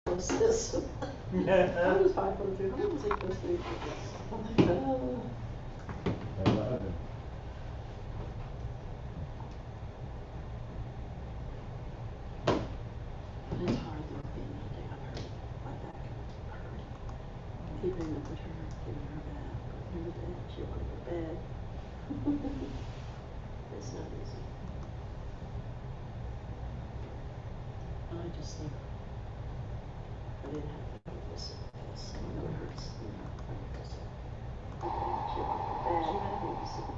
What's this? I was 5'2". How long is it supposed to be? It's hard though being that day. I've hurt my back. Hurt. Keeping up with her, giving her bath, putting her to bed. She wanted to bed. It's not easy. I just think I didn't have to do this because I know it hurts. You know, she wanted to bed. She had a babysitter.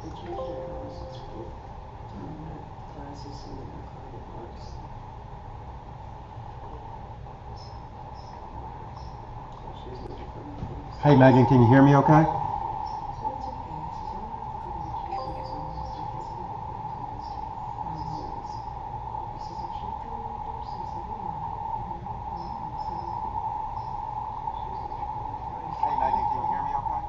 They changed their hours at school. Classes and then her car get worse. So she's looking for more things. Hey Megan, can you hear me okay? So it's okay. She's all pretty much he says, if she go outdoors, he said, Hey Megan, can you hear me okay?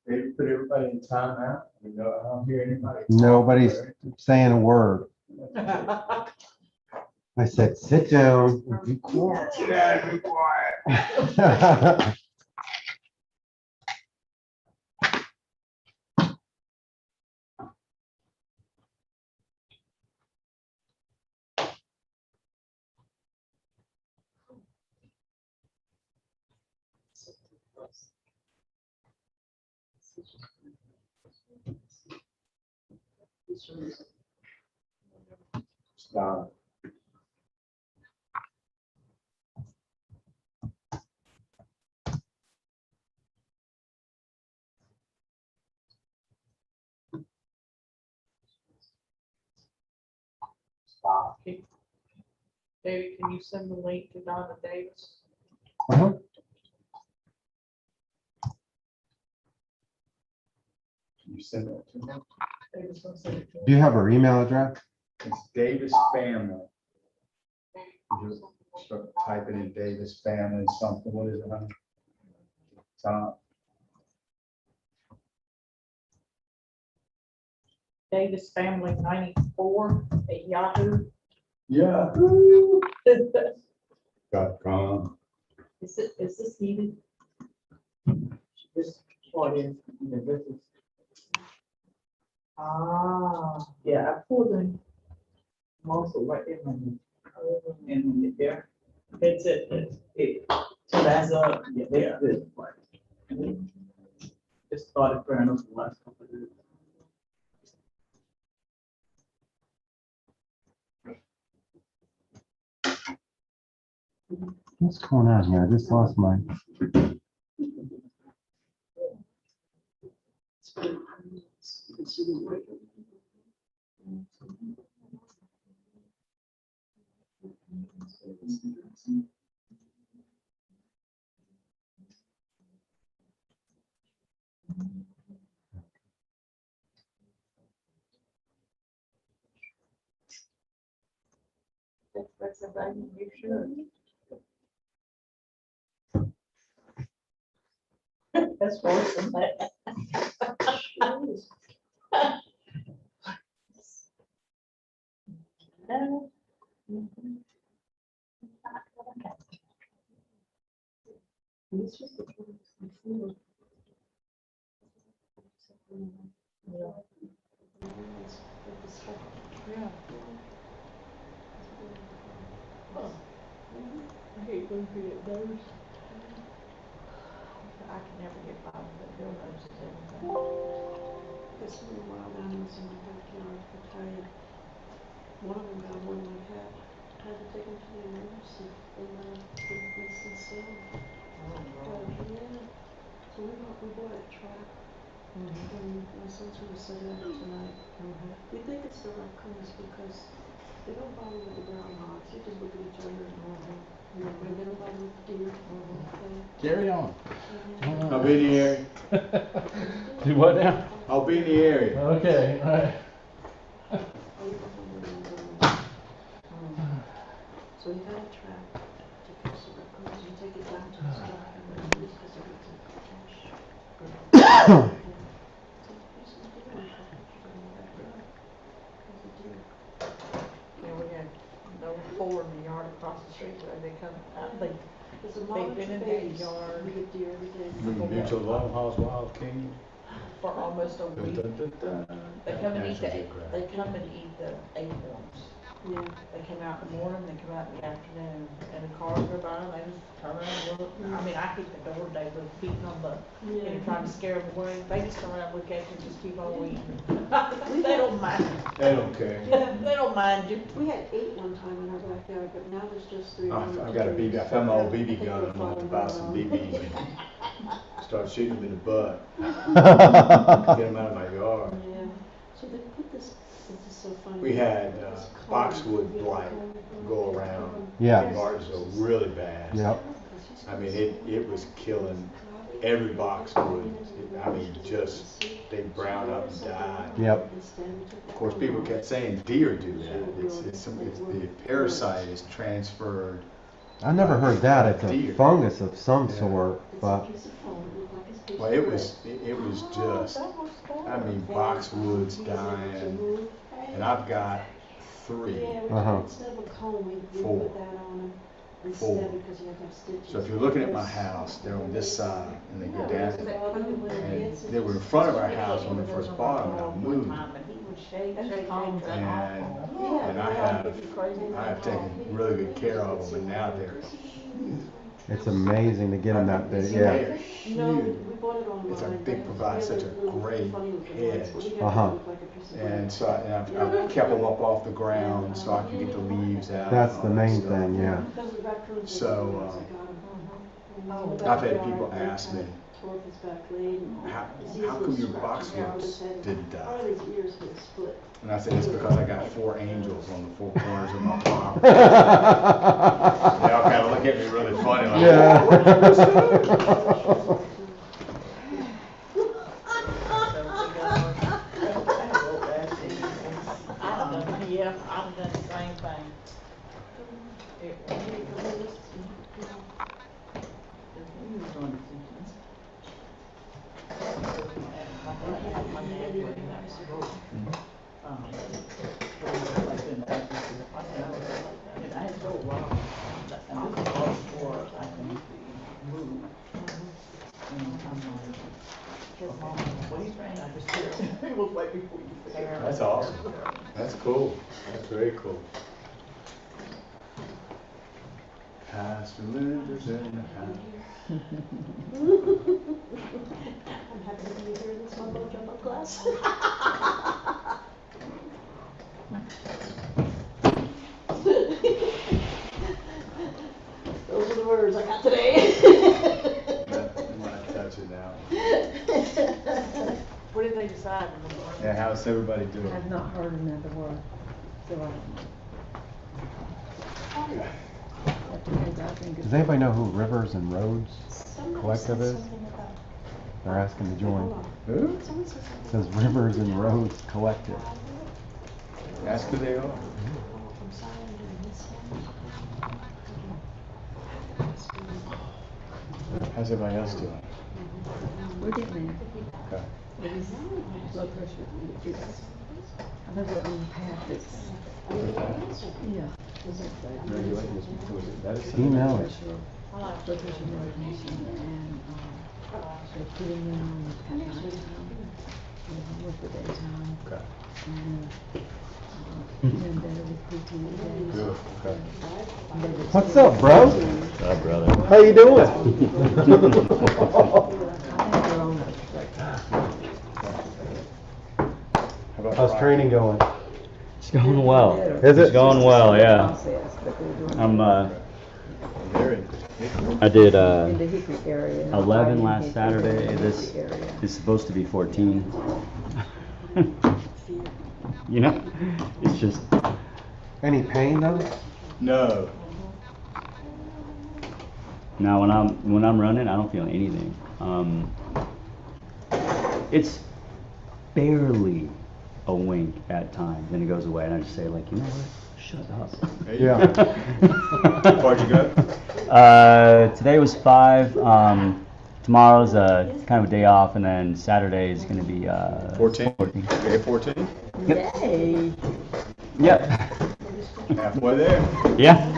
They put everybody in timeout. You know, I don't hear anybody. Nobody's saying a word. I said, sit down and be quiet. Yeah, be quiet. Stop. Stop. David, can you send the link to Donna Davis? Uh-huh. Can you send that to me? Davis will send it to Do you have her email address? It's Davis Family. Just start typing in Davis Family something. What is it? Honey? Top. Davis Family 94 at Yahoo. Yeah. .com. Is this needed? This part is, this is, yeah, I pulled in muscle right there, and there, it's it. So that's yeah, there's this part. And then just started burning up the last couple of days. What's going on here? I just lost my. That's a thing you should. That's worse than that. It is. And this was the time before. Yeah. Huh. I hate looking at those. I can never get by with it. Bill knows it's everything. There's some of the wild animals in my backyard, I tell you. One of them got one of my cat, had to take him to the emergency, in Cincinnati. Yeah, so we bought a trap, and my son's gonna set it up tonight. We think it's the raccoons because they don't bother with the groundhogs, they just look at each other and, they don't bother with the deer. Carry on. I'll be in the area. Do what now? I'll be in the area. Okay, all right. So he got a trap to catch the raccoons, you take it down to the store and release because they're gonna take the cash. So there's some deer in the backyard. There's a deer. Yeah, we had those four in the yard across the street, so they come out, There's a they've monitor been in base, that yard we get deer every day. Mutual Longhouse Wild King. for almost a week. Dun, dun, dun, dun. They come and eat National the, Geographic. they come and eat the acorns. Yeah. They come out in the morning, they come out in the afternoon, and the cars go by, and they just turn around and look. I mean, I keep the door, they were beating on the, you know, trying to scare them away. They just come around, look at you, and just keep on eating. They don't mind, They don't care. they don't mind you. We had 8 one time in our backyard, but now there's just 3. I've got a BB, I found my old BB gun, I'm gonna have to buy some BBs and start shooting them in the butt. Get them out of my yard. Yeah, so they put this is so funny. We had This cone, boxwood you know, blight cone, go around Yeah. in Martinsville really bad. Yep. I mean, it was killing every boxwood. I mean, just, they brown up and died. Yep. Of course, people kept saying deer do that. It's the parasite is transferred. I never heard that. It's Deer. a fungus of some Yeah. sort, but Well, it was just, I mean, boxwoods dying, and I've got 3. Uh-huh. Instead of a comb, we 4. put that on them. 4. Instead, because you have to have stitches. So if you're looking at my house, they're on this side, and they go down, and And they were in front of our house when we first bought them, and I moved them. And I have taken really good care of them, and now they're it's amazing to get them that big. They're Yeah. No, we huge. bought it online. It's like they provide such a great hedge. Uh-huh. And so I kept them up off the ground so I could get the leaves out. That's and the all that main stuff. thing, yeah. So, I've had people ask me, how come your boxwoods didn't die? Part of his ears get split. And I said, it's because I got 4 angels on the 4 corners of my property. They all kind of look at me really funny like, Yeah, I've done the same thing. That's awesome. That's cool. That's very cool. Pastor Linda's in the house. I'm happy to be here in this mumbo jumbo class. Those are the words I got today. I'm not touching now. What did they decide? Yeah, how's everybody doing? I've not heard another word, so I think it's. Does anybody know who Rivers and Roads Somebody Collective said is? something about- They're asking to Hold join. on. Who? Someone said It something. says Rivers and Roads Collective. Ask who they are. I'm sorry, I'm doing this one. How's everybody else doing? we're getting there. Okay. But his blood pressure is, I think we're on the path that's, yeah. Email it. Blood pressure medication and, they're putting him on the nighttime, with the daytime. Okay. And, doing better with PT days. Good, okay. And they would What's say- up, bro? What's up, brother? How you doing? I think they're on How about How's Friday? training going? It's going well. Is it? It's going well, yeah. process, but they're doing I'm, Very. I did, in the Hickory area. 11 right last in Saturday. Hickory This area. is supposed to be 14. You know, it's just, Any pain though? No. now when I'm running, I don't feel anything. It's barely a wink at times, then it goes away, and I just say like, you know what? Shut up. There you Yeah. go. How far you go? Today was 5. Tomorrow's kind of a day off, and then Saturday is going to be 14? 14. You hit 14? Yay! Yep. Halfway there. Yeah.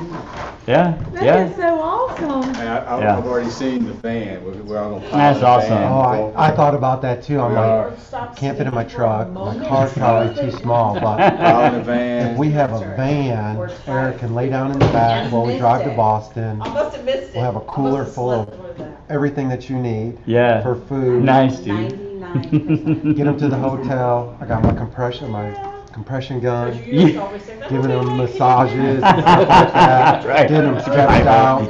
Yeah. That Yeah. is so awesome. Hey, Yeah. I've already seen the van. We're all gonna pile That's in the awesome. van. Oh, I thought about that too. I'm We like, are. can't fit in my truck. My car's probably too small, but Pile in the van. if we have a van, Eric can lay down in the back while we drive to Boston. I must have missed it. We'll have a I must cooler have full of slept with that. everything that you need Yeah. for food. Nice, dude. 99%. Get them to the hotel. I got my compression gun. You just always say, Giving them "Okay, massages and stuff like that. Right. Getting them stretched out. I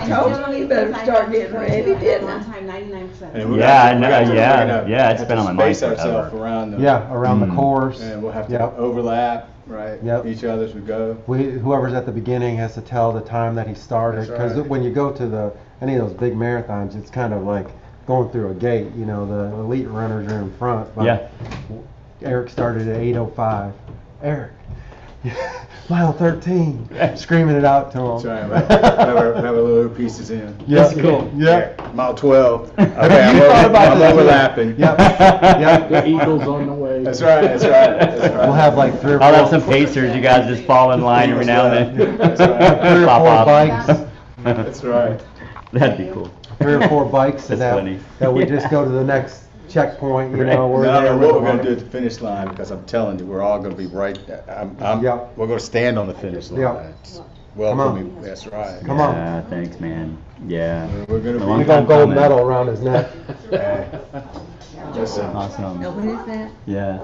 told you better start getting ready, didn't I? One time, 99%. And we're Yeah, gonna- I know, we're gonna- yeah, we're gonna yeah, it's have been to on my mind space ourselves forever. around the. Yeah, around the Mm. course. And we'll have to Yep. overlap, right? Yep. Each other as we go. Whoever's at the beginning has to tell the time that he started, That's because right. when you go to any of those big marathons, it's kind of like going through a gate. You know, the elite runners are in front. But Yeah. Eric started at 8:05. Eric, mile 13, screaming it out to him. That's right. Have our little pieces in. Yeah. That's cool. Yeah. Mile 12. Okay, You thought about I'm that too. overlapping. Yep. The Yep. Eagles on the way. That's right. That's right. That's right. We'll have like 3 or 4. I'll have some pacers. You guys just fall in line every now and then. That's right. 3 or 4 Pop off. bikes. That's right. That'd be cool. 3 or 4 bikes, That's and funny. that we just go to the next checkpoint. You know, we're I don't there. know with what we're them. gonna do at the finish line, because I'm telling you, we're all gonna be right. Yep. We're gonna stand on the finish line. Yep. It's Come on. welcoming. That's right. Come on. Yeah, thanks, man. Yeah. We're gonna Long We be. got time gold coming. medal around his neck. Listen, Awesome. Now, when is that? Yeah.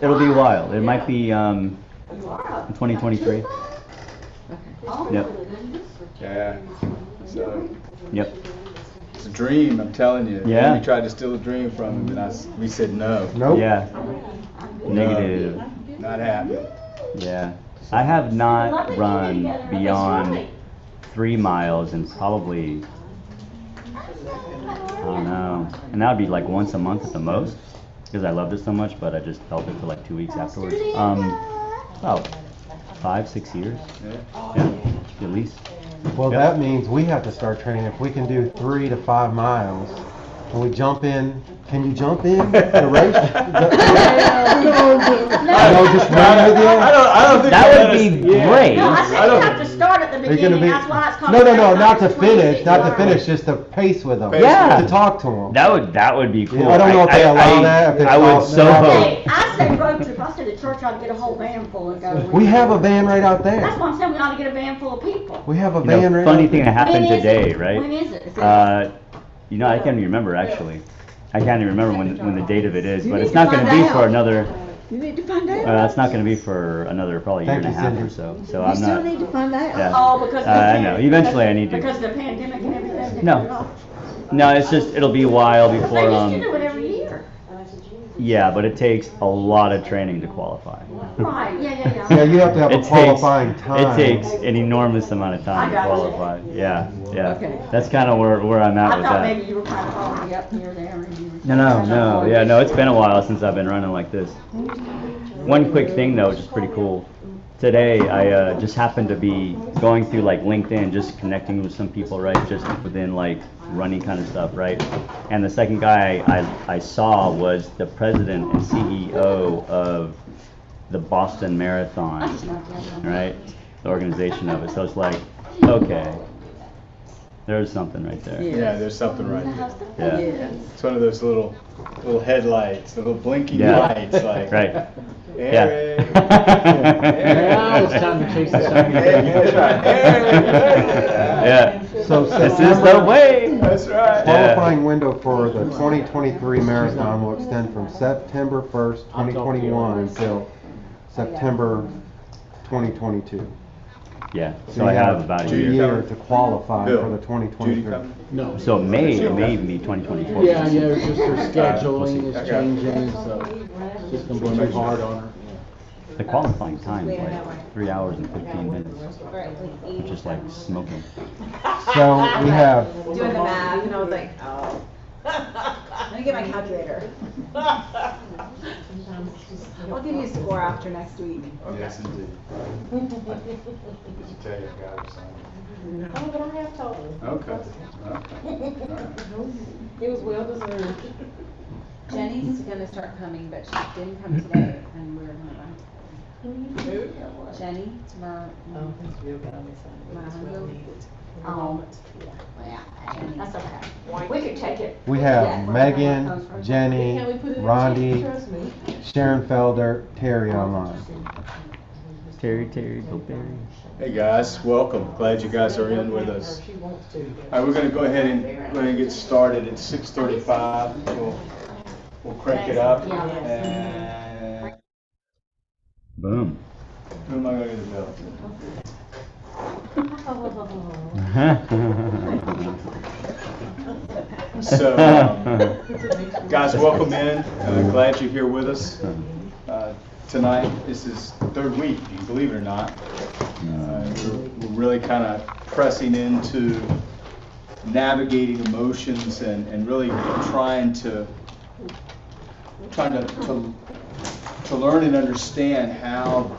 It'll be a while. It might be 2023. Yep. yeah. So Yep. it's a dream. I'm telling you. Yeah. We tried to steal a dream from him, and we said no. Nope. Yeah. Negative. Not happening. Yeah. I have not run beyond 3 miles in probably, I don't know. And that would be like once a month at the most, because I loved it so much, but I just felt it for like 2 weeks afterwards. About 5, 6 years. Yeah, at least. Well, Yep. that means we have to start training. If we can do 3 to 5 miles, and we jump in, can you jump in the race? No, just run with you? I don't think That would be great. No, I said you have to start at the Are you gonna beginning, be? that's why it's called. No, not to finish, 26. not to finish, just to pace with them. Yeah. To talk to them. That would be cool. I don't know if they allow that, if it's I would all- so Hey, hope. I say road trip, I said the church ought to get a whole van full and go. We have a van right out That's there. why I'm saying we ought to get a van full of people. We have a You van know, right funny out thing that there. happened When is today, it? right? When is it? I can't even remember actually. I can't even remember when the date of it is, You but need it's to not going to find be for out. another. You need to find out. It's not going to be for another probably year Thank and a you, half Cindy. or so. So You I'm still not. need to find out. Yeah. Oh, because. of the I know. Eventually I need to. Because of the pandemic and everything. they No. put it off. No, it's just it'll be a while But before. they used to do it every year. Yeah, but it takes a lot of training to qualify. Right, yeah. Yeah, you have to have a It qualifying takes time. it takes an enormous amount of time I to got you. qualify. Yeah, yeah. Okay. That's kind of where I'm at I with thought that. maybe you were kind of already up here there and you were. No, yeah, no, it's been a while since I've been running like this. One quick thing though, which is pretty cool. today I just happened to be going through like LinkedIn, just connecting with some people, right? Just within like running kind of stuff, right? And the second guy I saw was the president and CEO of the Boston Marathon, right? The organization of it. So it's like, okay, there's something right there. Yeah, there's something right there. Yeah. It's one of those little headlights, the little blinking Yeah. lights, like. Right. Eric. Now it's time to chase the sun. That's right. Eric. Yeah. So This is the way. That's right. qualifying window for the 2023 marathon will extend from September 1st, 2021 until September 2022. Yeah. So I have about a a year. year to qualify Bill, for the Judy 2023. coming? No. So it may be 2024. Yeah, yeah, it's just her We'll scheduling see. is I got it. changing, so it's just gonna be too hard on her. The qualifying time is like 3 hours and 15 minutes. Just like smoking. So we have Doing the math, and I was like, oh. Let me get my calculator. I'll give you a score after next week. Yes, indeed. Did you tell your guy or something? Oh, but I have told him. Okay. Okay. It was well deserved. Jenny's gonna start coming, but she didn't come today, and we're gonna run. Jenny, my husband. Oh, yeah, that's okay. We could take it. we have Megan, Jenny, Rondi, Sharon Felder, Terry online. Terry, Bill Berry. Hey guys, welcome. Glad you guys are in with us. All right, we're going to go ahead and get started at 6:35. We'll crank it up. And Boom. who am I going to get the bell to? So, guys, welcome in. Glad you're here with us tonight. This is the third week, if you believe it or not. We're really kind of pressing into navigating emotions and really trying to learn and understand how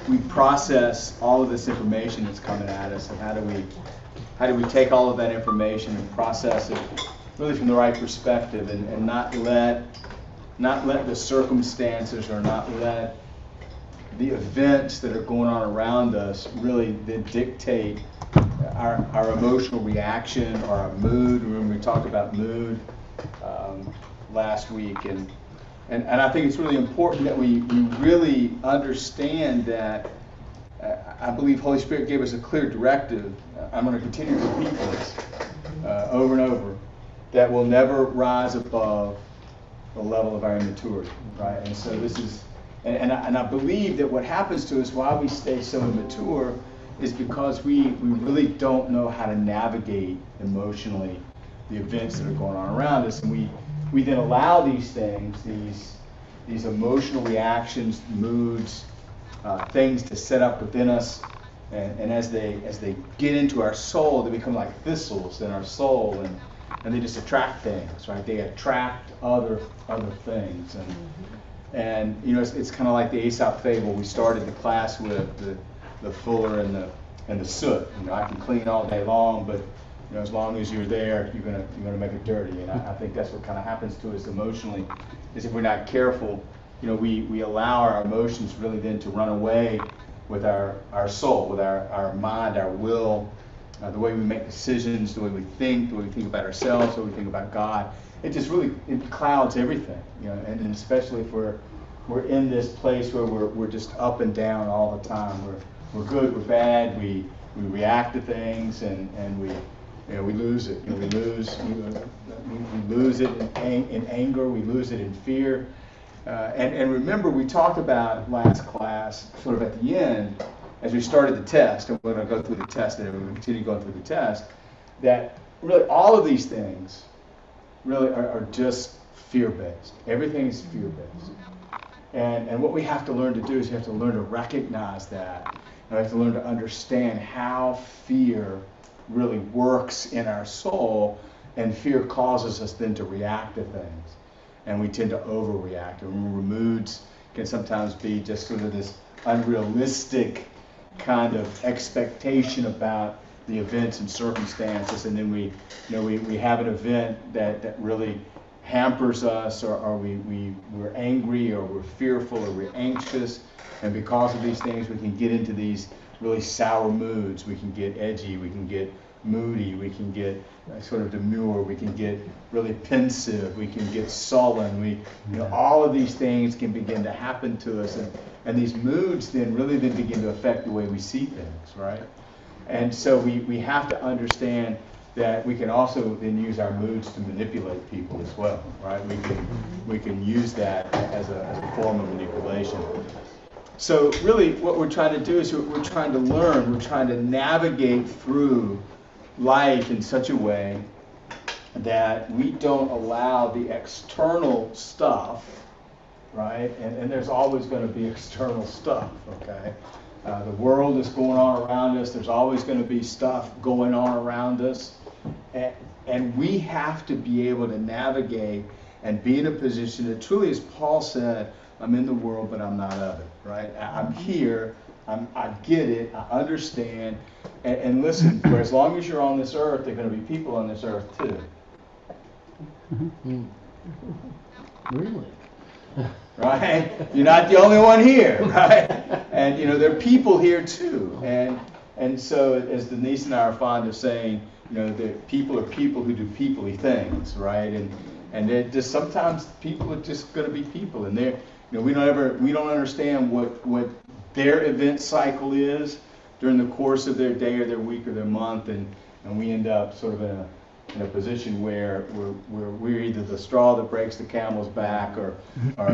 we process all of this information that's coming at us, and how do we take all of that information and process it really from the right perspective, and not let the circumstances or not let the events that are going on around us really then dictate our emotional reaction or our mood. Remember we talked about mood last week, and I think it's really important that we really understand that I believe Holy Spirit gave us a clear directive. I'm going to continue to repeat this over and over, that we'll never rise above the level of our immaturity, right? And so this is, and I believe that what happens to us while we stay so immature is because we really don't know how to navigate emotionally the events that are going on around us, and we then allow these things, these emotional reactions, moods, things to set up within us, and as they get into our soul, they become like thistles in our soul, and they just attract things, right? They attract other things, and you know, it's kind of like the Aesop fable. We started the class with the fuller and the soot. You know, I can clean all day long, but you know, as long as you're there, you're gonna make it dirty. And I think that's what kind of happens to us emotionally, is if we're not careful, you know, we allow our emotions really then to run away with our soul, with our mind, our will, the way we make decisions, the way we think about ourselves, the way we think about God. It just really, it clouds everything, you know, and especially if we're in this place where we're just up and down all the time. We're good, we're bad, we react to things, and we lose it. You know, we lose it in anger, we lose it in fear. And remember, we talked about last class, sort of at the end, as we started the test, and we're going to go through the test, and we continue going through the test, that really all of these things really are just fear-based. Everything is fear-based. And what we have to learn to do is we have to learn to recognize that. And we have to learn to understand how fear really works in our soul, and fear causes us then to react to things. And we tend to overreact. And remember, moods can sometimes be just sort of this unrealistic kind of expectation about the events and circumstances, and then we have an event that really hampers us, or we're angry, or we're fearful, or we're anxious, and because of these things we can get into these really sour moods. We can get edgy, we can get moody, we can get sort of demure, we can get really pensive, we can get sullen, all of these things can begin to happen to us, and these moods then begin to affect the way we see things, right? And so we have to understand that we can also then use our moods to manipulate people as well, right? We can use that as a form of manipulation. So really what we're trying to do is we're trying to learn, we're trying to navigate through life in such a way that we don't allow the external stuff, right? And there's always going to be external stuff, okay? The world is going on around us. There's always going to be stuff going on around us. And we have to be able to navigate and be in a position that truly, as Paul said, I'm in the world, but I'm not of it, right? I'm here. I get it. I understand. And listen, for as long as you're on this earth, there are going to be people on this earth too. Really? Right? You're not the only one here, right? And there are people here too. And so, as Denise and I are fond of saying, that people are people who do people-y things, right? And they're just, sometimes people are just going to be people, and they're, we don't understand what their event cycle is during the course of their day or their week or their month, and we end up sort of in a position where we're either the straw that breaks the camel's back, or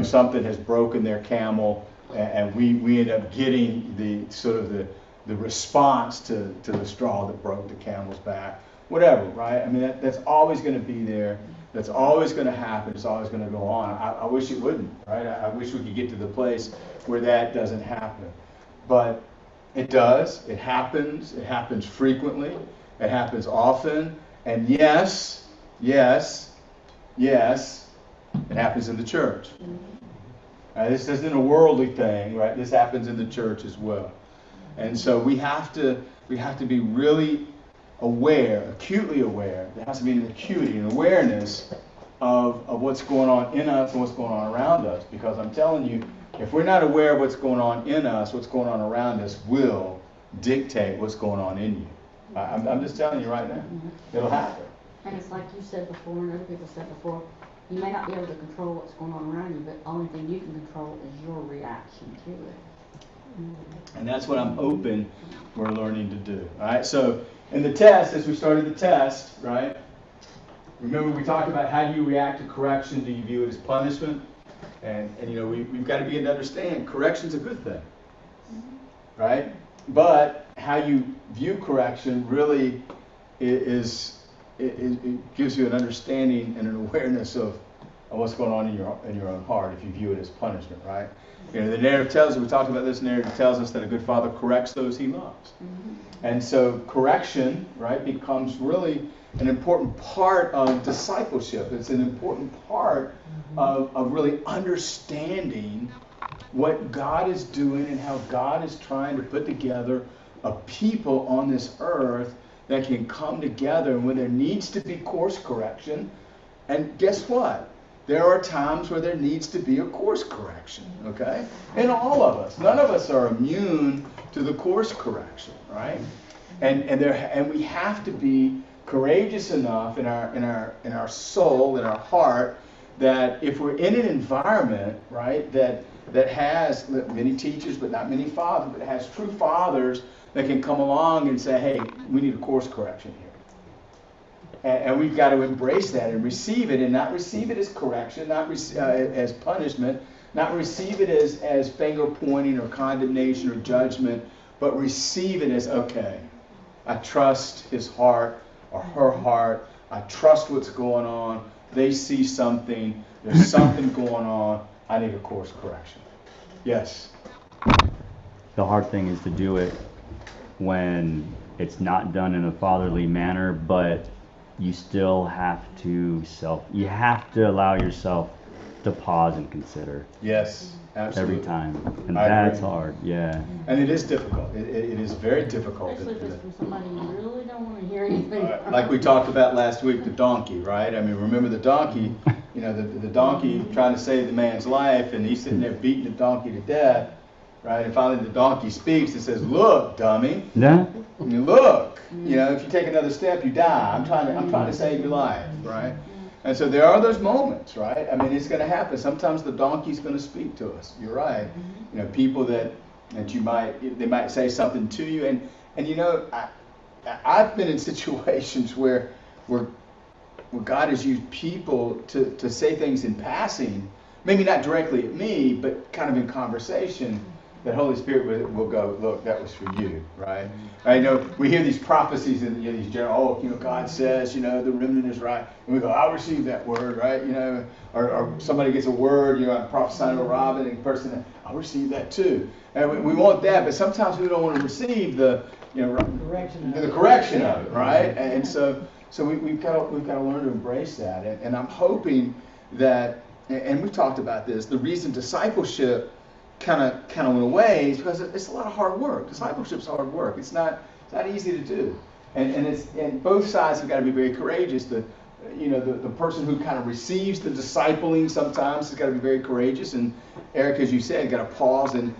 something has broken their camel, and we end up getting the sort of the response to the straw that broke the camel's back. Whatever, right? I mean, that's always going to be there. That's always going to happen. It's always going to go on. I wish it wouldn't, right? I wish we could get to the place where that doesn't happen. But it does. It happens. It happens frequently. It happens often. And yes, it happens in the church. This isn't a worldly thing, right? This happens in the church as well. And so we have to be really aware, acutely aware. There has to be an acuity, an awareness of what's going on in us and what's going on around us. Because I'm telling you, if we're not aware of what's going on in us, what's going on around us will dictate what's going on in you. I'm just telling you right now. It'll happen. And it's like you said before, and other people said before, you may not be able to control what's going on around you, but the only thing you can control is your reaction to it. And that's what I'm hoping we're learning to do. All right, so in the test, as we started the test, right, remember we talked about how do you react to correction? Do you view it as punishment? And we've got to begin to understand correction's a good thing, right? But how you view correction really it gives you an understanding and an awareness of what's going on in your own heart if you view it as punishment, right? The narrative tells us, we talked about this, narrative tells us that a good father corrects those he loves. And so correction, right, becomes really an important part of discipleship. It's an important part of really understanding what God is doing and how God is trying to put together a people on this earth that can come together when there needs to be course correction. And guess what? There are times where there needs to be a course correction, okay? And all of us, none of us are immune to the course correction, right? And we have to be courageous enough in our soul, in our heart, that if we're in an environment, right, that has many teachers but not many fathers, but has true fathers that can come along and say, hey, we need a course correction here. And we've got to embrace that and receive it, and not receive it as correction, not as punishment, not receive it as finger pointing or condemnation or judgment, but receive it as, okay, I trust his heart or her heart. I trust what's going on. They see something. There's something going on. I need a course correction. Yes? The hard thing is to do it when it's not done in a fatherly manner, but you still have to you have to allow yourself to pause and consider Yes, absolutely. every time. And I that's agree. hard, yeah. And it is difficult. It is very difficult. Especially if it's from somebody you really don't wanna hear anything from. Like we talked about last week, the donkey, right? I mean, remember the donkey, you know, the donkey trying to save the man's life, and he's sitting there beating the donkey to death, right? And finally the donkey speaks and says, look, dummy, Yeah? I mean, look, you know, if you take another step, you die. I'm trying to save your life, right? And so there are those moments, right? I mean, it's going to happen. Sometimes the donkey's going to speak to us. You're right. You know, people that they might say something to you, and you know, I've been in situations where God has used people to say things in passing, maybe not directly at me, but kind of in conversation. That Holy Spirit will go, look, that was for you, right? I know we hear these prophecies and you know, these general, oh, you know, God says, you know, the remnant is right, and we go, I receive that word, right? You know, or somebody gets a word, you know, I'm prophesying to Robin, and the person, I receive that too, and we want that, but sometimes we don't want to receive the, you know, the correction of it, right? And so we've got to learn to embrace that, and I'm hoping that, and we've talked about this, the reason discipleship kind of went away is because it's a lot of hard work. Discipleship's hard work. It's not easy to do, and both sides have got to be very courageous. The person who kind of receives the discipling sometimes has got to be very courageous, and Eric, as you said, got to pause and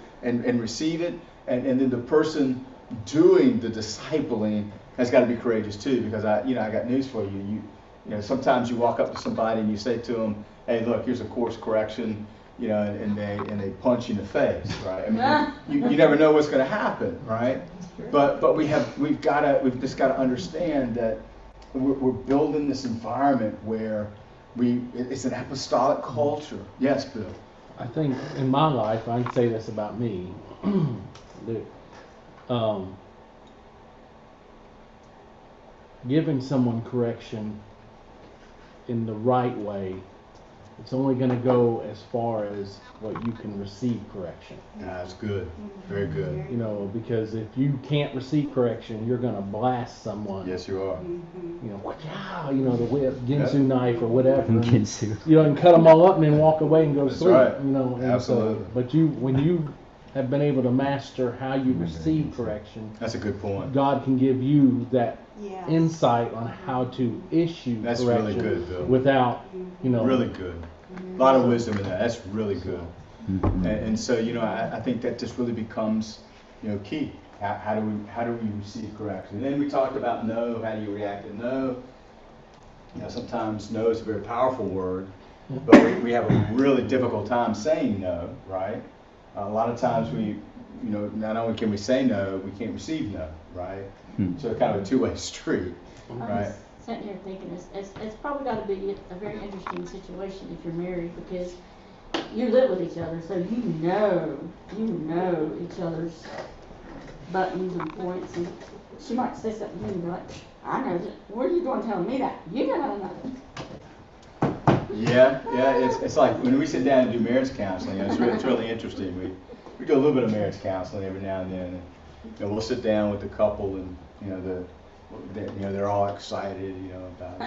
receive it, and then the person doing the discipling has got to be courageous too, because I got news for you. You know, sometimes you walk up to somebody and you say to them, hey, look, here's a course correction. You know, and they punch you in the face, right? I mean, you never know what's going to happen, right? But we've just got to understand that we're building this environment where it's an apostolic culture. Yes, Bill. I think in my life, I'd say this about me, that giving someone correction in the right way, it's only going to go as far as what you can receive correction. That's good. Very good. You know, because if you can't receive correction, you're going to blast someone. Yes, you are. You know, wow, you know, the whip, Ginsu knife or whatever. Ginsu. You know, and cut them all up and then walk away and go That's sleep. right. You know, and Absolutely. So, but when you have been able to master how you receive correction, That's a good point. God can give you that Yes. insight on how to issue That's correction really good, Bill. without, you know. Really good. A lot of wisdom in that. That's really good. Mhm. And so, you know, I think that just really becomes, you know, key. How do we receive correction? And then we talked about no. How do you react to no? You know, sometimes no is a very powerful word, but we have a really difficult time saying no, right? A lot of times you know, not only can we say no, we can't receive no, right? So it's kind of a two-way street, I'm right? just sitting here thinking, it's probably gotta be a very interesting situation if you're married, because you live with each other, so you know each other's buttons and points, and she might say something to you and be like, I know that, where are you going telling me that? You know nothing. Yeah, it's like when we sit down and do marriage counseling, you know, it's really interesting. We do a little bit of marriage counseling every now and then. And, you know, we'll sit down with the couple, and you know, they're all excited, you know, about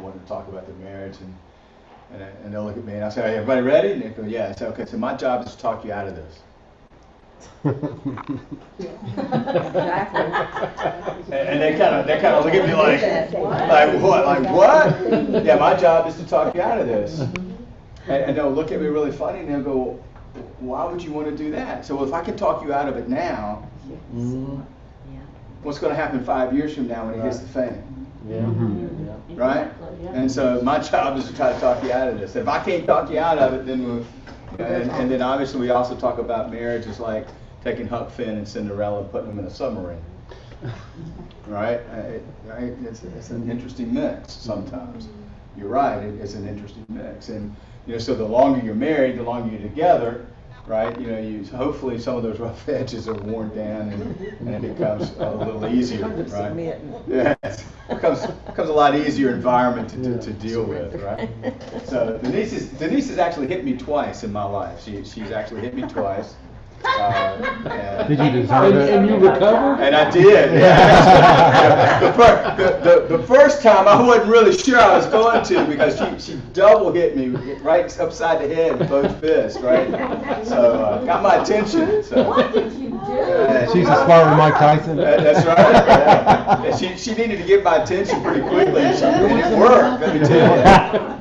wanting to talk about their marriage, and they'll look at me and I'll say, "Hey, everybody ready?" And they go, "Yeah." I say, "Okay, so my job is to talk you out of this." And they kind of look at me like what? Yeah, my job is to talk you out of this. And they'll look at me really funny and they'll go, why would you want to do that? So if I can talk you out of it now, what's going to happen 5 years from now when it hits the fan? Yeah. Right? Exactly, yeah. And so my job is to try to talk you out of this. If I can't talk you out of it, then and then obviously we also talk about marriage as like taking Huck Finn and Cinderella and putting them in a submarine. Right? It's an interesting mix sometimes. You're right, it's an interesting mix. And you know, so the longer you're married, the longer you're together, right? You know, hopefully some of those rough edges are worn down and it becomes a little easier, right? Yeah, it becomes a lot easier environment to deal with, right? So Denise has actually hit me twice in my life. She's actually hit me twice. Did you deserve it? And you recovered? And I did, yeah. The first time I wasn't really sure I was going to because she double hit me right upside the head with both fists, right? So got my attention. So. What did you do? She's a smart with Mike Tyson. That's right. Yeah. She needed to get my attention pretty quickly, and it worked. Let me tell you,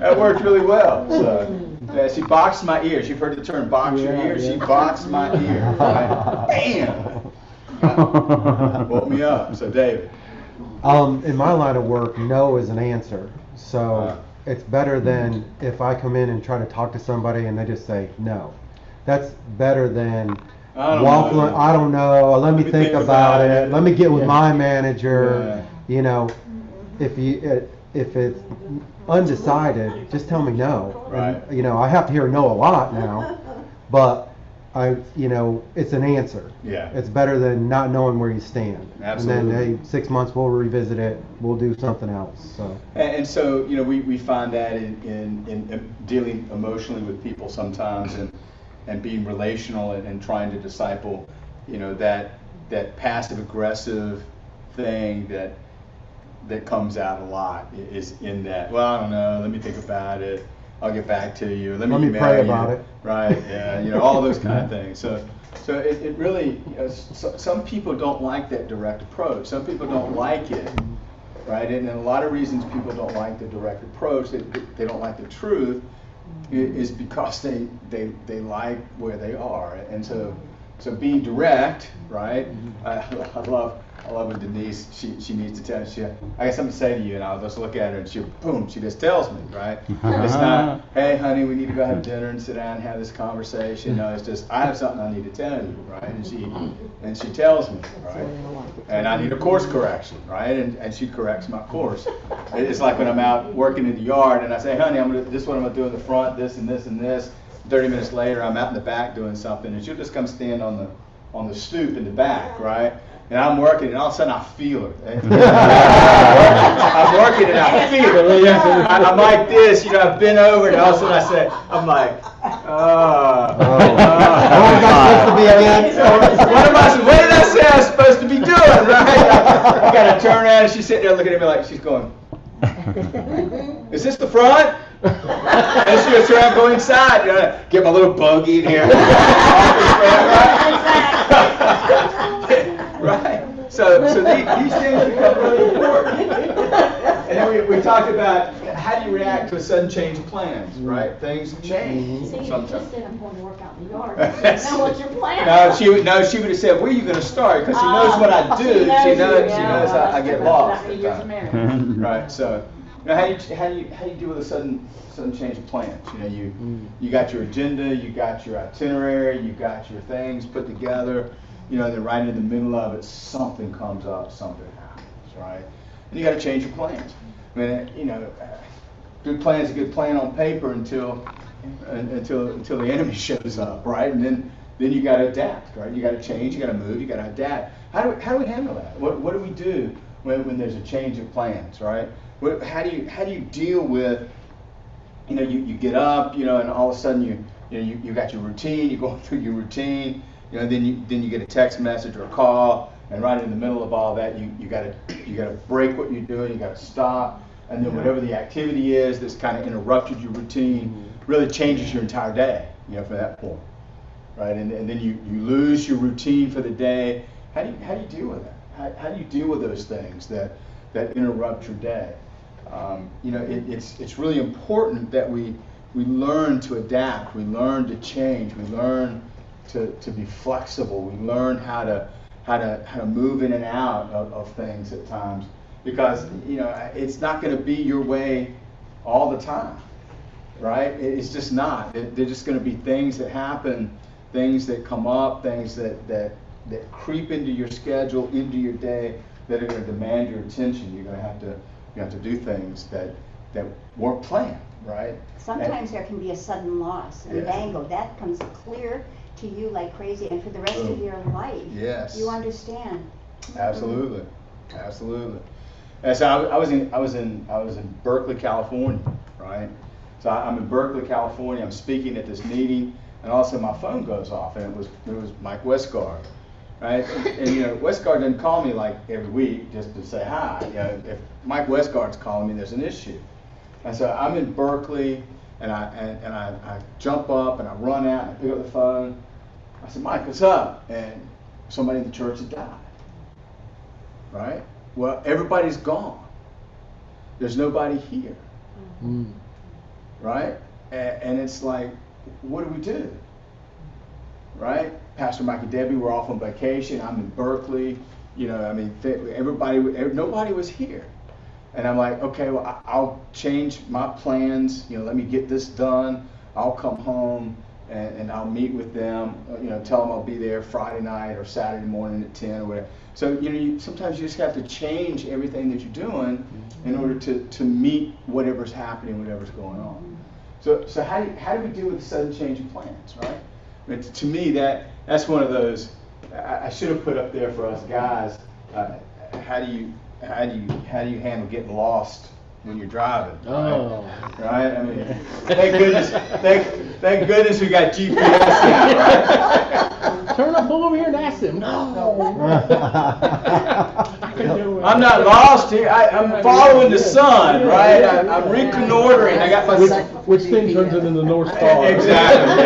that worked really well. So. Yeah, she boxed my ears. You've heard the term box your ears? She boxed my ear. Right? Bam! Woke me up. So, David. In my line of work, no is an answer. So it's better than if I come in and try to talk to somebody and they just say no. That's better than waffling. I don't know. Let me think about it. Let me get with my manager. You know, if it's undecided, just tell me no. Right. And, you know, I have to hear no a lot now, but it's an answer. Yeah. It's better than not knowing where you stand. Absolutely. And then, hey, 6 months we'll revisit it. We'll do something else. So. And so, we find that in dealing emotionally with people sometimes, and being relational and trying to disciple, that passive aggressive thing that comes out a lot is in that, well, I don't know, let me think about it, I'll get back to you, let me pray about it. Right, yeah, all those kind of things. So it really, some people don't like that direct approach. Some people don't like it, right? And a lot of reasons people don't like the direct approach, they don't like the truth, is because they like where they are. And so being direct, right? I love when Denise, she needs to tell me, I got something to say to you, and I'll just look at her and she just tells me, right? It's not, hey honey, we need to go have dinner and sit down and have this conversation. No, it's just, I have something I need to tell you, right? And she tells me, right? And I need a course correction, right? And she corrects my course. It's like when I'm out working in the yard and I say, honey, this is what I'm gonna do in the front, this and this and this. 30 minutes later, I'm out in the back doing something, and she'll just come stand on the stoop in the back, right? And I'm working, and all of a sudden I feel her. I'm working, and I feel her. I'm like this, I've been over, and all of a sudden I say, I'm like, What was I supposed to be again? what did I say I was supposed to be doing, right? I gotta turn around, and she's sitting there looking at me like she's going, is this the front? And she goes around, go inside, get my little buggy in here. Right. So these things become really important. And then we talked about how do you react to a sudden change of plans, right? Things change See, you sometimes. just said I'm going to work out in the yard. You know what your plan is. She would have said, where are you going to start? Because she knows what I do. She knows I get lost. Right. So how do you deal with a sudden change of plans? You got your agenda, you got your itinerary, you got your things put together. And then right in the middle of it, something comes up, something happens, right? And you got to change your plans. I mean, good plan is a good plan on paper until the enemy shows up, right? And then you got to adapt, right? You got to change, you got to move, you got to adapt. How do we handle that? What do we do when there's a change of plans, right? How do you deal with, you get up, and all of a sudden you got your routine, you're going through your routine. Then you get a text message or a call, and right in the middle of all that, you gotta break what you're doing, you gotta stop, and then whatever the activity is that's kind of interrupted your routine really changes your entire day, from that point, right? And then you lose your routine for the day. How do you deal with that? How do you deal with those things that interrupt your day? It's really important that we learn to adapt, we learn to change, we learn to be flexible. We learn how to move in and out of things at times, because it's not going to be your way all the time, right? It's just not. They're just going to be things that happen, things that come up, things that creep into your schedule, into your day, that are going to demand your attention. You're going to have to do things that weren't planned, right? Sometimes there can be a sudden loss, and bango, that comes clear to you like crazy, and for the rest of your life. Yes. You understand. Absolutely. And so I was in Berkeley, California, right? So I'm in Berkeley, California. I'm speaking at this meeting. and all of a sudden my phone goes off, and it was Mike Westgard, right? And you know, Westgard doesn't call me like every week just to say hi. You know, if Mike Westgard's calling me, there's an issue. And so I'm in Berkeley, and I jump up and I run out and I pick up the phone. I said, Mike, what's up? And somebody in the church had died. Right? Well, everybody's gone. There's nobody here. Mm. Right? And it's like, what do we do? Right? Pastor Mike and Debbie were off on vacation. I'm in Berkeley. You know, I mean, nobody was here. And I'm like, okay, well, I'll change my plans. You know, let me get this done. I'll come home and I'll meet with them. You know, tell them I'll be there Friday night or Saturday morning at 10 or whatever. So, you know, sometimes you just have to change everything that you're doing in order to meet whatever's happening, whatever's going on. So how do we deal with the sudden change of plans, right? I mean, to me, that's one of those. I should have put up there for us guys. How do you handle getting lost when you're driving? Right? Oh. Right? I mean, thank goodness we got GPS now, right? Turn up, pull over here and ask him. No. I can do it. I'm not lost here. I'm following the sun, right? I'm reconnoitering. I got my Which then turns into the North Star. Exactly.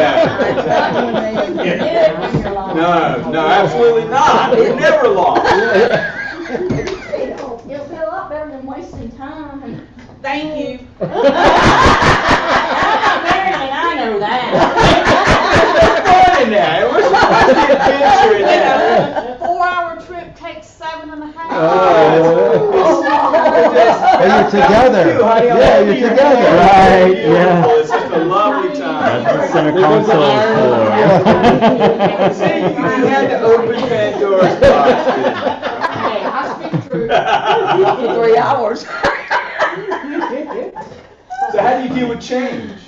Yeah. No, absolutely not. We're never lost. It'll be a lot better than wasting time. Thank you. I'm not married and I know that. In that. What's the adventure in that? 4-hour trip takes 7.5 And you're together. Yeah, you're together. Right, yeah. It's just a lovely time. That's what center console is for. See, you had to open Pandora's box. Hey, I speak truth. For 3 hours. So how do you deal with change?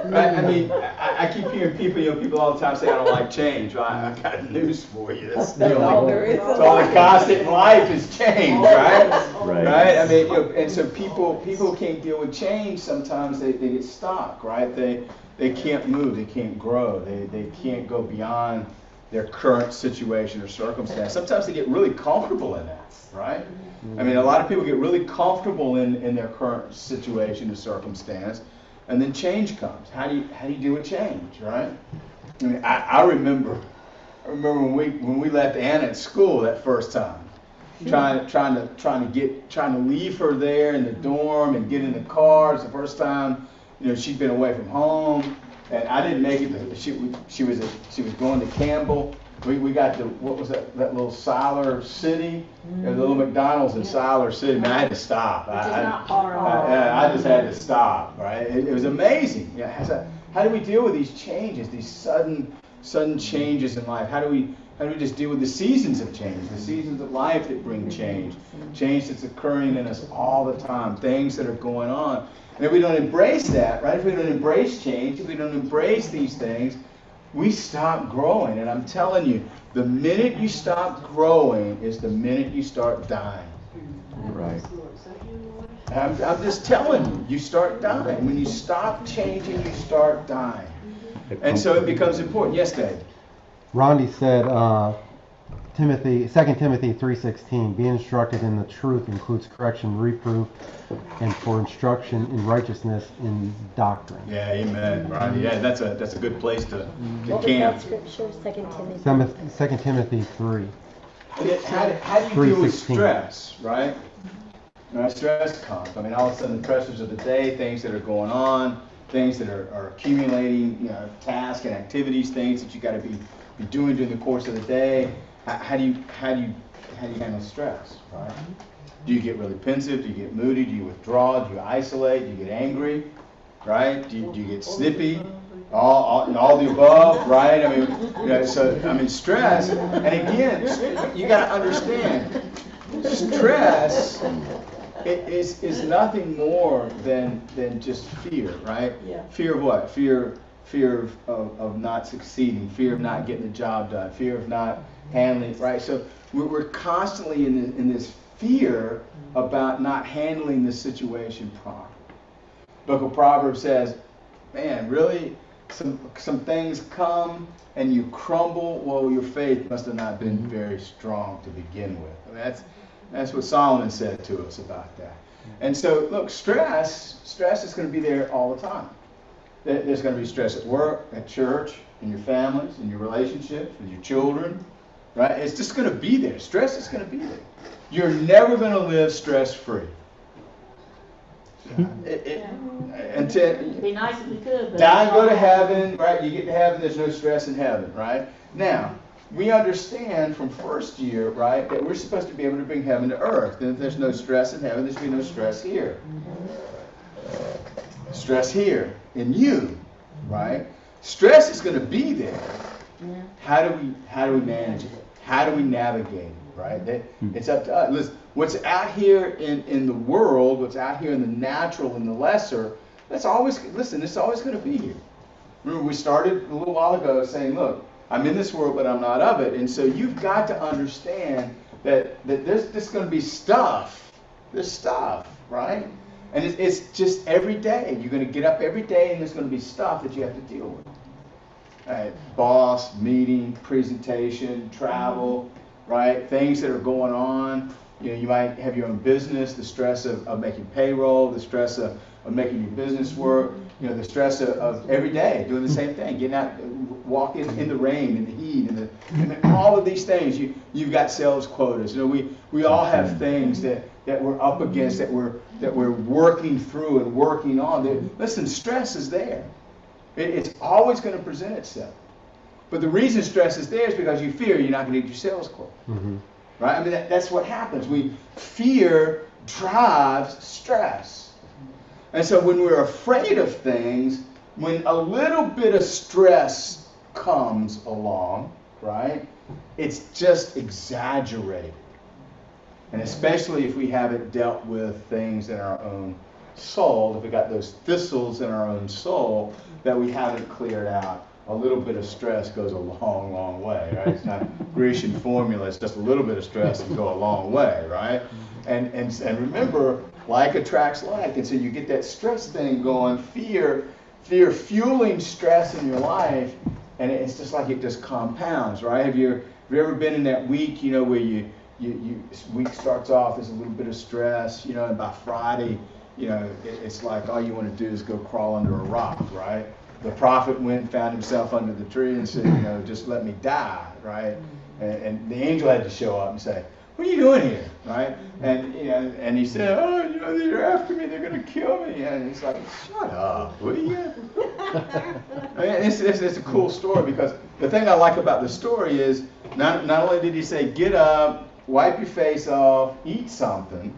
Right? I mean, I keep hearing people all the time say I don't like change. Well, I got news for you. That's all the constant in life is change, right? Right. I mean, you know, and so people can't deal with change. Sometimes they get stuck, right? They can't move, they can't grow, they can't go beyond their current situation or circumstance. Sometimes they get really comfortable in that, right? I mean, a lot of people get really comfortable in their current situation or circumstance, and then change comes. How do you deal with change, right? I mean, I remember when we left Anna at school that first time, trying to leave her there in the dorm and get in the car. It's the first time, you know, she'd been away from home, and I didn't make it. She was going to Campbell. We got to, what was that little Siler City? The little McDonald's in Siler City. Man, I had to stop. I just had to stop, right? It was amazing. Yeah, how do we deal with these changes, these sudden changes in life? How do we just deal with the seasons of change, the seasons of life that bring change that's occurring in us all the time, things that are going on? And if we don't embrace that, right? If we don't embrace change, if we don't embrace these things, we stop growing. And I'm telling you, the minute you stop growing is the minute you start dying. Right. I'm just telling you, you start dying. When you stop changing, you start dying. And so it becomes important. Yes, Dave? Rondi said, 2 Timothy 3:16, be instructed in the truth includes correction, reproof, and for instruction in righteousness in doctrine. Yeah, amen. Right. Yeah, that's a good place to camp. Scripture, 2 Timothy 3. How do you deal with stress, right? Stress comes. I mean, all of a sudden the pressures of the day, things that are going on, things that are accumulating, you know, tasks and activities, things that you got to be doing during the course of the day. How do you handle stress, right? Do you get really pensive? Do you get moody? Do you withdraw? Do you isolate? Do you get angry? Right? Do you get snippy? All the above, right? I mean, stress. And again, you got to understand, stress is nothing more than just fear, right? Yeah. Fear of what? Fear of not succeeding, fear of not getting the job done, fear of not handling, right? So we're constantly in this fear about not handling the situation properly. Book of Proverbs says, man, really, some things come and you crumble, well, your faith must have not been very strong to begin with. I mean, that's what Solomon said to us about that. And so, look, stress is going to be there all the time. There's going to be stress at work, at church, in your families, in your relationships, with your children, right? It's just going to be there. Stress is going to be there. You're never going to live stress-free. It'd be nice if we could, but. Die and go to heaven, right? You get to heaven, there's no stress in heaven, right? Now, we understand from first year, right, that we're supposed to be able to bring heaven to earth. And if there's no stress in heaven, there should be no stress here. Stress here in you, right? Stress is going to be there. Yeah. How do we manage it? How do we navigate it, right? It's up to us. Listen, what's out here in the world, what's out here in the natural and the lesser, it's always going to be here. Remember, we started a little while ago saying, look, I'm in this world, but I'm not of it. And so you've got to understand that there's going to be stuff. There's stuff, right? And it's just every day. You're going to get up every day, and there's going to be stuff that you have to deal with. Right? Boss, meeting, presentation, travel, right? Things that are going on. You might have your own business, the stress of making payroll, the stress of making your business work, the stress of every day doing the same thing, getting out, walking in the rain, in the heat, and all of these things. You've got sales quotas. We all have things that we're up against, that we're working through and working on. Listen, stress is there. It's always going to present itself. But the reason stress is there is because you fear you're not going to get your sales quota. Mm-hmm. Right? I mean, that's what happens. Fear drives stress. And so when we're afraid of things, when a little bit of stress comes along, right, it's just exaggerated. And especially if we haven't dealt with things in our own soul, if we got those thistles in our own soul that we haven't cleared out, a little bit of stress goes a long, long way, right? It's not Grecian formula, it's just a little bit of stress can go a long way, right? And remember, like attracts like, and so you get that stress thing going, fear fueling stress in your life, and it's just like it just compounds, right? Have you ever been in that week, where you week starts off as a little bit of stress, and by Friday, it's like all you want to do is go crawl under a rock, right? The prophet went and found himself under the tree and said, just let me die, right? And the angel had to show up and say, what are you doing here, right? And he said, they're after me, they're going to kill me. And he's like, shut up, will you? It's a cool story, because the thing I like about the story is not only did he say, get up, wipe your face off, eat something,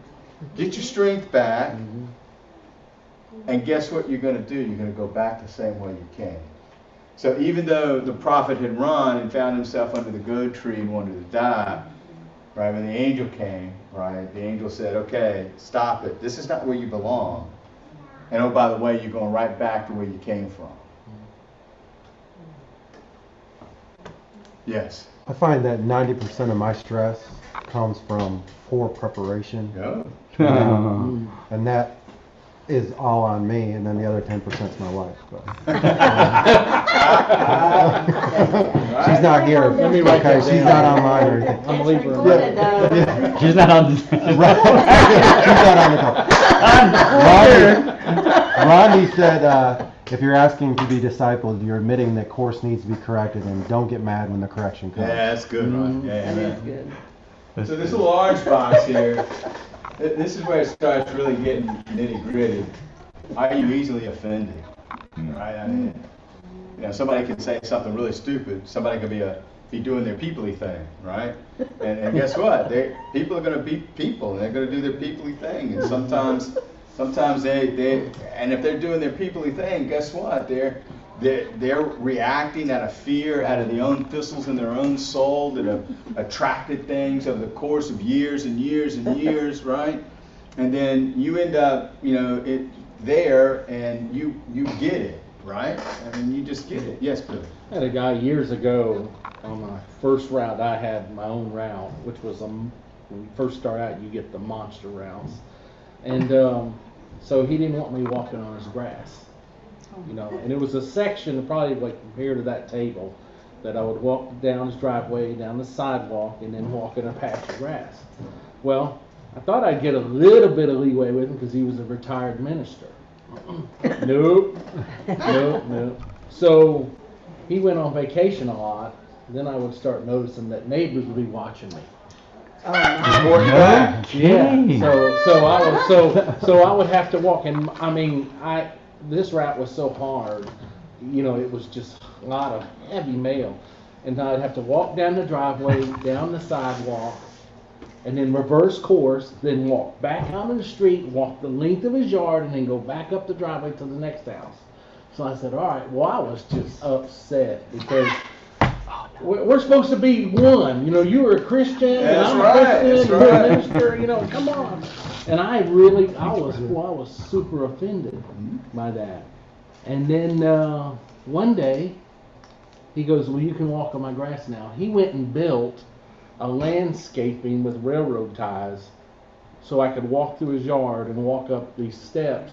get your strength back, and guess what you're going to do? You're going to go back the same way you came. So even though the prophet had run and found himself under the goad tree and wanted to die, right, when the angel came, right, the angel said, okay, stop it. This is not where you belong. And oh, by the way, you're going right back to where you came from. Yes? I find that 90% of my stress comes from poor preparation. Yeah. And that is all on me, and then the other 10% is my wife. But. She's not here. Let me write Okay, that she's down. not online or anything. I'm a leave her. Yeah. She's not on. Right. She's not on the call. Rodney said, if you're asking to be discipled, you're admitting that course needs to be corrected, and don't get mad when the correction comes. Yeah, that's good, right? Yeah, That is man. good. So this little orange box here, this is where it starts really getting nitty gritty. Are you easily offended? Right? I mean, somebody can say something really stupid. Somebody could be doing their peoply thing, right? And guess what? People are going to be people, and they're going to do their peoply thing. And sometimes they and if they're doing their peoply thing, guess what? They're reacting out of fear, out of the own thistles in their own soul that have attracted things over the course of years and years and years, right? And then you end up, there, and you get it, right? I mean, you just get it. Yes, Billy. I had a guy years ago on my first route. I had my own route, which was when you first start out, you get the monster routes, and so he didn't want me walking on his grass. you know, and it was a section probably like from here to that table that I would walk down his driveway, down the sidewalk, and then walk in a patch of grass. Well, I thought I'd get a little bit of leeway with him because he was a retired minister. Nope. So he went on vacation a lot. Then I would start noticing that neighbors would be watching me. No kidding. So I would have to walk, and I mean, this route was so hard, you know, it was just a lot of heavy mail, and I'd have to walk down the driveway, down the sidewalk, and then reverse course, then walk back out on the street, walk the length of his yard, and then go back up the driveway to the next house. So I said, all right, well, I was just upset because we're supposed to be one. You know, you were a Christian, and I'm a Christian, you're a minister, you know, come on. And I was super offended by that. And then one day, he goes, well, you can walk on my grass now. He went and built a landscaping with railroad ties so I could walk through his yard and walk up these steps,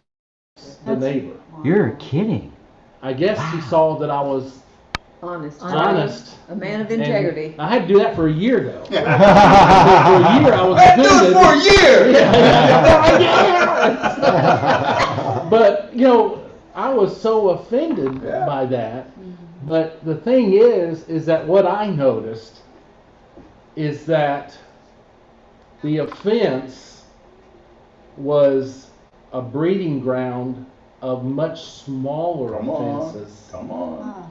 the neighbor. You're kidding. I guess he saw that I was Honest. A man of integrity. And I had to do that for a year, though. For a year, I was offended. For a year! But, you know, I was so offended by that. But the thing is that what I noticed is that the offense was a breeding ground of much smaller offenses. Come on. Wow.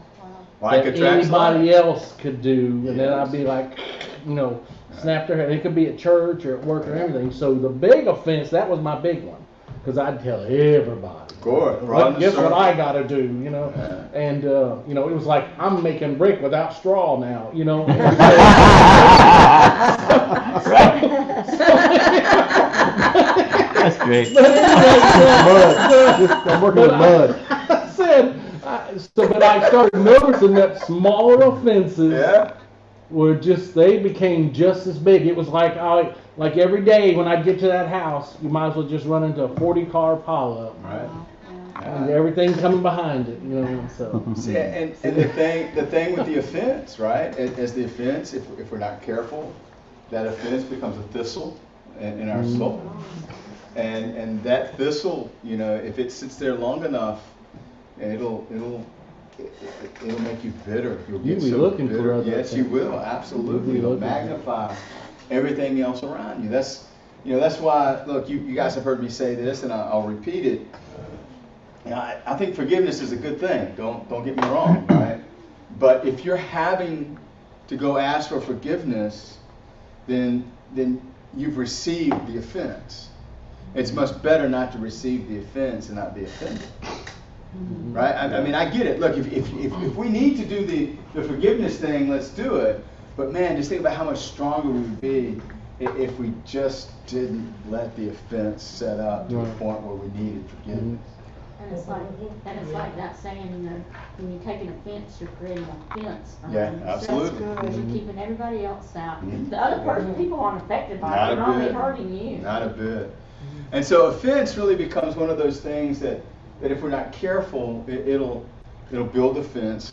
Like that attracts anybody like. else could do, and then I'd be like, you know, snap their head. It could be at church or at work or everything. So the big offense, that was my big one, because I'd tell everybody. Of course. Guess what I got to do, you know? And you know, it was like I'm making brick without straw now, you know. That's great. But anyway, I'm working with mud. but I started noticing that smaller offenses Yeah. were they became just as big. It was like every day when I'd get to that house, you might as well just run into a 40-car pileup. Right. And everything coming behind it, you know, so. See, and the thing with the offense, right? As the offense, if we're not careful, that offense becomes a thistle in our soul. And that thistle, you know, if it sits there long enough, it'll make you bitter. You'll You'll get be so looking bitter. for other Yes, you will. Absolutely. It'll magnify everything else around you. That's why. Look, you guys have heard me say this, and I'll repeat it. You know, I think forgiveness is a good thing. Don't get me wrong, right? But if you're having to go ask for forgiveness, then you've received the offense. It's much better not to receive the offense and not be offended. Right? I mean, I get it. Look, if we need to do the forgiveness thing, let's do it. But man, just think about how much stronger we would be if we just didn't let the offense set up to a point where we needed forgiveness. And it's like that saying, you know, when you take an offense, you're creating a fence around Yeah, yourself. absolutely. Because you're keeping everybody else out. The other person, people aren't affected by it, they're only hurting you. Not a bit. And so offense really becomes one of those things that if we're not careful, it'll build offense.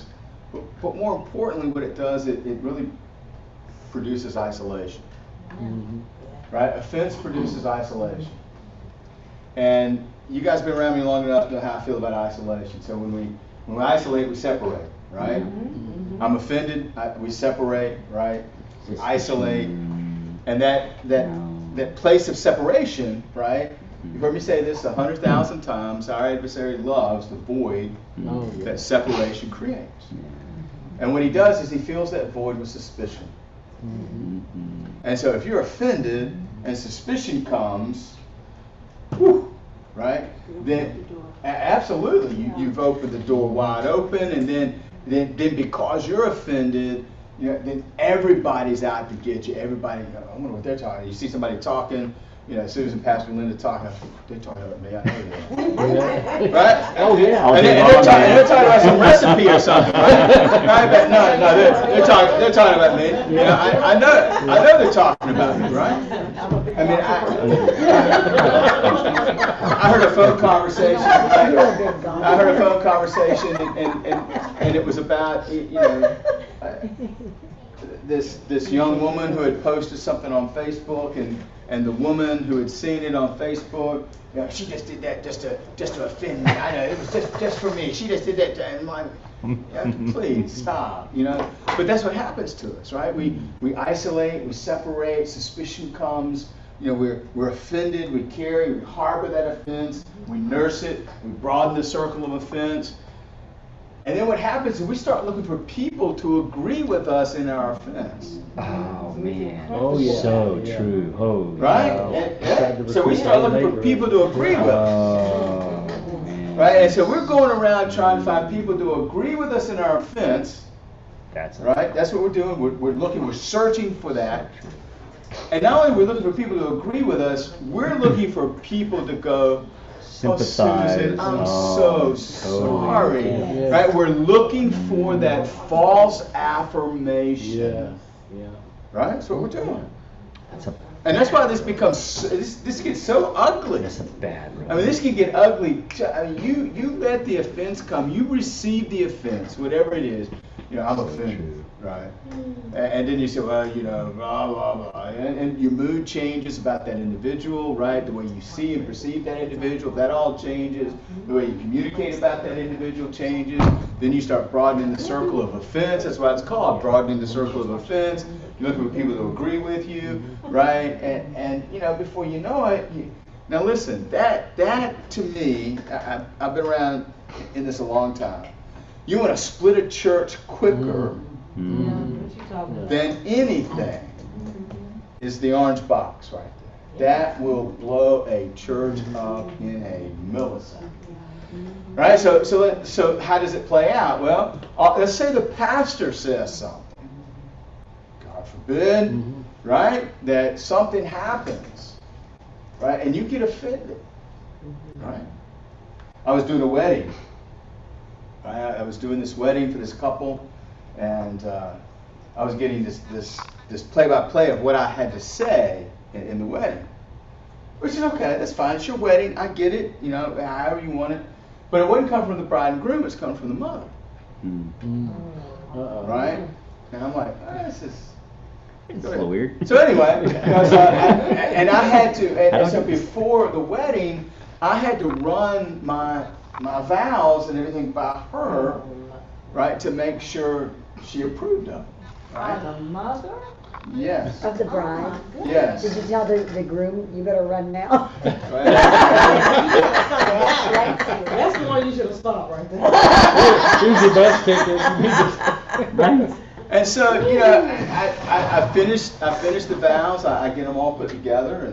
But more importantly, what it does, it really produces isolation. Right? Offense produces isolation. And you guys have been around me long enough to know how I feel about isolation. So when we isolate, we separate, right? I'm offended, we separate, right? We isolate. And that place of separation, right? You've heard me say this 100,000 times. Our adversary loves the void that separation creates. And what he does is he fills that void with suspicion. And so if you're offended and suspicion comes, right? Then absolutely, you've opened the door wide open, and then because you're offended, you know, then everybody's out to get you. Everybody, I wonder what they're talking. You see somebody talking, you know, Susan, Pastor Linda talking. They're talking about me. I know they are. Right? Oh yeah. And they're talking about some recipe me or something, right? But no, they're talking about me. You know, I know they're talking about me, right? I mean, I heard a phone conversation. I heard a phone conversation, and it was about, you know, this young woman who had posted something on Facebook, and the woman who had seen it on Facebook, you know, she just did that just to offend me. I know it was just for me. She just did that, and I'm like, please stop, you know. But that's what happens to us, right? We isolate, we separate, suspicion comes. You know, we're offended, we harbor that offense, we nurse it, we broaden the circle of offense. And then what happens is we start looking for people to agree with us in our offense. Oh man. Oh, yeah. So Yeah. true. Oh, Right? yeah. So we start looking for people to agree with us. Oh, man. Right? And so we're going around trying to find people to agree with us in our offense. That's Right? That's what we're doing. We're searching for that. And not only we're looking for people to agree with us, we're looking for people to go, sympathize. Oh, Susan, I'm Oh, so totally. sorry. Yeah. Right? We're looking for that false affirmation. Yeah. Right? That's what we're doing. That's a And that's why this becomes, this gets so ugly. that's a bad road. I mean, this can get ugly. I mean, you let the offense come. You receive the offense, whatever it is. You know, I'm offended, right? And then you say, well, you know, blah, blah, blah. And your mood changes about that individual, right? The way you see and perceive that individual, that all changes. The way you communicate about that individual changes. Then you start broadening the circle of offense. That's what it's called, broadening the circle of offense. You're looking for people to agree with you, right? And you know, before you know it, now listen, that to me, I've been around in this a long time. You want to split a church quicker than anything is the orange box right there. That will blow a church up in a millisecond. Right? So how does it play out? Well, let's say the pastor says something. God forbid, right? That something happens, right? And you get offended, right? I was doing a wedding. I was doing this wedding for this couple, and I was getting this play-by-play of what I had to say in the wedding, which is okay. That's fine. It's your wedding. I get it. You know, however you want it. But it wouldn't come from the bride and groom. It's coming from the mother, right? And I'm like, this is. It's a little weird. So anyway, you know, I had to, and so before the wedding, I had to run my vows and everything by her, right, to make sure she approved of it. By the mother? Yes. Of the bride? Yes. Did you tell the groom, you better run now? That's the one you should have stopped right there. Here's your bus ticket. And so, you know, I finished the vows. I get them all put together,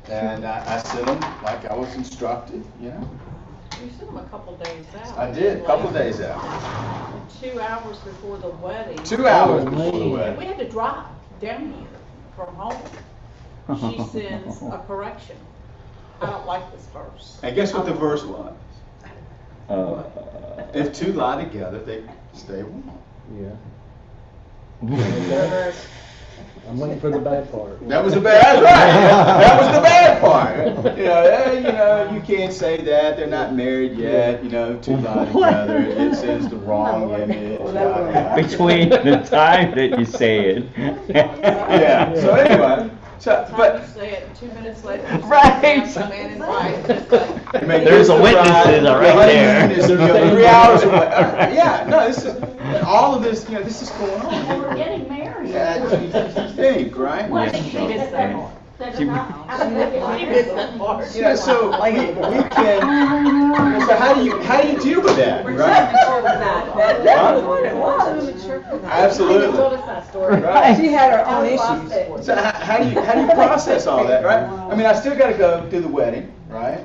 and I sent them like I was instructed. You know. You sent them a couple days out. I did, a couple days out. 2 hours before the wedding. 2 hours before the And wedding. we had to drive down here from home. She sends a correction. I don't like this verse. And guess what the verse was? If two lie together, they stay warm. Yeah. I'm waiting for the bad part. That was the bad. That's right. That was the bad part. You know, you can't say that. They're not married yet. You know, two lie together. It sends the wrong image. Between the time that you say it. Yeah. So anyway, But you say it 2 minutes later. Right. The man in white. Just like, There's the witnesses are right there. Is, 3 hours away. Yeah. No. This is all of this. You know, this is going on. And we're getting married. Yeah, you think, right? Well, She missed that part. She missed that part. Yeah, so we can. So how do you deal with that, right? Absolutely. Told us that story. Right. She had her own issues. So how do you process all that, right? I mean, I still got to go do the wedding, right?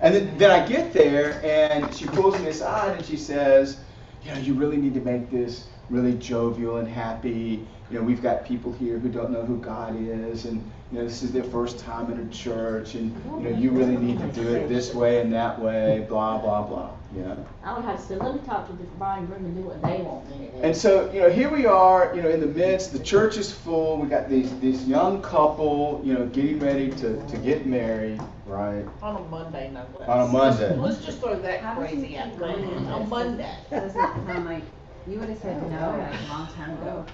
And then I get there, and she pulls me aside and she says, you know, you really need to make this really jovial and happy. You know, we've got people here who don't know who God is, and you know, this is their first time in a church, and you know, you really need to do it this way and that way, blah blah blah. You know? I would have to say, let me talk to the bride and groom and do what they want me to do. And so, here we are, in the midst, the church is full, we got this young couple, getting ready to get married, right? On a Monday, no less. On a Monday. Let's just throw that crazy out there. On Monday. Doesn't sound like, you would have said no like a long time ago.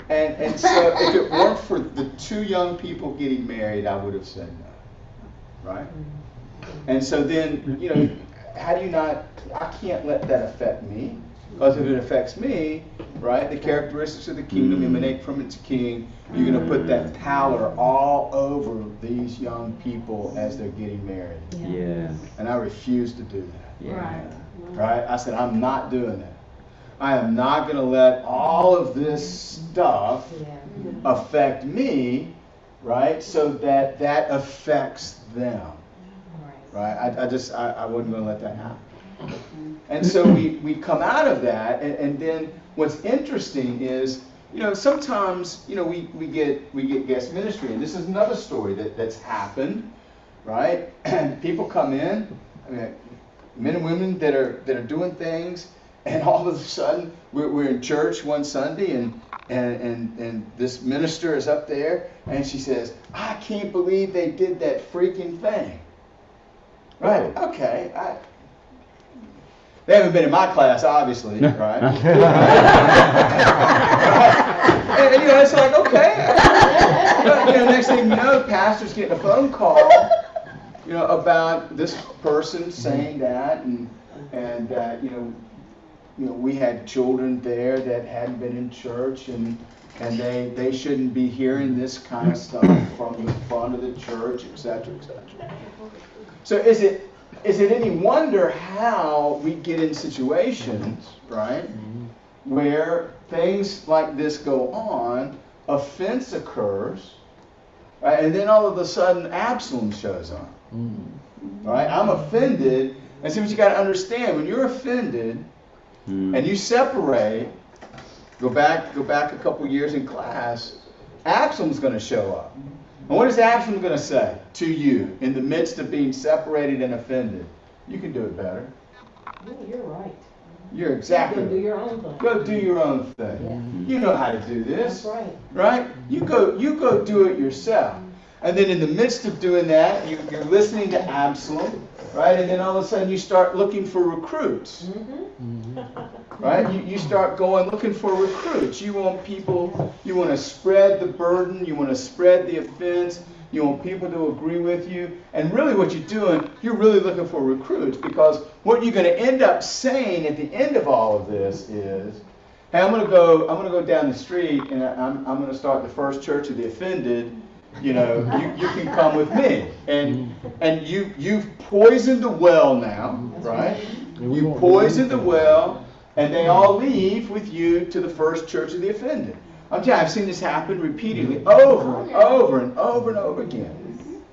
And so if it weren't for the two young people getting married, I would have said no, right? And so then, how do you not, I can't let that affect me, because if it affects me, right, the characteristics of the kingdom emanate from its king. You're going to put that pallor all over these young people as they're getting married. Yeah. And I refuse to do that. Yeah. Right? I said, I'm not doing that. I am not going to let all of this stuff affect me, right, so that affects them. Right? I wasn't going to let that happen. And so we come out of that, and then what's interesting is, sometimes, we get guest ministry, and this is another story that's happened, right? And people come in, men and women that are doing things, and all of a sudden we're in church one Sunday, and this minister is up there, and she says, I can't believe they did that freaking thing. Right, okay. They haven't been in my class, obviously, right? And it's like, okay. Next thing you know, the pastor's getting a phone call, about this person saying that, and we had children there that hadn't been in church, and they shouldn't be hearing this kind of stuff from the front of the church, etc., etc. So is it any wonder how we get in situations, right, where things like this go on, offense occurs, right, and then all of a sudden Absalom shows up, right? I'm offended, and see what you got to understand, when you're offended and you separate, go back a couple years in class, Absalom's going to show up. And what is Absalom going to say to you in the midst of being separated and offended? You can do it better. No, you're right. You're exactly Go do your own thing. Go do your own thing. Yeah. You know how to do this. That's right. Right? You go do it yourself. And then in the midst of doing that, you're listening to Absalom, right? And then all of a sudden you start looking for recruits. Right? You start going looking for recruits. You want people, you want to spread the burden, you want to spread the offense, you want people to agree with you. And really what you're doing, you're really looking for recruits, because what you're going to end up saying at the end of all of this is, hey, I'm going to go down the street, and I'm going to start the first church of the offended. You can come with me. And you've poisoned the well now, right? You poisoned the well. And they all leave with you to the first church of the offended. I'm telling you, I've seen this happen repeatedly, over and over and over and over again.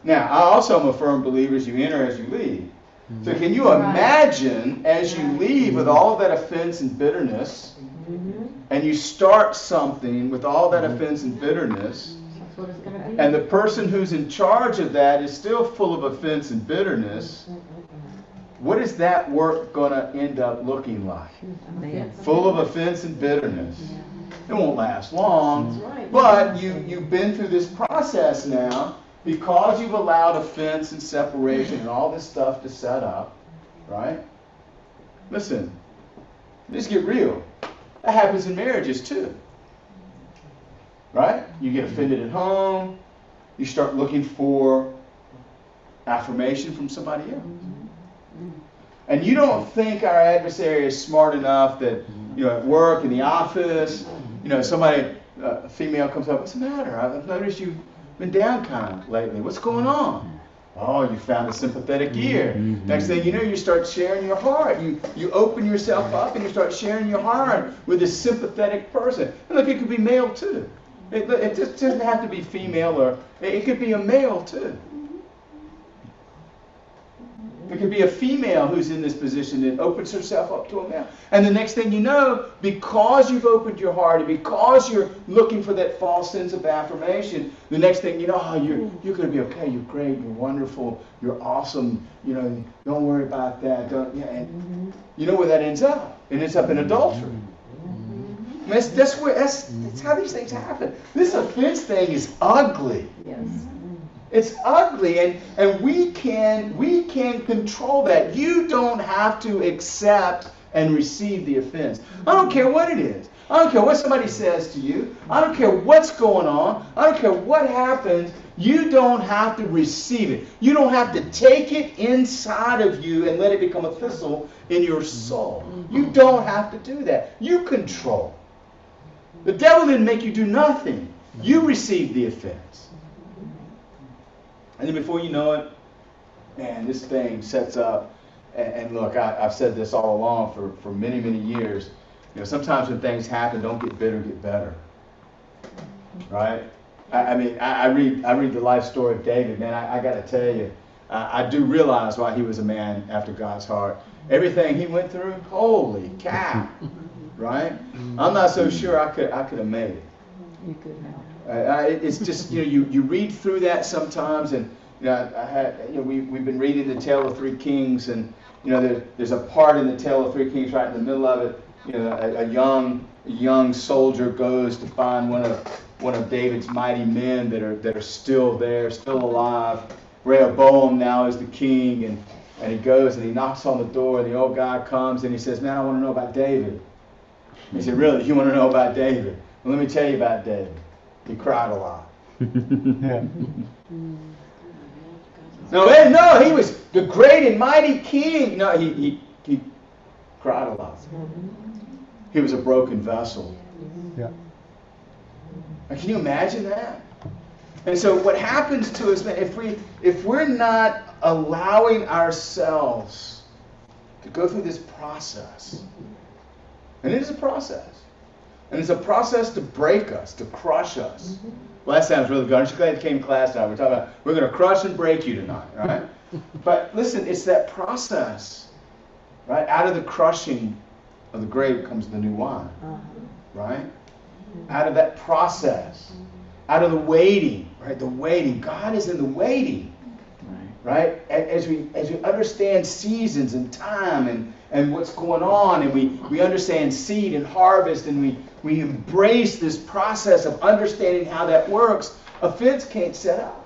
Now, I also am a firm believer, as you enter, as you leave. So can you imagine, as you leave with all of that offense and bitterness, and you start something with all that offense and bitterness, and the person who's in charge of that is still full of offense and bitterness, what is that work going to end up looking like? Full of offense and bitterness. It won't last long, but you've been through this process now because you've allowed offense and separation and all this stuff to set up, right? Listen, just get real. That happens in marriages too, right? You get offended at home, you start looking for affirmation from somebody else. And you don't think our adversary is smart enough that, at work, in the office, somebody, a female comes up, what's the matter? I've noticed you've been down kind of lately. What's going on? Oh, you found a sympathetic ear. Next thing you know, you start sharing your heart. You open yourself up and you start sharing your heart with a sympathetic person. And look, it could be male too. It just doesn't have to be female, or it could be a male too. It could be a female who's in this position that opens herself up to a male. And the next thing you know, because you've opened your heart and because you're looking for that false sense of affirmation, the next thing you know, oh, you're going to be okay, you're great, you're wonderful, you're awesome, you know, don't worry about that. And you know where that ends up? It ends up in adultery. That's how these things happen. This offense thing is ugly. Yes. It's ugly, and we can control that. You don't have to accept and receive the offense. I don't care what it is. I don't care what somebody says to you. I don't care what's going on. I don't care what happens. You don't have to receive it. You don't have to take it inside of you and let it become a thistle in your soul. You don't have to do that. You control. The devil didn't make you do nothing. You received the offense. And then before you know it, man, this thing sets up. And look, I've said this all along for many, many years. You know, sometimes when things happen, don't get bitter, get better. Right? I read the life story of David, man. I got to tell you, I do realize why he was a man after God's heart. Everything he went through, holy cow. Right? I'm not so sure I could have made it. You could have. It's just, you know, you read through that sometimes, and you know, we've been reading the Tale of Three Kings, and you know, there's a part in the Tale of Three Kings right in the middle of it. You know, a young soldier goes to find one of David's mighty men that are still there, still alive. Rehoboam now is the king, and he goes and he knocks on the door, and the old guy comes and he says, "Man, I want to know about David." He said, "Really? You want to know about David? Well, let me tell you about David. He cried a lot." Yeah. No, he was the great and mighty king. No, he cried a lot. He was a broken vessel. Yeah. Can you imagine that? And so what happens to us, man, if we're not allowing ourselves to go through this process, and it is a process, and it's a process to break us, to crush us. Well, that sounds really good. Aren't you glad you came to class tonight? We're talking about we're going to crush and break you tonight, right? But listen, it's that process, right? Out of the crushing of the grape comes the new wine, right? Out of that process, out of the waiting, right? The waiting. God is in the waiting, right? As we understand seasons and time and what's going on, and we understand seed and harvest, and we embrace this process of understanding how that works, offense can't set up.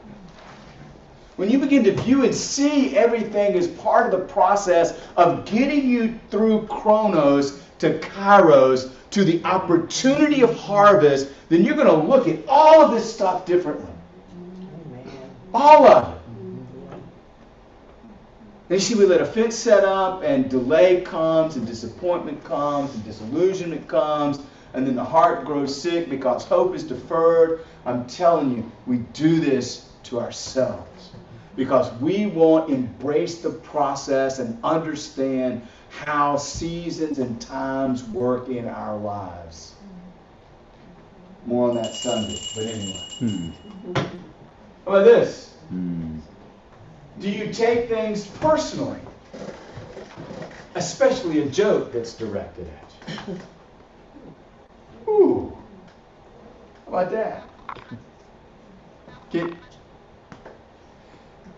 When you begin to view and see everything as part of the process of getting you through Chronos to Kairos, to the opportunity of harvest, then you're going to look at all of this stuff differently. All of it. And you see, we let offense set up, and delay comes, and disappointment comes, and disillusionment comes, and then the heart grows sick because hope is deferred. I'm telling you, we do this to ourselves because we won't embrace the process and understand how seasons and times work in our lives. More on that Sunday, but anyway. How about this? Do you take things personally? Especially a joke that's directed at you. Ooh. How about that?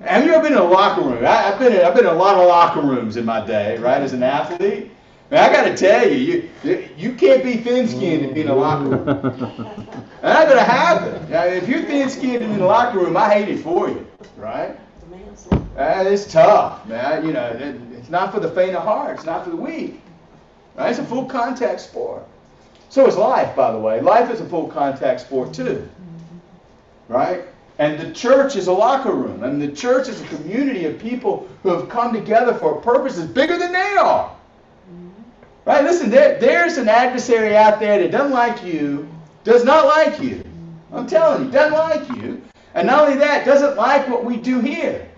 Have you ever been in a locker room? I've been in a lot of locker rooms in my day, right, as an athlete. And I got to tell you, you can't be thin-skinned and be in a locker room. That's not going to happen. Now, if you're thin-skinned and in a locker room, I hate it for you, right? It's tough, man. You know, it's not for the faint of heart. It's not for the weak. Right? It's a full contact sport. So is life, by the way. Life is a full contact sport too. Right? And the church is a locker room. And the church is a community of people who have come together for purposes bigger than they are. Right? Listen, there's an adversary out there that doesn't like you, does not like you. I'm telling you, doesn't like you. And not only that, doesn't like what we do here.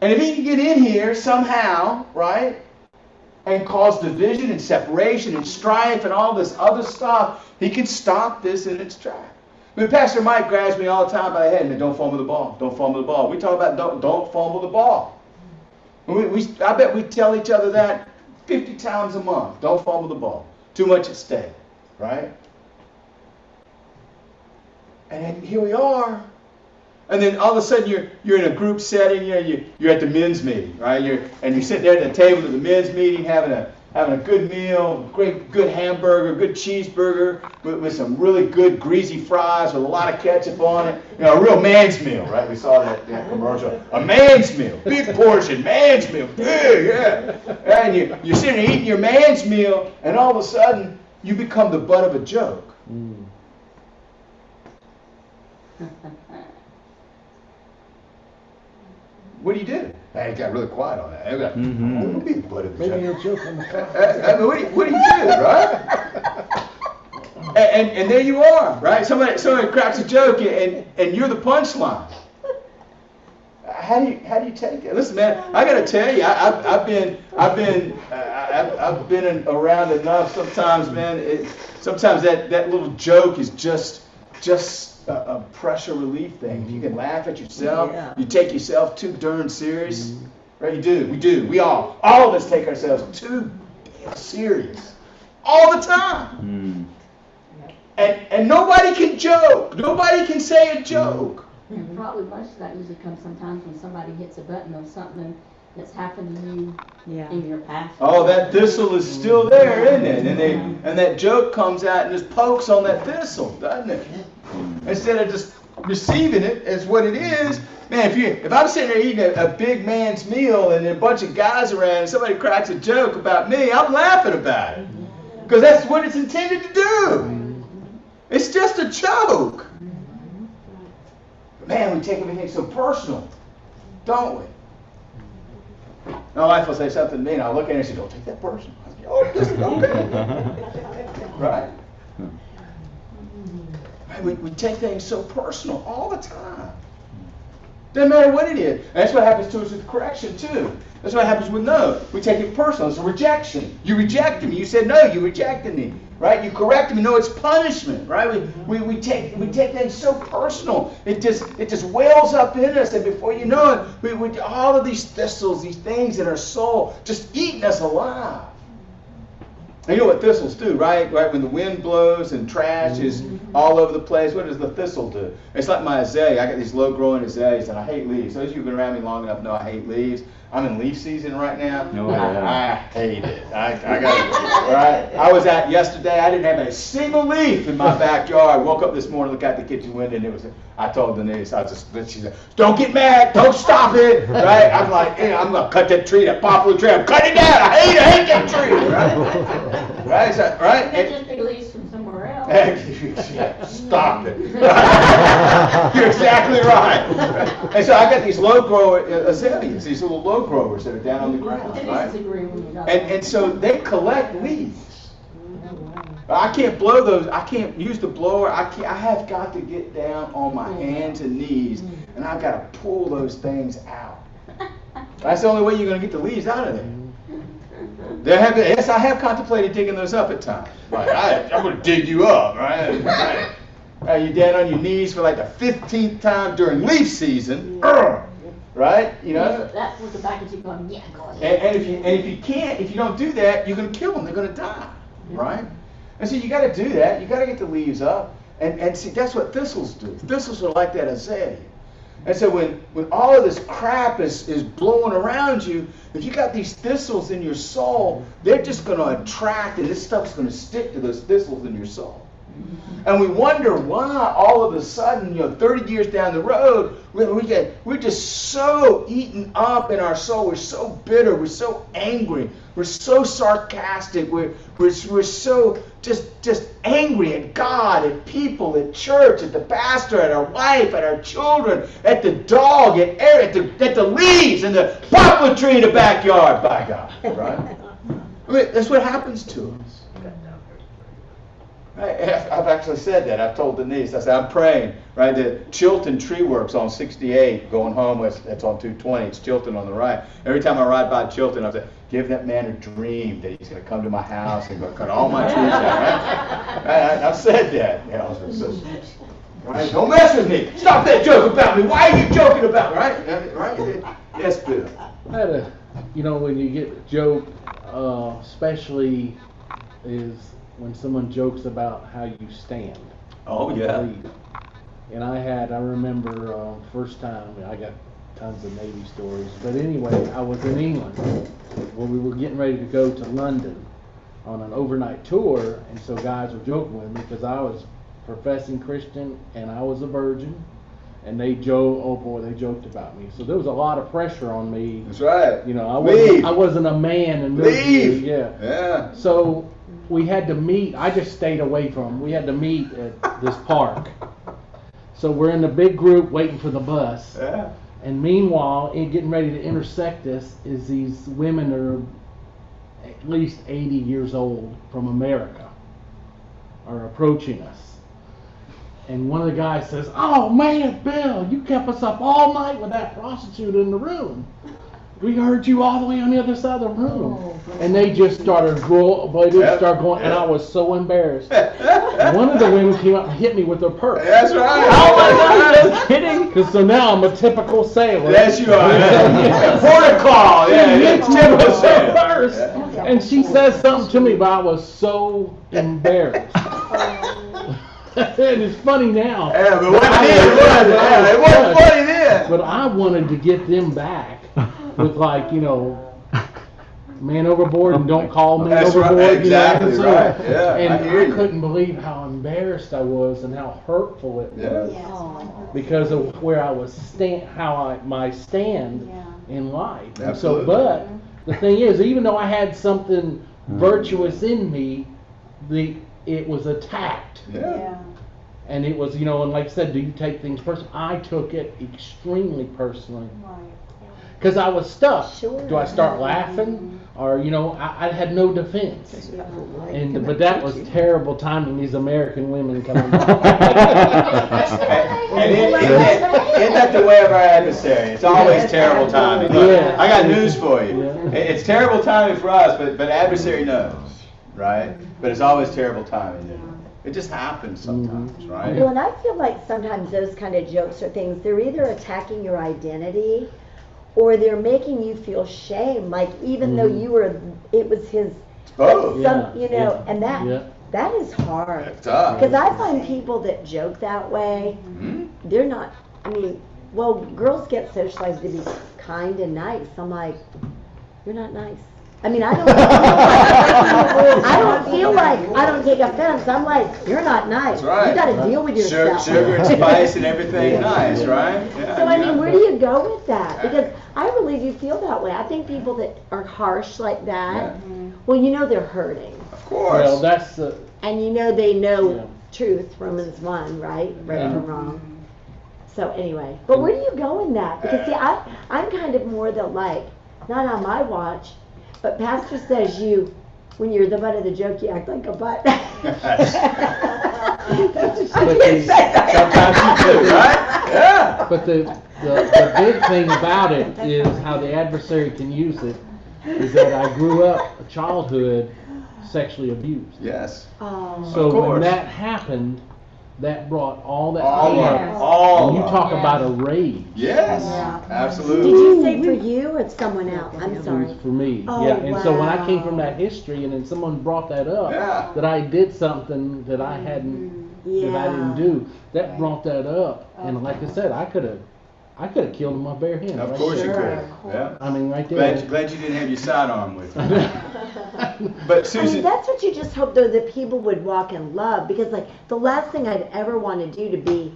And if he can get in here somehow, right, and cause division and separation and strife and all this other stuff, he can stop this in its track. I mean, Pastor Mike grabs me all the time by the head, man, don't fumble the ball, don't fumble the ball. We talk about don't fumble the ball. I bet we tell each other that 50 times a month. Don't fumble the ball. Too much at stake, right? And then here we are. And then all of a sudden you're in a group setting, you're at the men's meeting, right? You're sitting there at the table of the men's meeting having a good meal, good hamburger, good cheeseburger with some really good greasy fries with a lot of ketchup on it. You know, a real man's meal, right? We saw that commercial. A man's meal, big portion, man's meal, big, yeah. And you're sitting there eating your man's meal, and all of a sudden you become the butt of a joke. What do? Hey, it got really quiet on that. Don't be the butt of the joke. Maybe a joke on the fly. What do you do, right? and there you are, right? Somebody cracks a joke, and you're the punchline. How do you take it? Listen, man, I got to tell you, I've been around enough. Sometimes, man, sometimes that little joke is just a pressure relief thing. If you can laugh at yourself, you take yourself too darn serious. Right? We do. We all of us take ourselves too serious all the time. And nobody can joke. Nobody can say a joke. And probably most of that usually comes sometimes when somebody hits a button on something that's happened to you in your past. Oh, that thistle is still there, isn't it? And that joke comes out and just pokes on that thistle, doesn't it? Instead of just receiving it as what it is. Man, if I'm sitting there eating a big man's meal and a bunch of guys around and somebody cracks a joke about me, I'm laughing about it. Because that's what it's intended to do. It's just a joke. But man, we take everything so personal, don't we? My wife will say something to me, and I'll look at her and say, don't take that personal. I'll say, oh, this is okay. Right? We take things so personal all the time. Doesn't matter what it is. And that's what happens to us with correction, too. That's what happens with no. We take it personal. It's a rejection. You rejected me. You said no, you rejected me. Right? You corrected me. No, it's punishment. Right? We take things so personal. It just wells up in us, and before you know it, we all of these thistles, these things in our soul, just eating us alive. And you know what thistles do, right? When the wind blows and trash is all over the place, what does the thistle do? It's like my azalea. I got these low-growing azaleas, and I hate leaves. Those of you who've been around me long enough know I hate leaves. I'm in leaf season right now. I hate it. I got it. Right? I was out yesterday. I didn't have a single leaf in my backyard. I woke up this morning, looked out the kitchen window, and I told Denise, she said, don't get mad. Don't stop it. Right? I'm like, I'm going to cut that tree, that poplar tree. I'm cutting it down. I hate that tree. Right? Right? Right? They just be leaves from somewhere else. Stop it. You're exactly right. And so I got these low-grower azaleas, these little low growers that are down on the ground, right? And so they collect leaves. I can't blow those. I can't use the blower. I have got to get down on my hands and knees, and I've got to pull those things out. That's the only way you're going to get the leaves out of there. Yes, I have contemplated digging those up at times. Right? I'm going to dig you up, right? You're down on your knees for like the 15th time during leaf season. Right? You know? That's what the back of you going, yeah, go ahead. And if you don't do that, you're going to kill them. They're going to die. Right? And so you got to do that. You got to get the leaves up. And see, that's what thistles do. Thistles are like that azalea. And so when all of this crap is blowing around you, if you got these thistles in your soul, they're just going to attract, and this stuff's going to stick to those thistles in your soul. And we wonder why all of a sudden, 30 years down the road, we're just so eaten up in our soul. We're so bitter. We're so angry. We're so sarcastic. We're so just angry at God, at people, at church, at the pastor, at our wife, at our children, at the dog, at the leaves and the poplar tree in the backyard, by God. Right? I mean, that's what happens to us. I've actually said that. I've told Denise. I said, I'm praying, right? The Chilton Tree Works on 68, going home, it's on 220. It's Chilton on the right. Every time I ride by Chilton, I say, give that man a dream that he's going to come to my house and go cut all my trees down. Right? I've said that. Right? Don't mess with me. Stop that joke about me. Why are you joking about me? Right? Yes, Bill. I had a, when you get a joke, especially is when someone jokes about how you stand. Oh, yeah. And I remember first time, I got tons of Navy stories, but anyway, I was in England when we were getting ready to go to London on an overnight tour, and so guys were joking with me because I was professing Christian and I was a virgin, and they joked about me. So there was a lot of pressure on me. That's right. I wasn't a man and Leave. Yeah. So we had to meet. I just stayed away from them. We had to meet at this park. So we're in a big group waiting for the bus. Yeah. And meanwhile, getting ready to intersect us is these women that are at least 80 years old from America are approaching us. And one of the guys says, "Oh man, Bill, you kept us up all night with that prostitute in the room. We heard you all the way on the other side of the room." And they just started going, and I was so embarrassed. And one of the women came up and hit me with her purse. That's right. Oh my God, just kidding. Because so now I'm a typical sailor. Yes, you are. Port of call. Yeah, She hit me with her purse. And she says something to me, but I was so embarrassed. And it's funny now. Yeah, but what it is, it wasn't funny then. But I wanted to get them back with man overboard and don't call me That's overboard. right, exactly So, right. Yeah, and I hear you. couldn't believe how embarrassed I was and how hurtful it was because of where I was my stand in life. And so, Absolutely. but the thing is, even though I had something virtuous in me, it was attacked. Yeah. And it was, and like I said, do you take things personally? I took it extremely personally. Because I was stuck. Sure. Do I start laughing? Or, I had no defense. But that was terrible timing, these American women coming along. And isn't that the way of our adversary? It's always terrible timing. Look, Yeah. I got news for you. Yeah. It's terrible timing for us, but adversary knows, right? But it's always terrible timing. It just happens sometimes, right? Well, and I feel like sometimes those kind of jokes or things, they're either attacking your identity or they're making you feel shame. Like even though it was his, Both. and that is hard. It's tough. Because I find people that joke that way, they're not, girls get socialized to be kind and nice. I'm like, you're not nice. I don't take offense. I'm like, you're not nice. That's right. You got to deal with yourself. Sugar and spice and everything nice, right? Yeah, So where do you go with that? Because I believe you feel that way. I think people that are harsh like that, they're hurting. Of course. Well, that's And they know truth, Romans 1, right? Right from wrong. So anyway, but where do you go in that? Because see, I'm kind of more the not on my watch, but Pastor says when you're the butt of the joke, you act like a butt. Sometimes you do, right? Yeah. But the big thing about it is how the adversary can use it is that I grew up a childhood sexually abused. Yes. So when that happened, that brought all that all and you talk about a rage. Yes, absolutely. Did you say for you or someone else? I'm It sorry. was for me. Oh, And so when I came wow. from that history and then someone brought that up, that I did something that I hadn't, that I didn't do, that brought that up. And like I said, I could have killed him with my bare hands. Of right course you there. could. Yeah. I mean, right there. Glad you didn't have your sidearm with you. But Susan, that's what you just hope, though, that people would walk in love. Because, the last thing I'd ever want to do to be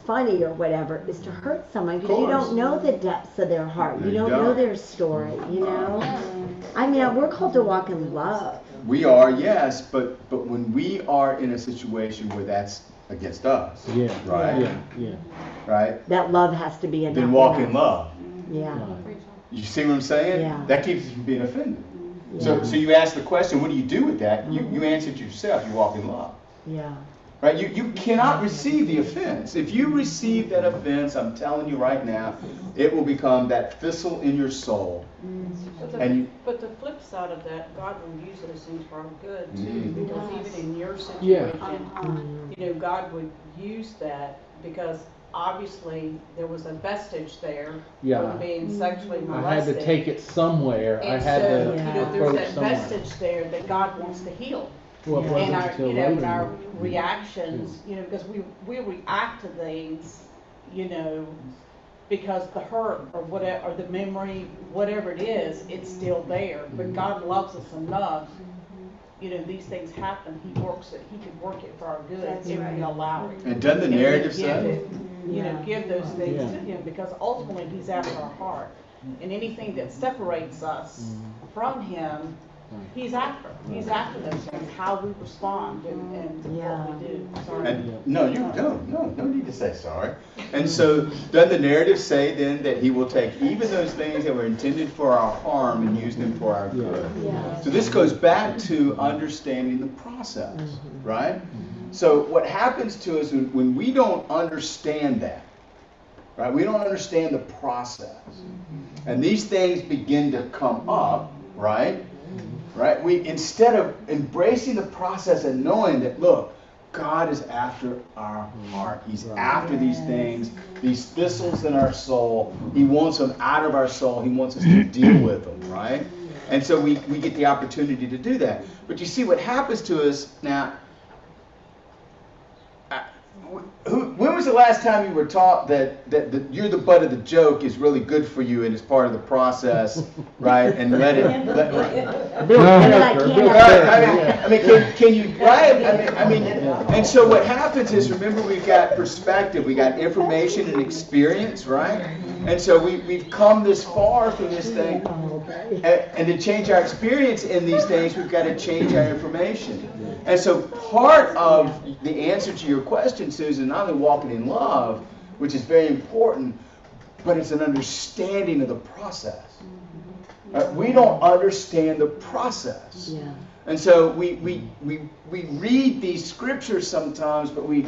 funny or whatever is to hurt someone. Because you don't know the depths of their heart. You don't know their story, we're called to walk in love. we are, yes, but when we are in a situation where that's against us, right? Yeah. Right? That love has to be enough. Then walk in love. Yeah. You see what I'm saying? Yeah. That keeps you from being offended. Yeah. So you ask the question, what do you do with that? You answer it yourself. You walk in love. Yeah. Right? You cannot receive the offense. If you receive that offense, I'm telling you right now, it will become that thistle in your soul. But the flip side of that, God will use those things for our good too, Mm. because even in your Yeah. situation, you know, God would use that because obviously there was a vestige there Yeah. from being sexually I molested. had to take it somewhere. I And had so, to you know, there's approach that somewhere. vestige there that God wants to heal. Well, it And wasn't our, until you know, later. and our reactions, you know, because we react to things, you know, because the hurt or whatever, or the memory, whatever it is, it's still there. But God loves us enough, you know, these things happen, He works it, He can work it for our good That's if we right. allow it. And doesn't the And we narrative give say? it, you know, give those things Yeah. to Him, because ultimately He's after our heart. And anything that separates us from Him, He's after. He's after those things, how we respond and what we do. Sorry. And no need to say sorry. And so, does the narrative say then that He will take even those things that were intended for our harm and use them for our good? Yeah. So this goes back to understanding the process, right? So what happens to us when we don't understand that, right? We don't understand the process, and these things begin to come up, right? Right? We, instead of embracing the process and knowing that, look, God is after our heart. He's after these things, these thistles in our soul. He wants them out of our soul. He wants us to deal with them, right? And so we get the opportunity to do that. But you see what happens to us now. When was the last time you were taught that you're the butt of the joke is really good for you and is part of the process, right? And let Bill I Character. I mean, can you, right? I mean, and so what happens is, remember, we've got perspective, we got information and experience, right? And so we've come this far through this thing, and to change our experience in these things, we've got to change our information. And so part of the answer to your question, Susan, not only walking in love, which is very important, but it's an understanding of the process. We don't understand the process. Yeah. And so we read these scriptures sometimes, but we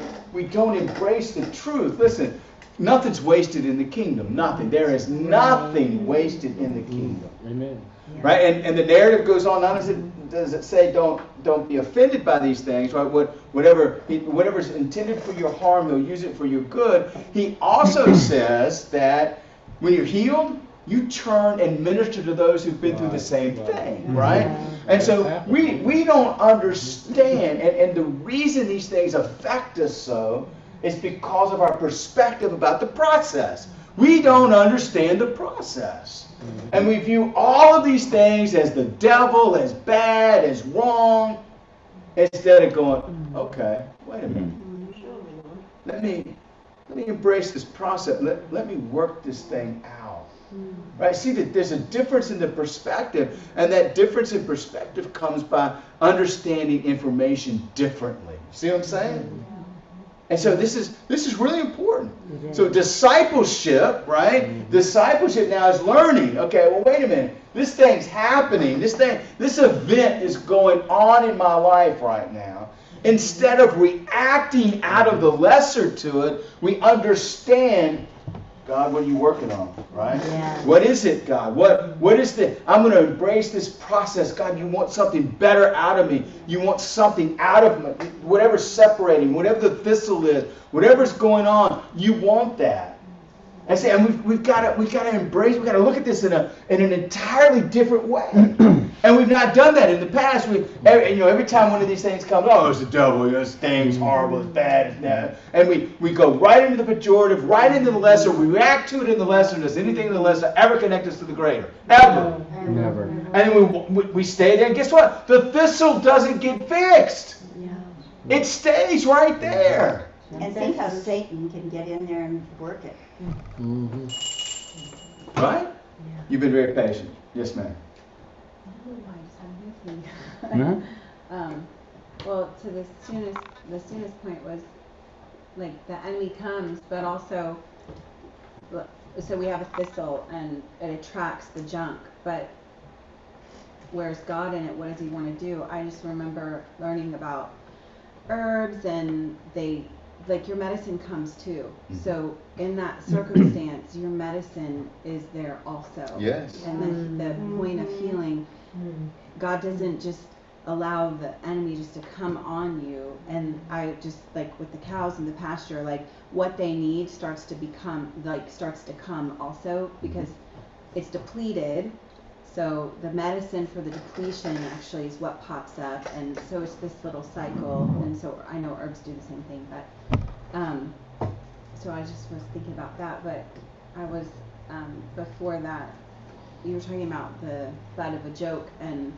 don't embrace the truth. Listen, nothing's wasted in the kingdom. Nothing. There is nothing wasted in the kingdom. Amen. Right? And the narrative goes on. Not does it say don't be offended by these things, right? Whatever's intended for your harm, He'll use it for your good. He also says that when you're healed, you turn and minister to those who've been through the same thing, right? And so we don't understand, and the reason these things affect us so is because of our perspective about the process. We don't understand the process. And we view all of these things as the devil, as bad, as wrong, instead of going, okay, wait a minute. Let me embrace this process. Let me work this thing out. Right? See that there's a difference in the perspective, and that difference in perspective comes by understanding information differently. See what I'm saying? And so this is really important. So discipleship, right? Discipleship now is learning. Okay, well, wait a minute. This thing's happening. This event is going on in my life right now. Instead of reacting out of the lesser to it, we understand, God, what are you working on, right? Yeah. What is it, God? What is I'm going to embrace this process. God, you want something better out of me. You want something out of me. Whatever's separating, whatever the thistle is, whatever's going on, you want that. And we've got to embrace, we've got to look at this in an entirely different way. And we've not done that in the past. Every time one of these things comes, oh, it's the devil, this thing's horrible, it's bad, it's bad. And we go right into the pejorative, right into the lesser, we react to it in the lesser. Does anything in the lesser ever connect us to the greater? Ever. Never. And then we stay there, and guess what? The thistle doesn't get fixed. It stays right there. And think how Satan can get in there and work it. Right? You've been very patient. Yes, ma'am. Well, to the soonest point was, like, the enemy comes, but also, so we have a thistle and it attracts the junk, but where's God in it? What does He want to do? I just remember learning about herbs and they, like your medicine comes too. Mhm. So in that circumstance, your medicine is there also. Yes. And then the point of healing, God doesn't just allow the enemy just to come on you. And I just, like with the cows in the pasture, like what they need starts to come also, because it's depleted. So the medicine for the depletion actually is what pops up, and so it's this little cycle. And so I know herbs do the same thing, but so I just was thinking about that. But I was before that, you were talking about the butt of a joke, and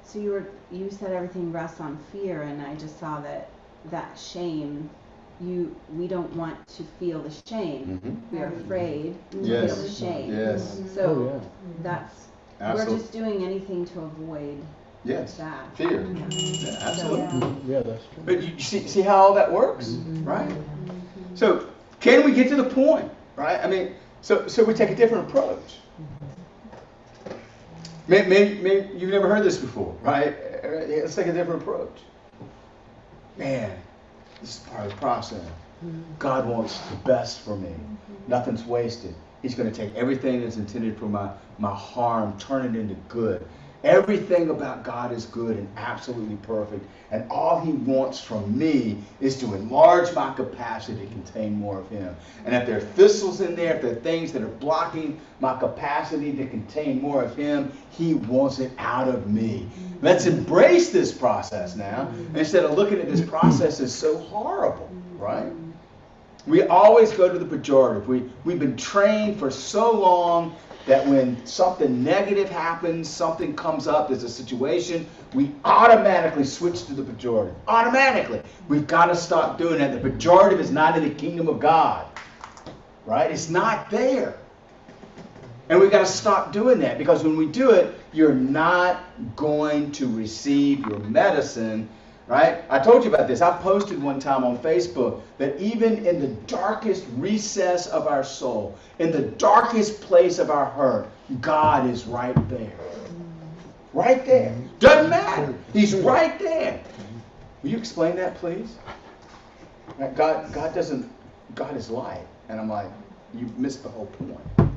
so you said everything rests on fear, and I just saw that shame. We don't want to feel the shame. Mhm. We are afraid to Yes. feel the shame. Yes. So Oh, yeah. that's Absolutely. we're just doing anything to avoid Yes. that. Fear. Yeah, absolutely. Yeah, that's true. But you see how all that works, right? So can we get to the point, right? I mean, so we take a different approach. Maybe you've never heard this before, right? Let's take a different approach. Man, this is part of the process. God wants the best for me. Nothing's wasted. He's going to take everything that's intended for my harm, turn it into good. Everything about God is good and absolutely perfect. And all he wants from me is to enlarge my capacity to contain more of him. And if there are thistles in there, if there are things that are blocking my capacity to contain more of him, he wants it out of me. Let's embrace this process now, instead of looking at this process as so horrible, right? We always go to the pejorative. We've been trained for so long that when something negative happens, something comes up, there's a situation, we automatically switch to the pejorative. Automatically. We've got to stop doing that. The pejorative is not in the kingdom of God. Right? It's not there. And we've got to stop doing that, because when we do it, you're not going to receive your medicine. Right? I told you about this. I posted one time on Facebook that even in the darkest recess of our soul, in the darkest place of our hurt, God is right there. Right there. Doesn't matter. He's right there. Will you explain that, please? Right? God is light. And I'm like, you missed the whole point.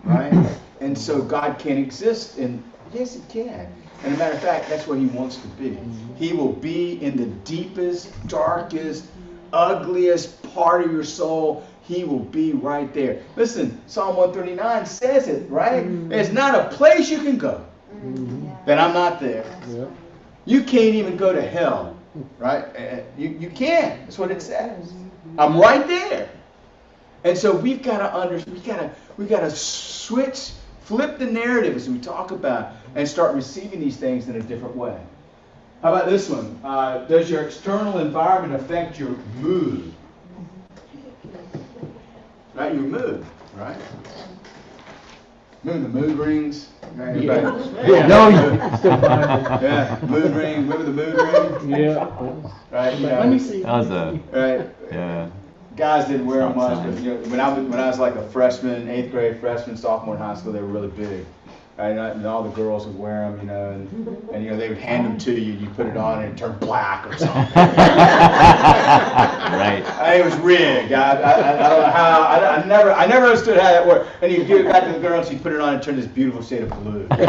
Right? And so God can't exist in, yes, he can. And as a matter of fact, that's where he wants to be. He will be in the deepest, darkest, ugliest part of your soul. He will be right there. Listen, Psalm 139 says it, right? There's not a place you can go that I'm not there. Yeah. You can't even go to hell, right? You can't. That's what it says. I'm right there. And so we've got to we've got to flip the narrative as we talk about, and start receiving these things in a different way. How about this one? Does your external environment affect your mood? Right, your mood, right? Remember the mood rings? Right, Yeah. yeah. No, Yeah, mood ring. Remember the mood ring? Yeah. Right. You know, Let me see. That was a, Right. yeah. Guys didn't wear them much, Sounds but you know, when I was like a freshman, 8th grade freshman, sophomore in high school, they were really big. Right? And all the girls would wear them, you know, and you know they would hand them to you, and you put it on, and it turned black or something. Right. It was rigged. I don't know how. I never understood how that worked. And you give it back to the girl, and she put it on and turned this beautiful shade of blue. Give it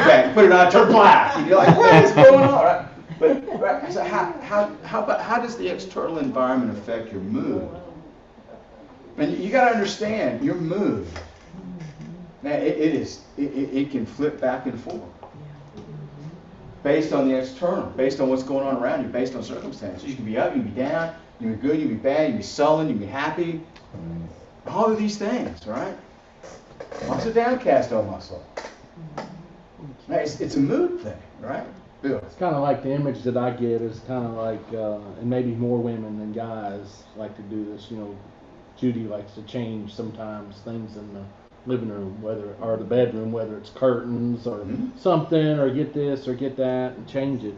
back, put it on, and turned black. And you're like, what is going on? Right? But right, so how does the external environment affect your mood? And you got to understand your mood. Man, it can flip back and forth based on the external, based on what's going on around you, based on circumstances. You can be up, you can be down, you can be good, you can be bad, you can be sullen, you can be happy. All of these things, right? I'm so downcast on my soul. Man, it's a mood thing, right? Bill. It's kind of like the image that I get is kind of like, and maybe more women than guys like to do this. You know, Judy likes to change sometimes things in the living room, or the bedroom, whether it's curtains or something, or get this or get that, and change it.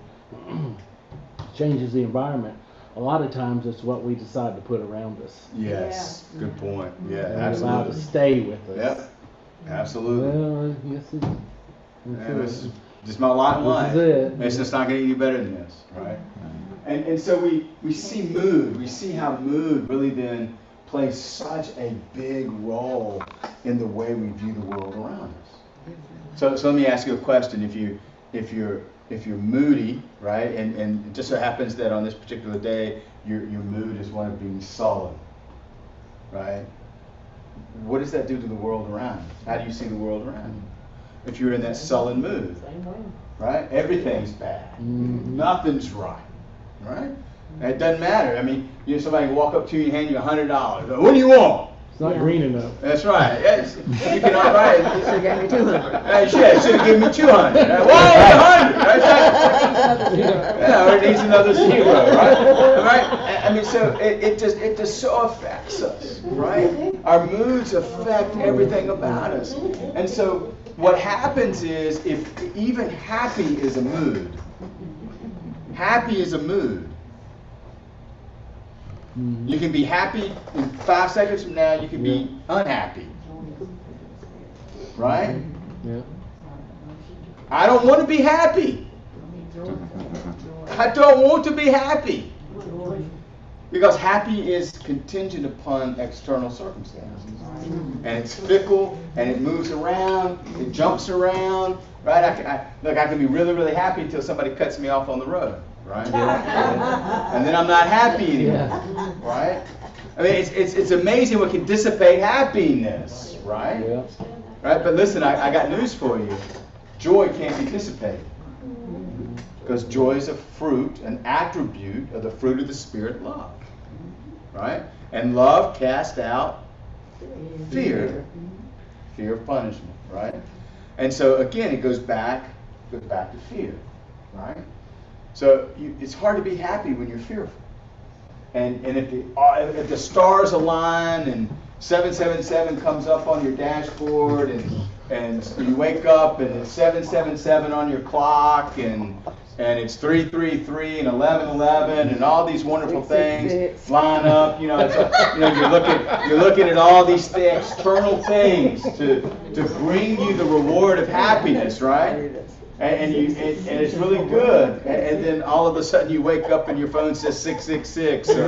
Changes the environment. A lot of times it's what we decide to put around us. Yes, good point. Yeah, And we're allowed to absolutely. stay with us. Yep, absolutely. Well, yes, it is. Yeah, this is Just my lot in life. This is it. It's just not going to get any better than this, right? And so we see mood. We see how mood really then plays such a big role in the way we view the world around us. So let me ask you a question. If you're moody, right, and it just so happens that on this particular day your mood is one of being sullen, right? What does that do to the world around you? How do you see the world around you? If you're in that sullen mood, right? Everything's bad. Nothing's right, right? And it doesn't matter. I mean, somebody can walk up to you and hand you $100. What do you want? It's not green enough. That's right. Yes. You can all right. You should have given me 200. Should have given me 200. Whoa, 100. Right? Yeah, or it needs another 0. Right? I mean, so it just so affects us, right? Our moods affect everything about us, and so what happens is, if even happy is a mood, happy is a mood. You can be happy, and 5 seconds from now you can be unhappy. Right? Yeah. I don't want to be happy. I don't want to be happy. Because happy is contingent upon external circumstances. And it's fickle, and it moves around, it jumps around. Right? I can be really, really happy until somebody cuts me off on the road. Right? And then I'm not happy anymore, right? I mean, it's amazing what can dissipate happiness, right? Yeah. Right? But listen, I got news for you. Joy can't be dissipated. Because joy is a fruit, an attribute of the fruit of the Spirit, love. Right? And love casts out fear. Fear of punishment, right? And so again, it goes back to fear, right? So it's hard to be happy when you're fearful. And if the stars align and 777 comes up on your dashboard and you wake up and it's 777 on your clock and it's 333 and 1111 and all these wonderful things line up, you're looking at all these external things to bring you the reward of happiness, right? And it's really good. And then all of a sudden you wake up and your phone says 666 or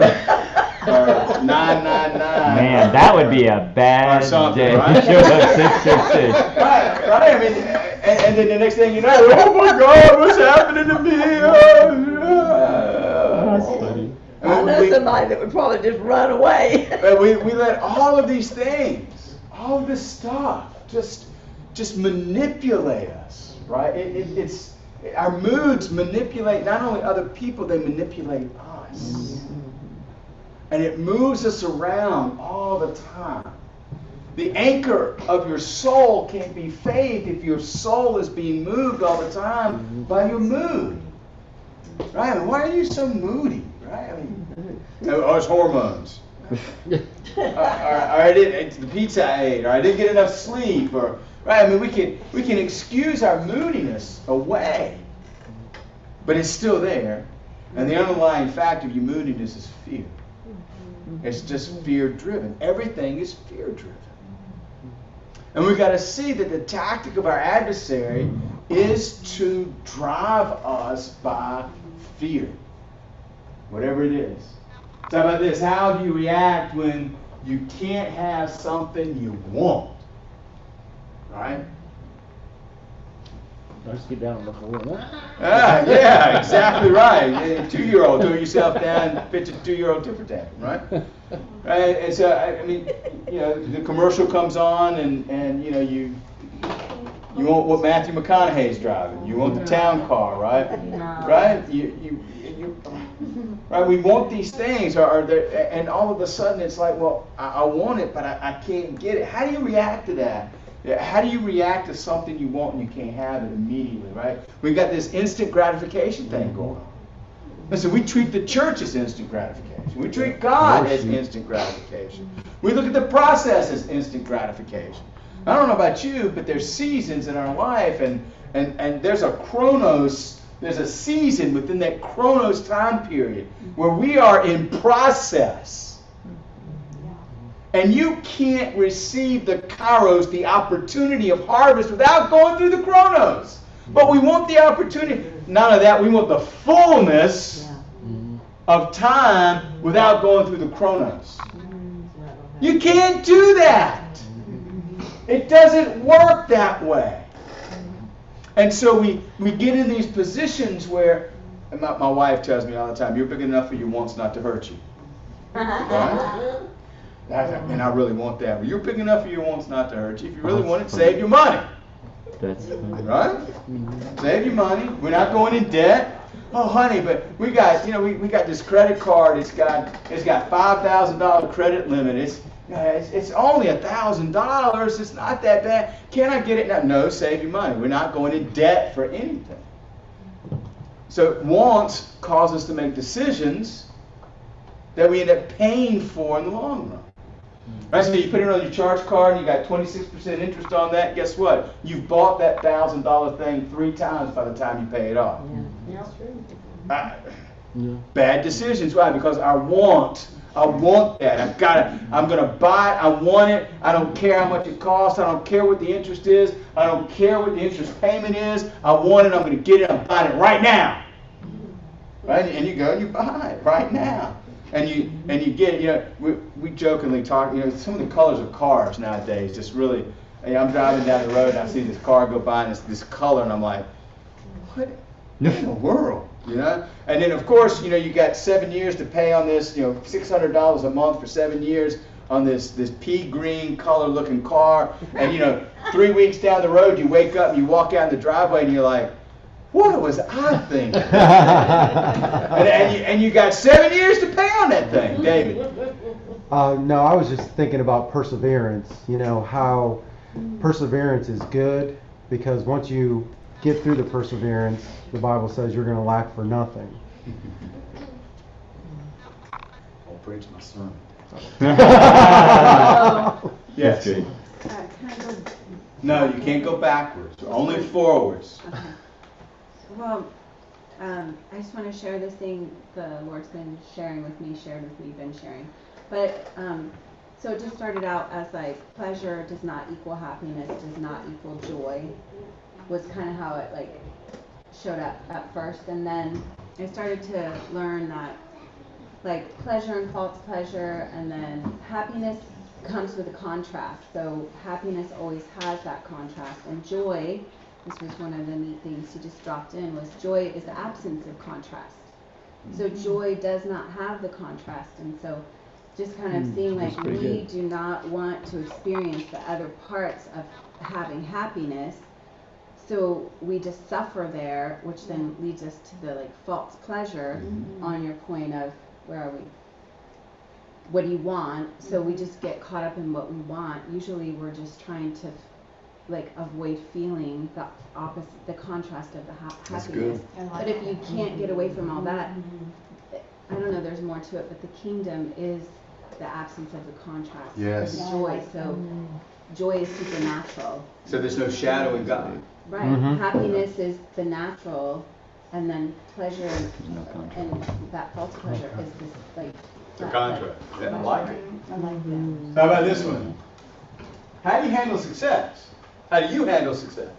999. Man, that would be a bad day. Right? 666. Right. I mean, and then the next thing you know, oh my God, what's happening to me? That's funny. I know somebody that would probably just run away. We let all of these things, all of this stuff, just manipulate us. Right? It's our moods manipulate not only other people, they manipulate us. And it moves us around all the time. The anchor of your soul can't be faith if your soul is being moved all the time by your mood. Right? I mean, why are you so moody? Right? I mean, it's hormones. or I didn't, the pizza I ate, or I didn't get enough sleep, or right? I mean, we can excuse our moodiness away, but it's still there, and the underlying fact of your moodiness is fear. It's just fear-driven. Everything is fear-driven, and we've got to see that the tactic of our adversary is to drive us by fear, whatever it is. So how about this? How do you react when you can't have something you want? Right? Just get down on the floor. Yeah, exactly right. 2-year-old, throw yourself down, pitch a 2-year-old temper tantrum, right? Right? And so, I mean, the commercial comes on, and you want what Matthew McConaughey's driving. You want the town car, right? No. Right? Right? We want these things, and all of a sudden it's like, well, I want it, but I can't get it. How do you react to that? How do you react to something you want and you can't have it immediately, right? We've got this instant gratification thing going on. Listen, we treat the church as instant gratification. We treat God as instant gratification. We look at the process as instant gratification. I don't know about you, but there's seasons in our life, and there's a chronos, there's a season within that chronos time period where we are in process. And you can't receive the kairos, the opportunity of harvest, without going through the chronos. But we want the opportunity. None of that. We want the fullness of time without going through the chronos. You can't do that. It doesn't work that way. And so we get in these positions where, and my wife tells me all the time, you're big enough for your wants not to hurt you. Right? And I really want that. You're big enough for your wants not to hurt you. If you really want it, save your money. That's right. Save your money. We're not going in debt. Oh, honey, but we got we got this credit card. It's got $5,000 credit limit. It's only $1,000. It's not that bad. Can I get it now? No, save your money. We're not going in debt for anything. So wants cause us to make decisions that we end up paying for in the long run. Right? So you put it on your charge card and you got 26% interest on that. Guess what? You've bought that $1,000 thing 3 times by the time you pay it off. Bad decisions. Why? Because I want that. I'm going to buy it. I want it. I don't care how much it costs. I don't care what the interest is. I don't care what the interest payment is. I want it. I'm going to get it. I'm buying it right now. Right? And you go and you buy it right now. And you get, we jokingly talk, some of the colors of cars nowadays just really, I'm driving down the road and I see this car go by and it's this color and I'm like, what in the world? And then of course, you got 7 years to pay on this, $600 a month for 7 years on this pea green color looking car. And 3 weeks down the road, you wake up and you walk out in the driveway and you're like, what was I thinking? and you got 7 years to pay on that thing, David. No, I was just thinking about perseverance. How perseverance is good, because once you get through the perseverance, the Bible says you're going to lack for nothing. I'll preach my sermon. Yes. No, you can't go backwards. Only forwards. Okay. Well, I just want to share this thing the Lord's been shared with me, been sharing. But, so it just started out as like, pleasure does not equal happiness, does not equal joy, was kind of how it like showed up at first. And then I started to learn that like pleasure and false pleasure, and then happiness comes with a contrast. So happiness always has that contrast, and joy, this was one of the neat things he just dropped in, was joy is the absence of contrast. So joy does not have the contrast, and so just kind of seeing like we do not want to experience the other parts of having happiness, so we just suffer there, which then leads us to the like false pleasure on your point of where are we? What do you want? So we just get caught up in what we want. Usually we're just trying to like avoid feeling the opposite, the contrast of the happiness. But if you can't get away from all that, I don't know, there's more to it, but the kingdom is the absence of the contrast. Yes. The joy. So joy is supernatural. So there's no shadow in God. Right. Happiness is the natural, and then pleasure and that false pleasure is this like The contrast. Yeah, I like it. I like that. How about this one? How do you handle success? How do you handle success?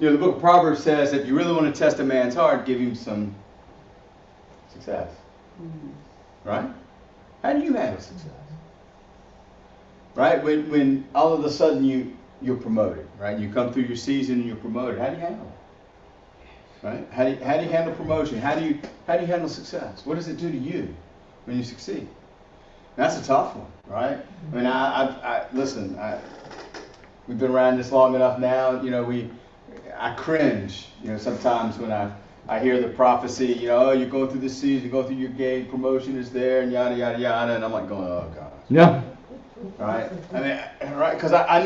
The book of Proverbs says if you really want to test a man's heart, give him some success. Right? How do you handle success? Right? When all of a sudden you're promoted, right? You come through your season and you're promoted. How do you handle it? Right? How do you handle promotion? How do you handle success? What does it do to you when you succeed? That's a tough one, right? I mean, I listen. We've been around this long enough now. I cringe. Sometimes when I hear the prophecy. Oh, you're going through this season, you go through your gate, promotion is there, and yada yada yada, and I'm like going, oh gosh. Yeah. Right? I mean, right? Because I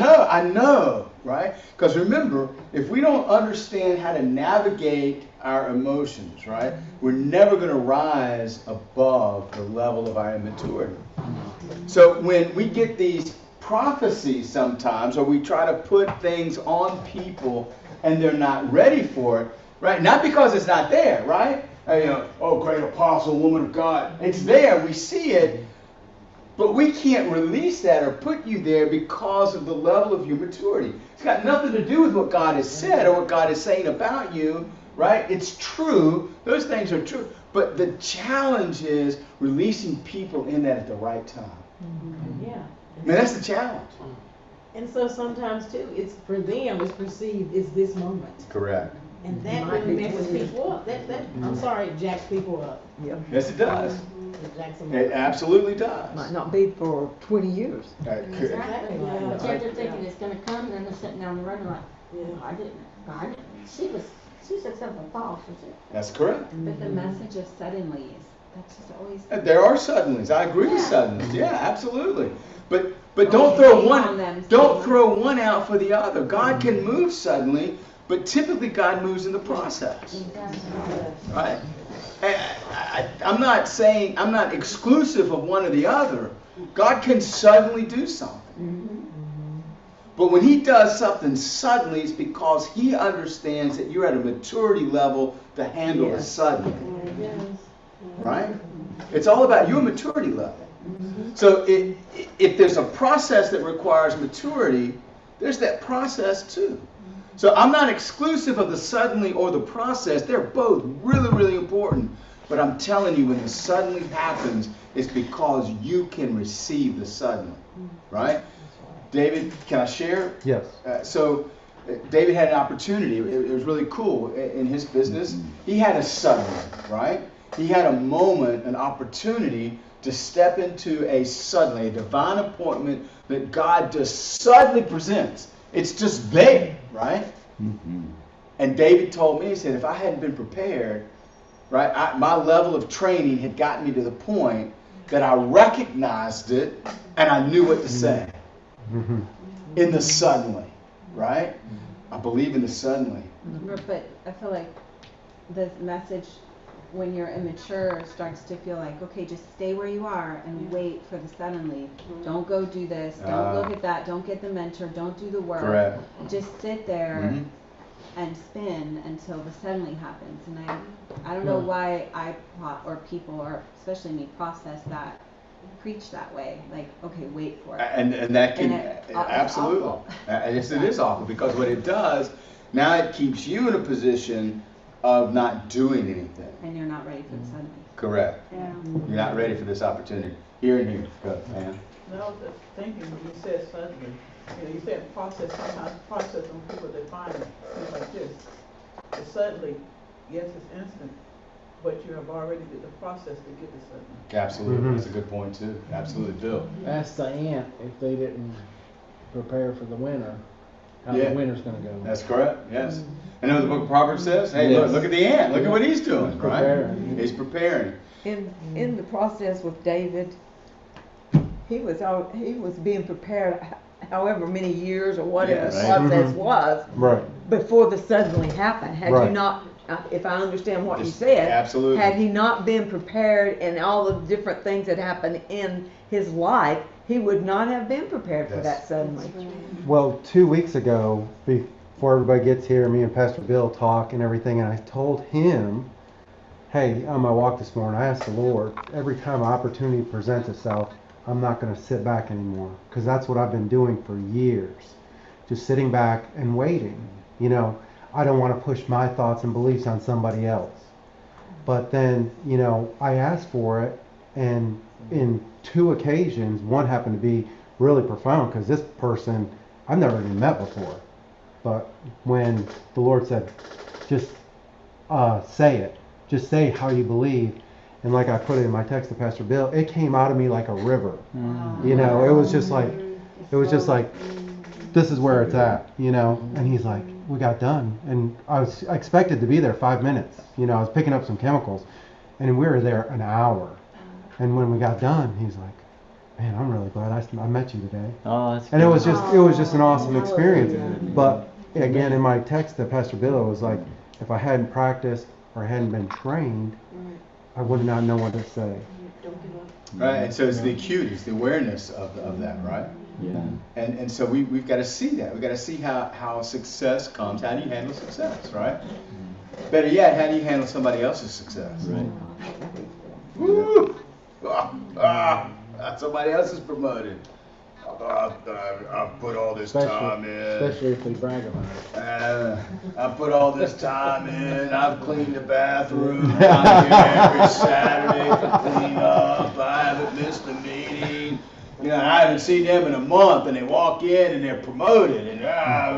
know, right? Because remember, if we don't understand how to navigate our emotions, right, we're never going to rise above the level of our immaturity. So when we get these prophecies sometimes, or we try to put things on people and they're not ready for it, right? Not because it's not there, right? Oh, great apostle, woman of God. It's there. We see it. But we can't release that or put you there because of the level of your maturity. It's got nothing to do with what God has said or what God is saying about you, right? It's true. Those things are true. But the challenge is releasing people in that at the right time. Yeah. I mean, that's the challenge. And so sometimes too, it's for them, it's perceived as this moment. Correct. And that really messes people up. I'm sorry, it jacks people up. Yes, it does. It jacks them It up. absolutely does. Might not be for 20 years. Exactly, Yeah. but yet they're thinking it's gonna come, and then they're sitting down the road and like, Yeah. I didn't, she said something false, was it? That's correct. But the message of suddenly is, that's just always. There are suddenlies. I agree with Yeah. suddenlies. Yeah, absolutely. But don't throw Hang one on them don't suddenly. throw one out for the other. God can move suddenly, but typically God moves in the process. Right? I'm not exclusive of one or the other. God can suddenly do something. But when he does something suddenly, it's because he understands that you're at a maturity level to handle it suddenly. Right? It's all about your maturity level. So if there's a process that requires maturity, there's that process too. So I'm not exclusive of the suddenly or the process. They're both really, really important. But I'm telling you, when the suddenly happens, it's because you can receive the suddenly. Right? David, can I share? Yes. David had an opportunity. It was really cool in his business. He had a suddenly, right? He had a moment, an opportunity to step into a divine appointment that God just suddenly presents. It's just there, right? And David told me, he said, if I hadn't been prepared, right, my level of training had gotten me to the point that I recognized it and I knew what to say. In the suddenly, right? I believe in the suddenly. But I feel like the message, when you're immature, starts to feel like, okay, just stay where you are and wait for the suddenly. Don't go do this. Don't look at that. Don't get the mentor. Don't do the work. Correct. Just sit there and spin until the suddenly happens. And I don't know why or people, or especially me, process that, preach that way. Like, okay, wait for it. And that can it's absolutely. awful. Yes, it is awful, because what it does, now it keeps you in a position of not doing anything. And you're not ready for the suddenly. Correct. Yeah. You're not ready for this opportunity. Here and here. Go, man. No, I was just thinking, when you said suddenly, you said process, sometimes process when people define it, things like this. It's suddenly, yes, it's instant, but you have already did the process to get the suddenly. Absolutely. That's a good point too. Absolutely, Bill. Ask the ant if they didn't prepare for the winter, how Yeah. the winter's gonna go. That's correct. Yes. And know what the book of Proverbs says? Hey, Yes. look at the ant. Look at what he's doing, right? preparing. He's preparing. In the process with David, he was being prepared however many years or whatever Yes. the process was Right. before the suddenly happened. Had Right. you not, if I understand what you Just- said, absolutely. had he not been prepared and all the different things that happened in his life, he would not have been prepared for Yes. that suddenly. Well, 2 weeks ago, before everybody gets here, me and Pastor Bill talk and everything, and I told him, hey, on my walk this morning, I asked the Lord, every time an opportunity presents itself, I'm not going to sit back anymore, because that's what I've been doing for years, just sitting back and waiting. You know, I don't want to push my thoughts and beliefs on somebody else. But then, you know, I asked for it, and in 2 occasions, one happened to be really profound, because this person I've never even met before. But when the Lord said, just say it, just say how you believe, and like I put it in my text to Pastor Bill, it came out of me like a river. You know, it was just like, this is where it's at, you know. And he's like, we got done, and I expected to be there 5 minutes. You know, I was picking up some chemicals, and we were there an hour. And when we got done, he's like, man, I'm really glad I met you today. Oh, that's And it was good. just an awesome experience. But again, in my text to Pastor Bill, it was like, if I hadn't practiced or hadn't been trained, I would not know what to say. Right, and so it's the acuity, it's the awareness of that, right? Yeah. And so we've got to see that. We've got to see how success comes. How do you handle success, right? Better yet, how do you handle somebody else's success? Right. Woo! Somebody else is promoted. I've put all this time in. Especially if we brag about it. I've put all this time in. I've cleaned the bathroom. I'm here every Saturday to clean up. I haven't missed a meeting. You know, I haven't seen them in a month, and they walk in and they're promoted. And that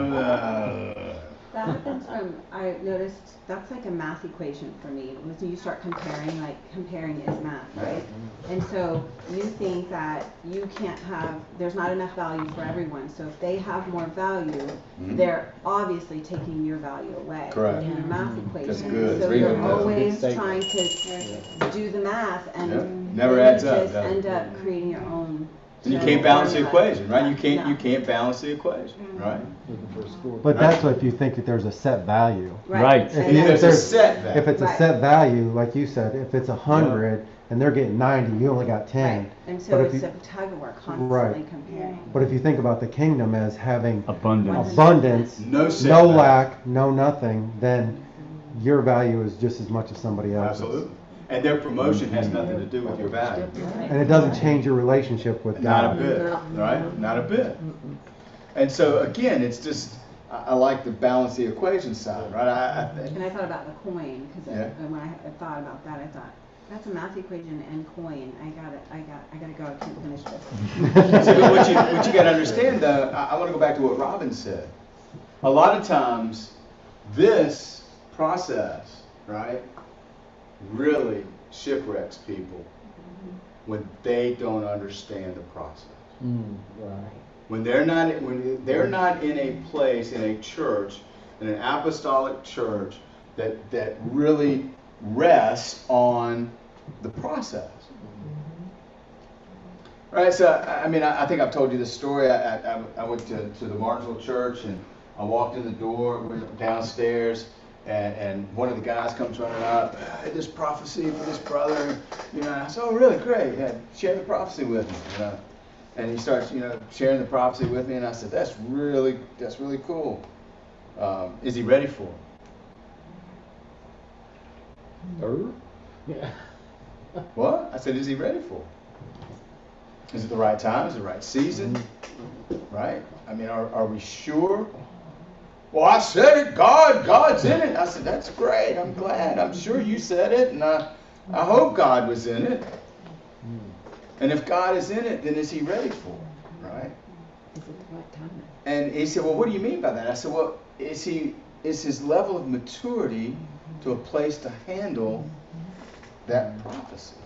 happens from, I noticed, that's like a math equation for me. When you start comparing, like comparing is math, right? And so you think that you can't have, there's not enough value for everyone. So if they have more value, they're obviously taking your value away. Correct. In your math equation. That's good. So Read you're it. always Good trying to do the math and Never then adds you up, just does it? end up creating your own. And you can't balance the formula. equation, right? You No. can't balance the equation, right? Looking for a score. But that's what if you think that there's a set value. Right. If, And you, then- if There's a there's set value. if it's a Right. set value, like you said, if it's 100 and they're getting 90, you only got 10. Right. And so But if it's you- a tug of war, constantly Right. comparing. But if you think about the kingdom as having Abundance. abundance, No set no value. lack, no nothing, then your value is just as much as somebody else's. Absolutely. And their promotion has nothing to do with your value. And it doesn't change your relationship with Not a God. bit, right? Not a bit. And so again, it's just, I like to balance the equation side, right? I think. And I thought about the coin, because Yeah. when I thought about that, I thought, that's a math equation and coin. I gotta go, I can't finish this. So, but what you gotta understand though, I wanna go back to what Robin said. A lot of times, this process, right, really shipwrecks people when they don't understand the process. Right. When they're not in a place, in a church, in an apostolic church that really rests on the process. Right, so I mean, I think I've told you this story. I went to the Martinsville church and I walked in the door, went downstairs, and one of the guys comes running up, "Hey, this prophecy for this brother," you know. And I said, "Oh, really? Great. Yeah, share the prophecy with me," you know. And he starts, you know, sharing the prophecy with me, and I said, "That's really cool. Is he ready for it?" Yeah. What? I said, "Is he ready for it? Is it the right time? Is it the right season? Right? I mean, are we sure?" "Well, I said it. God's in it." I said, "That's great. I'm glad. I'm sure you said it, and I hope God was in it. And if God is in it, then is he ready for it?" Right? Is it the right time? And he said, "Well, what do you mean by that?" I said, "Well, is his level of maturity to a place to handle that prophecy?"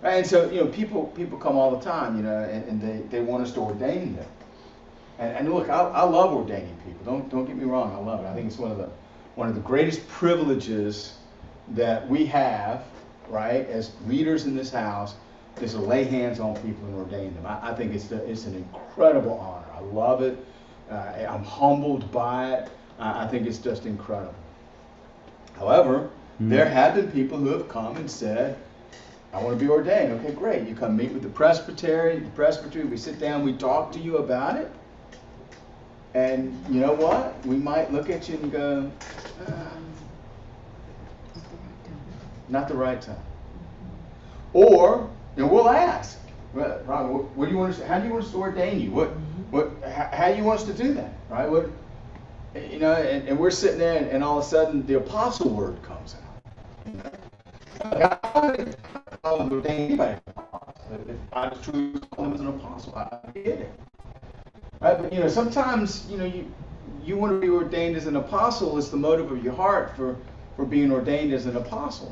Right? And so, you know, people come all the time, you know, and they want us to ordain them. And look, I love ordaining people. Don't get me wrong, I love it. I think it's one of the greatest privileges that we have, right, as leaders in this house, is to lay hands on people and ordain them. I think it's an incredible honor. I love it. I'm humbled by it. I think it's just incredible. However, there have been people who have come and said, "I want to be ordained." Okay, great. You come meet with the presbytery. We sit down, we talk to you about it. And you know what? We might look at you and go, not the right time. Or, you know, we'll ask, "Robin, what do you want us? How do you want us to ordain you? How do you want us to do that?" Right? What, you know, and we're sitting there, and all of a sudden the apostle word comes out. You know? I don't call him ordain anybody as an apostle. If I truly call him as an apostle, I get it. Right? But you know, sometimes, you know, you want to be ordained as an apostle. Is the motive of your heart for being ordained as an apostle.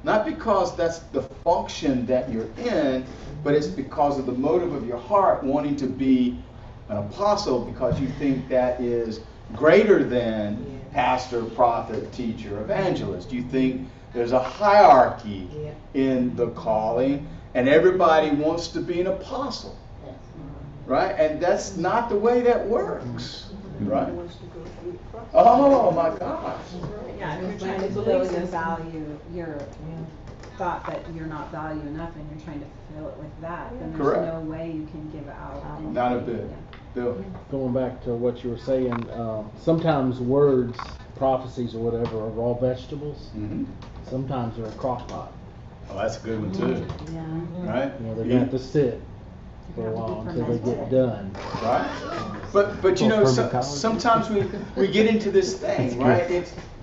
Not because that's the function that you're in, but it's because of the motive of your heart wanting to be an apostle, because you think that is greater than pastor, prophet, teacher, evangelist. You think there's a hierarchy in the calling, and everybody wants to be an apostle. Right? And that's not the way that works. Right? Oh my gosh. Yeah, and you're trying to fill your value, your thought that you're not value enough, and you're trying to fill it with that, then there's Correct. no way you can give out. anything. Not a bit. Bill. Going back to what you were saying, sometimes words, prophecies or whatever, are raw vegetables. Mm-hmm. Sometimes they're a crock pot. Oh, that's a good one too, Yeah. right? You know, they're gonna have to sit for a while until they get done. Right? But you know, sometimes we get into this thing, right?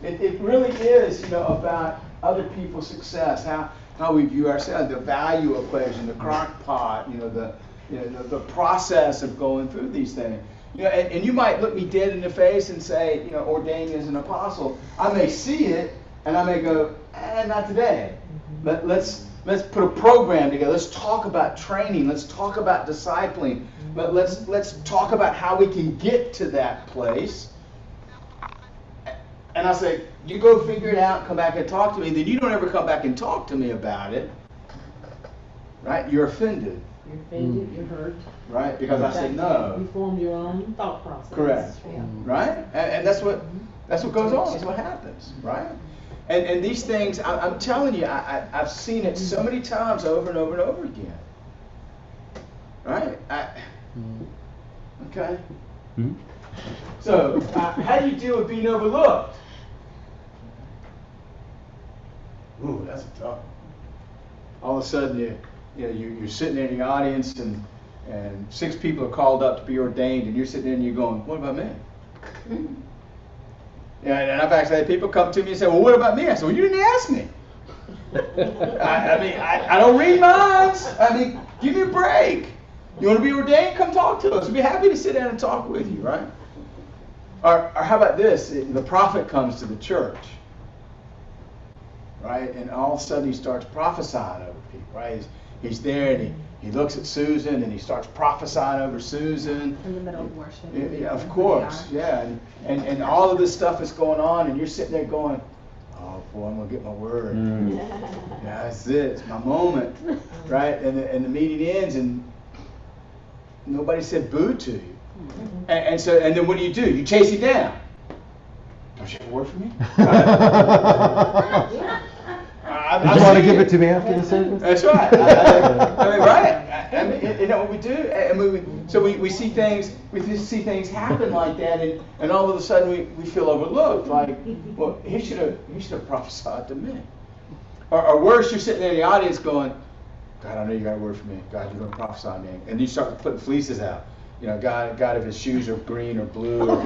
It really is, you know, about other people's success, how we view ourselves, the value equation, the crock pot, you know, the process of going through these things. You know, and you might look me dead in the face and say, you know, ordained as an apostle. I may see it and I may go, not today. Let's put a program together. Let's talk about training. Let's talk about discipling. Let's talk about how we can get to that place. And I say, you go figure it out, come back and talk to me. Then you don't ever come back and talk to me about it. Right? You're offended. You're offended, you're hurt. Right? Because I said no. You formed your own thought process. Correct. Yeah. Right? And that's what goes on. That's what happens. Right? And these things, I'm telling you, I've seen it so many times over and over and over again. Right? Okay. Hmm? So, how do you deal with being overlooked? Ooh, that's a tough one. All of a sudden, you're sitting there in the audience, and 6 people are called up to be ordained, and you're sitting there and you're going, what about me? And I've actually had people come to me and say, well, what about me? I said, well, you didn't ask me. I don't read minds. I mean, give me a break. You want to be ordained? Come talk to us. We'd be happy to sit down and talk with you, right? Or how about this? The prophet comes to the church, right? And all of a sudden he starts prophesying over people, right? He's there and he looks at Susan and he starts prophesying over Susan. In the middle of worship. Yeah, of course, yeah. And all of this stuff is going on and you're sitting there going, oh boy, I'm going to get my word. Yeah, that's it. It's my moment, right? And the meeting ends and nobody said boo to you. And then what do? You chase him down. Don't you have a word for me? Did you want to give it to me after the service? That's right. I mean, right? I mean, you know what we do? So we see things. We just see things happen like that, and all of a sudden we feel overlooked. Like, well, he should have prophesied to me. Or worse, you're sitting there in the audience going, God, I know you got a word for me. God, you're going to prophesy to me. And you start putting fleeces out. You know, God, if his shoes are green or blue, or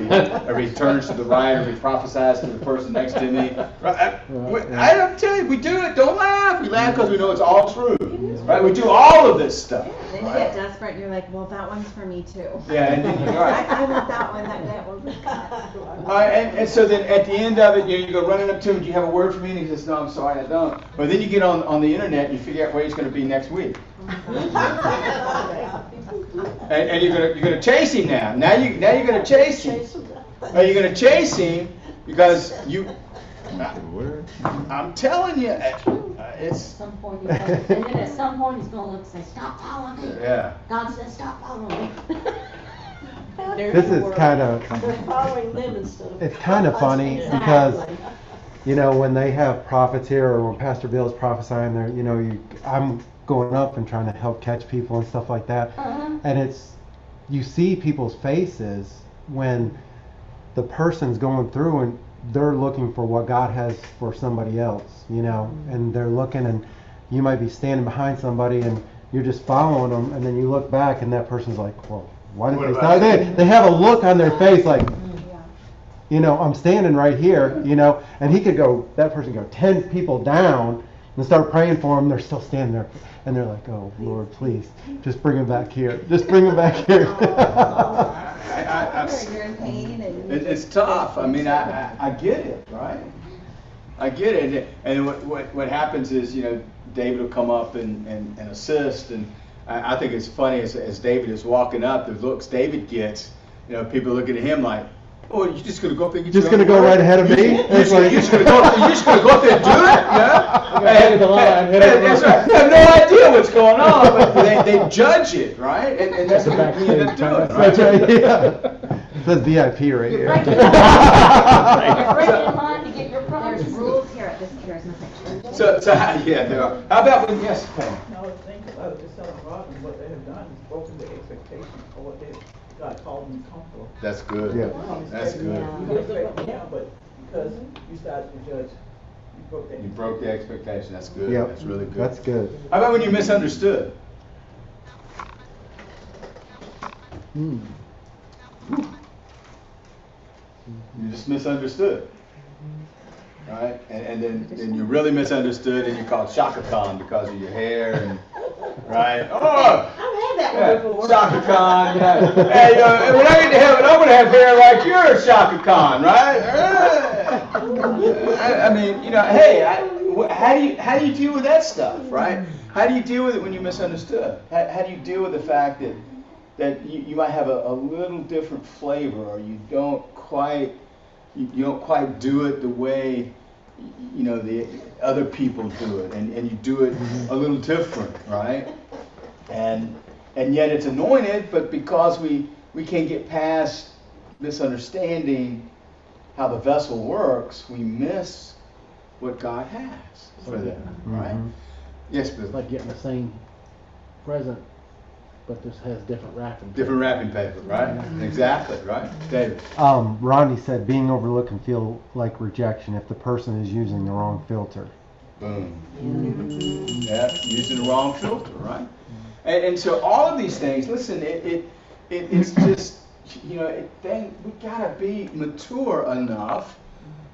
if he turns to the right, or if he prophesies to the person next to me. I don't tell you, we do it. Don't laugh. We laugh because we know it's all true. Right? We do all of this stuff. Then you get desperate and you're like, well, that one's for me too. Yeah, and then you're right. I want that one. That one. And so then at the end of it, you go running up to him. Do you have a word for me? And he says, no, I'm sorry, I don't. But then you get on the internet and you figure out where he's going to be next week. And you're gonna chase him now. Now you're gonna chase him. Are you gonna chase him because you? I'm telling you, it's. At some point, and then at some point he's gonna look and say, "Stop following me." Yeah. God says, "Stop following me." This is kind of. They're following them instead of. It's kind of funny because, you know, when they have prophets here, or when Pastor Bill's prophesying, there, you know, I'm going up and trying to help catch people and stuff like that, and you see people's faces when the person's going through and they're looking for what God has for somebody else, you know, and they're looking, and you might be standing behind somebody and you're just following them, and then you look back and that person's like, well, why did they stop? They have a look on their face like, you know, I'm standing right here, you know, and that person could go 10 people down and start praying for them. They're still standing there, and they're like, oh Lord, please, just bring them back here. Just bring them back here. You're in pain and It's tough. I mean, I get it, right? I get it. And what happens is, you know, David will come up and assist, and I think it's funny as David is walking up, the looks David gets, you know, people looking at him like, oh, you're just going to go up there and get just going to go right ahead of me? You're just going to go up there and do it? Yeah? Head of the line. That's right. They have no idea what's going on, but they judge it, right? And that's what we end up doing, right? That's right, yeah. It says VIP right here. Break it in line to get your promises. there's rules here at this charismatic church. So yeah, there are. How about when, yes, Pam? No, think about it, just telling Robin what they have done is broken the expectation of what God called them to come for. That's good. Yeah. That's good. You can expect it now, but because you started to judge You broke the expectation. That's good. Yep, That's really good. that's good. How about when you misunderstood? Hmm. You just misunderstood. Right? And then you really misunderstood and you're called Shaka Khan because of your hair and right? Oh! I've had that Yeah, one before. Shaka Khan. Yeah. Hey, when I get to heaven, I'm going to have hair like yours, Shaka Khan, right? I mean, you know, hey, how do you deal with that stuff, right? How do you deal with it when you misunderstood? How do you deal with the fact that you might have a little different flavor, or you don't quite do it the way you know the other people do it, and you do it a little different, right? And yet it's anointed, but because we can't get past misunderstanding how the vessel works, we miss what God has for them, right? Yes, It's Bill. like getting the same present, but this has different wrapping. Different wrapping paper, right? Exactly, right? David. Ronnie said being overlooked can feel like rejection if the person is using the wrong filter. Boom. Yeah, using the wrong filter, right? And so all of these things, listen, it's just, you know, we gotta be mature enough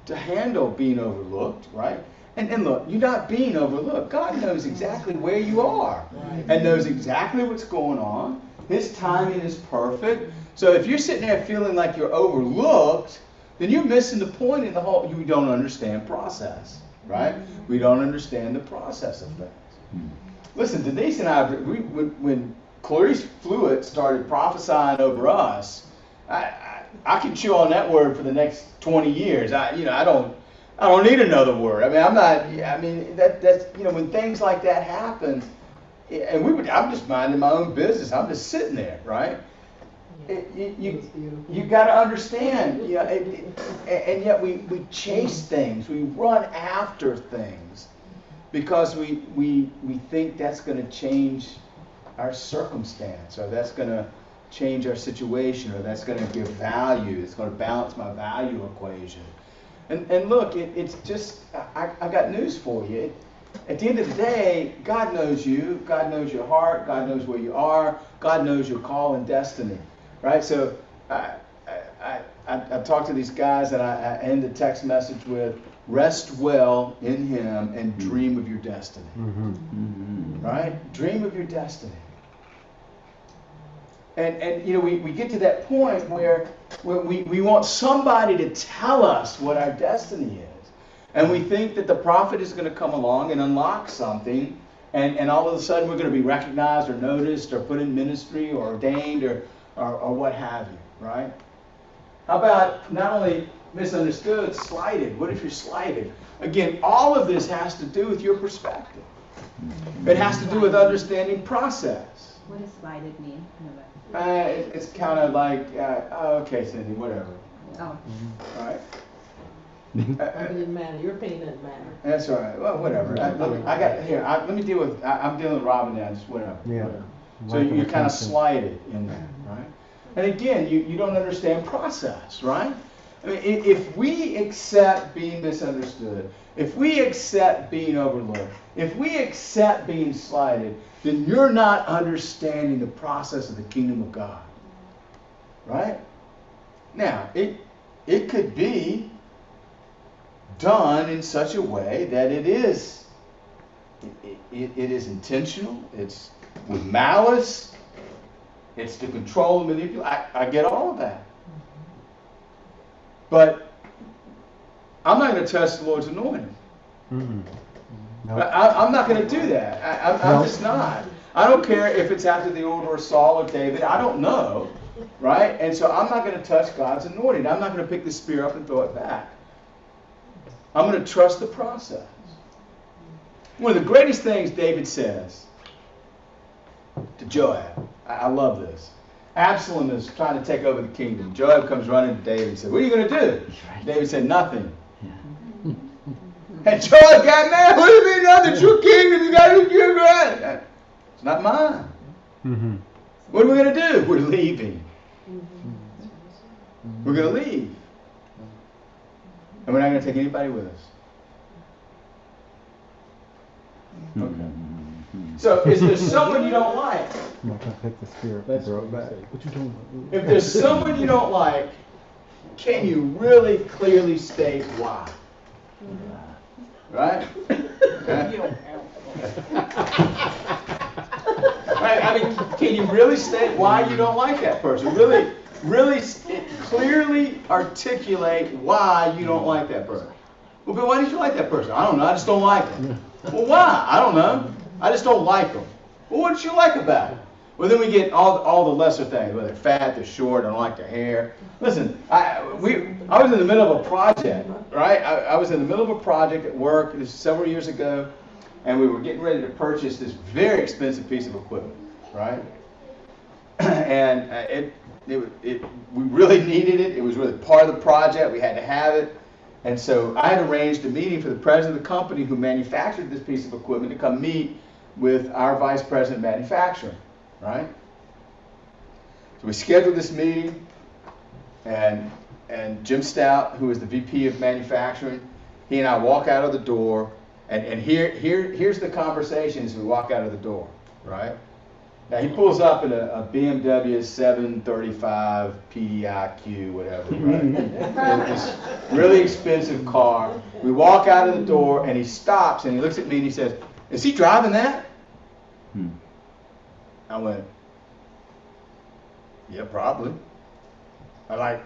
to handle being overlooked, right? And look, you're not being overlooked. God knows exactly where you are and knows exactly what's going on. His timing is perfect. So if you're sitting there feeling like you're overlooked, then you're missing the point in the whole, you don't understand process, right? We don't understand the process of things. Listen, Denise and I, when Clarice Fluid started prophesying over us, I can chew on that word for the next 20 years. I don't need another word. That's when things like that happen, and I'm just minding my own business. I'm just sitting there, right? You got to understand, and yet we chase things, we run after things, because we think that's going to change our circumstance, or that's going to change our situation, or that's going to give value. It's going to balance my value equation. And look, it's just, I got news for you. At the end of the day, God knows you. God knows your heart. God knows where you are. God knows your call and destiny, right? So I talk to these guys, and I end the text message with, rest well in Him and dream of your destiny, right? Dream of your destiny. And we get to that point where we want somebody to tell us what our destiny is. And we think that the prophet is going to come along and unlock something, and all of a sudden we're going to be recognized or noticed or put in ministry or ordained or what have you, right? How about not only misunderstood, slighted? What if you're slighted? Again, all of this has to do with your perspective. It has to do with understanding process. What does slighted mean? It's kind of like, okay, Cindy, whatever. Oh. All right. It doesn't matter. Your opinion doesn't matter. That's all right. Well, whatever. Let me deal with. I'm dealing with Robin now. Just whatever. Yeah. Whatever. So you're kind of slighted in that, right? And again, you don't understand process, right? I mean, if we accept being misunderstood, if we accept being overlooked, if we accept being slighted, then you're not understanding the process of the kingdom of God, right? Now, it could be done in such a way that it is intentional, it's with malice, it's to control and manipulate. I get all of that. But I'm not going to touch the Lord's anointing. Mm-hmm. Nope. I'm not going to do that. I'm just not. I don't care if it's after the order of Saul or David. I don't know, right? And so I'm not going to touch God's anointing. I'm not going to pick the spear up and throw it back. I'm going to trust the process. One of the greatest things David says to Joab, I love this. Absalom is trying to take over the kingdom. Joab comes running to David and said, what are you going to do? David said, nothing. And Joab got mad. What do you mean nothing? It's your kingdom. You got to do your right. It's not mine. Mm-hmm. What are we going to do? We're leaving. We're going to leave. And we're not going to take anybody with us. Okay. So is there someone you don't like? I'm not gonna take the spirit That's and throw what it you back. say. What you doing? If there's someone you don't like, can you really clearly state why? Right? Right? I mean, can you really state why you don't like that person? Really clearly articulate why you don't like that person. Well, but why did you like that person? I don't know. I just don't like them. Well, why? I don't know. I just don't like them. Well, what did you like about it? Well, then we get all the lesser things, whether they're fat, they're short, I don't like their hair. Listen, I was in the middle of a project, right? I was in the middle of a project at work, this was several years ago, and we were getting ready to purchase this very expensive piece of equipment, right? And we really needed it. It was really part of the project. We had to have it. And so I had arranged a meeting for the president of the company who manufactured this piece of equipment to come meet with our vice president of manufacturing, right? So we scheduled this meeting, and Jim Stout, who is the VP of manufacturing, he and I walk out of the door, and here's the conversation as we walk out of the door, right? Now he pulls up in a BMW 735 PDIQ, whatever, right? This really expensive car. We walk out of the door, and he stops, and he looks at me, and he says, "Is he driving that?" I went, "Yeah, probably." I'm like,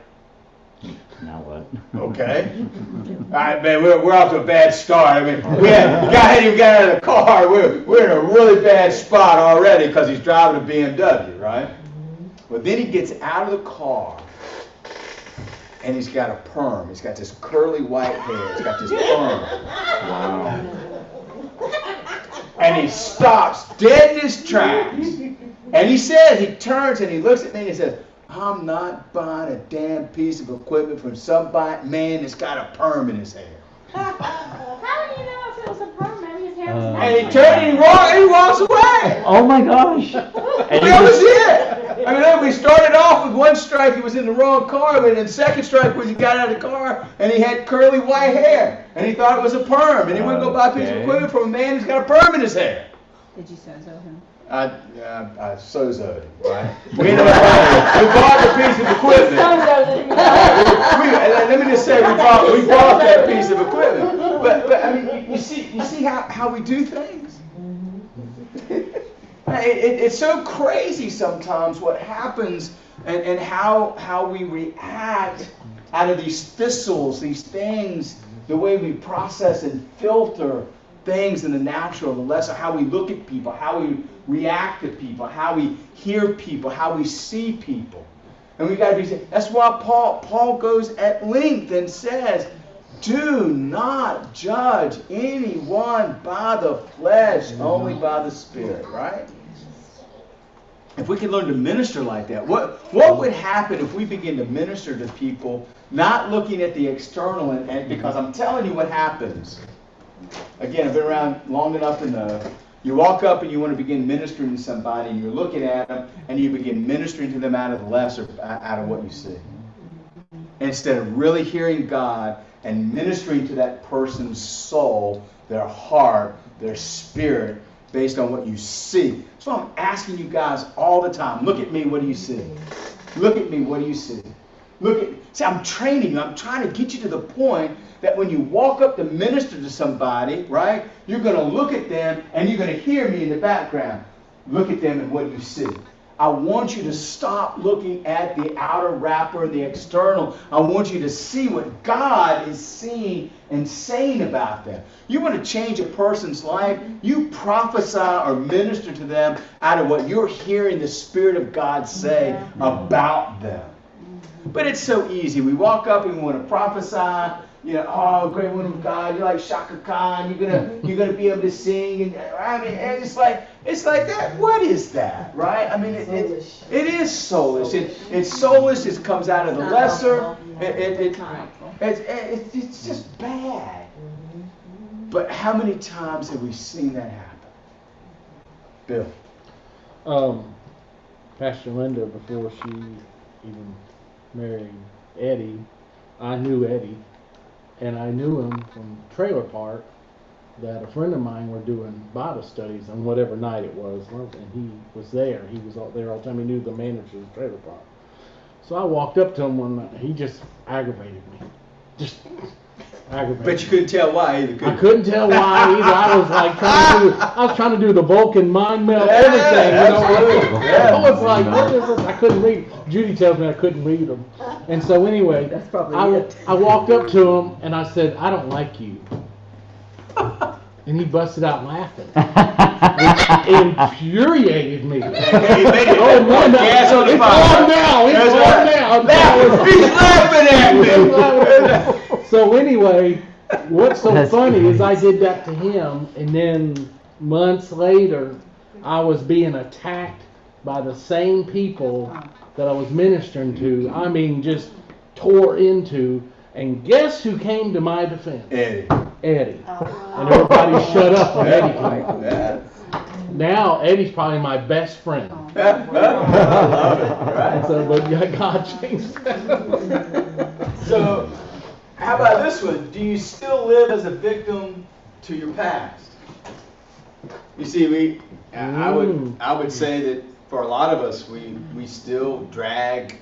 Now what? "Okay." All right, man, we're off to a bad start. I mean, the guy hadn't even got out of the car. We're in a really bad spot already because he's driving a BMW, right? Well, then he gets out of the car, and he's got a perm. He's got this curly white hair. He's got this perm. Wow. And he stops dead in his tracks. And he says, he turns and he looks at me and he says, "I'm not buying a damn piece of equipment from some man that's got a perm in his hair." How do you know if it was a perm? Maybe his hair was And he turned and he walks away. Oh my gosh. And that was it. I mean, we started off with one strike, he was in the wrong car, but then the second strike was he got out of the car and he had curly white hair. And he thought it was a perm. And he went to go buy a piece of equipment from a man who's got a perm in his hair. Did you sozo him? I sozoed him, right? We bought the piece of equipment. Let me just say, we bought that piece of equipment. But I mean, you see how we do things? It's so crazy sometimes what happens and how we react out of these thistles, these things, the way we process and filter things in the natural, the lesser, how we look at people, how we react to people, how we hear people, how we see people. And we got to be, that's why Paul goes at length and says, "Do not judge anyone by the flesh, only by the Spirit," right? If we could learn to minister like that, what would happen if we begin to minister to people, not looking at the external, and because I'm telling you what happens. Again, I've been around long enough to know. You walk up and you want to begin ministering to somebody, and you're looking at them, and you begin ministering to them out of the lesser, out of what you see. Instead of really hearing God and ministering to that person's soul, their heart, their spirit, based on what you see. So I'm asking you guys all the time, look at me, what do you see? Look at me, what do you see? See, I'm training you. I'm trying to get you to the point that when you walk up to minister to somebody, right, you're going to look at them and you're going to hear me in the background. Look at them and what do you see? I want you to stop looking at the outer wrapper, the external. I want you to see what God is seeing and saying about them. You want to change a person's life, you prophesy or minister to them out of what you're hearing the Spirit of God say about them. But it's so easy. We walk up and we want to prophesy. You know, "Oh, great woman of God, you're like Shaka Khan. You're gonna be able to sing." And I mean, and it's like that. What is that, right? I mean, it is soulish. It's soulish. It comes out of the lesser. It's just bad. But how many times have we seen that happen, Bill? Pastor Linda, before she even married Eddie, I knew Eddie. And I knew him from Trailer Park that a friend of mine were doing Bible studies on whatever night it was, and he was there. He was all there all the time. He knew the manager of the trailer park. So I walked up to him one night. He just aggravated me. Just aggravated. But you couldn't tell why either, could I couldn't tell why either. I was trying to do the Vulcan mind meld, everything. You know? I was like, what is this? I couldn't read. Judy tells me I couldn't read them. And so anyway, That's probably it. I walked up to him and I said, I don't like you. And he busted out laughing, which infuriated me. Oh, no, no. Gas on the It's fire. on now. It's on now. He's laughing at me. So anyway, what's so funny is I did that to him, and then months later, I was being attacked by the same people that I was ministering to. I mean, just tore into. And guess who came to my defense? Eddie. Eddie. And everybody shut up when Eddie came. Now Eddie's probably my best friend. I love it. Right? And so, but yeah, God changed that. So, how about this one? Do you still live as a victim to your past? You see, I would say that for a lot of us, we still drag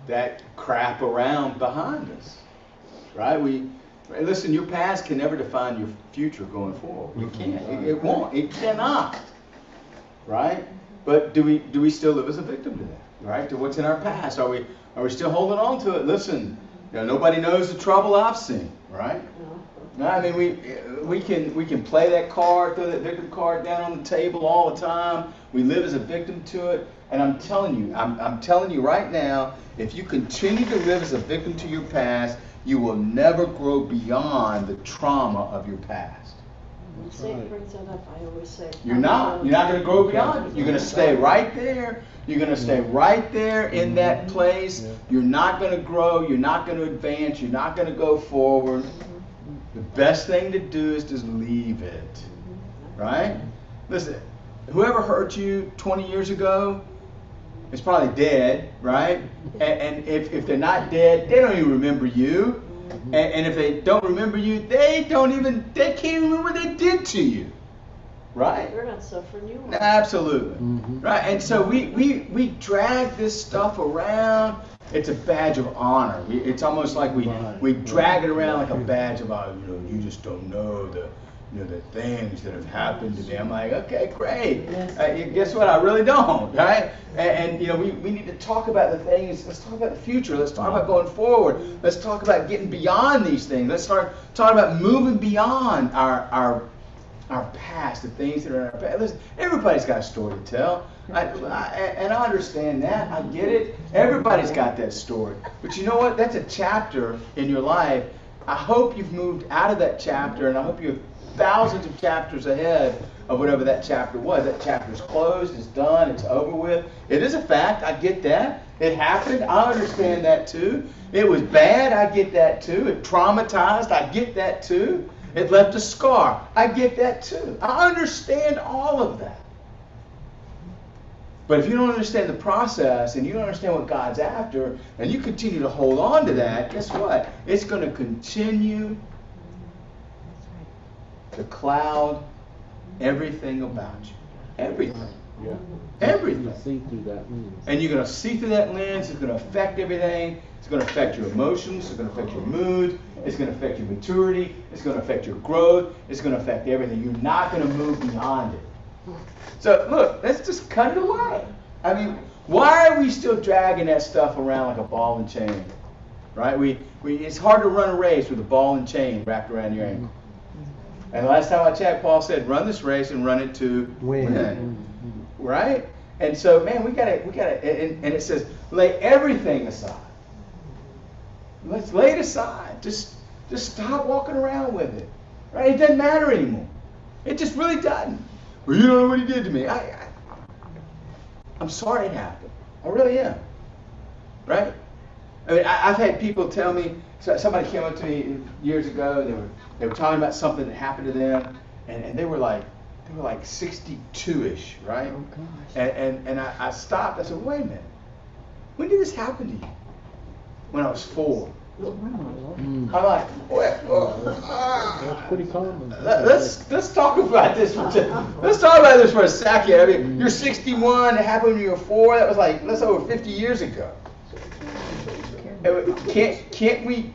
that crap around behind us, right? Listen, your past can never define your future going forward. It can't. It won't. It cannot. Right? But do we still live as a victim to that? Right? To what's in our past? Are we still holding on to it? Listen, nobody knows the trouble I've seen. Right? No, I mean we can play that card, throw that victim card down on the table all the time. We live as a victim to it. And I'm telling you right now, if you continue to live as a victim to your past, you will never grow beyond the trauma of your past. When Satan brings that up, I always say, You're not going to grow beyond it. You're going to stay right there. You're going to stay right there in that place. You're not going to grow. You're not going to advance. You're not going to go forward. The best thing to do is just leave it. Right? Listen, whoever hurt you 20 years ago, it's probably dead, right? And if they're not dead, they don't even remember you. And if they don't remember you, they can't even remember what they did to you. Right? They're not suffering, you are. Absolutely. Right? And so we drag this stuff around. It's a badge of honor. It's almost like we drag it around like a badge of honor. You just don't know the things that have happened to me. I'm like, okay, great. Guess what? I really don't, right? And we need to talk about the things. Let's talk about the future. Let's talk about going forward. Let's talk about getting beyond these things. Let's start talking about moving beyond our past, the things that are in our past. Listen, everybody's got a story to tell. And I understand that. I get it. Everybody's got that story. But you know what? That's a chapter in your life. I hope you've moved out of that chapter, and I hope you're thousands of chapters ahead of whatever that chapter was. That chapter's closed, it's done, it's over with. It is a fact, I get that. It happened, I understand that too. It was bad, I get that too. It traumatized, I get that too. It left a scar, I get that too. I understand all of that. But if you don't understand the process and you don't understand what God's after, and you continue to hold on to that, guess what? It's going to continue to cloud everything about you. Everything. Yeah. Everything. You see through that lens. And you're going to see through that lens. It's going to affect everything. It's going to affect your emotions. It's going to affect your mood. It's going to affect your maturity. It's going to affect your growth. It's going to affect everything. You're not going to move beyond it. So look, let's just cut it away. I mean, why are we still dragging that stuff around like a ball and chain? Right? It's hard to run a race with a ball and chain wrapped around your ankle. And the last time I checked, Paul said, run this race and run it to win. Right? And so, man, we gotta, and it says, lay everything aside. Let's lay it aside. Just stop walking around with it. Right? It doesn't matter anymore. It just really doesn't. Well, you don't know what he did to me. I'm sorry it happened. I really am. Right? I mean, I've had people tell me, somebody came up to me years ago, they were talking about something that happened to them, and they were like 62-ish, right? Oh, gosh. And I stopped. I said, wait a minute. When did this happen to you? When I was 4. Mm. I'm like, That's pretty common. let's talk about this for a second. I mean, you're 61. It happened when you were 4. That was like that's over 50 years ago. Can't we?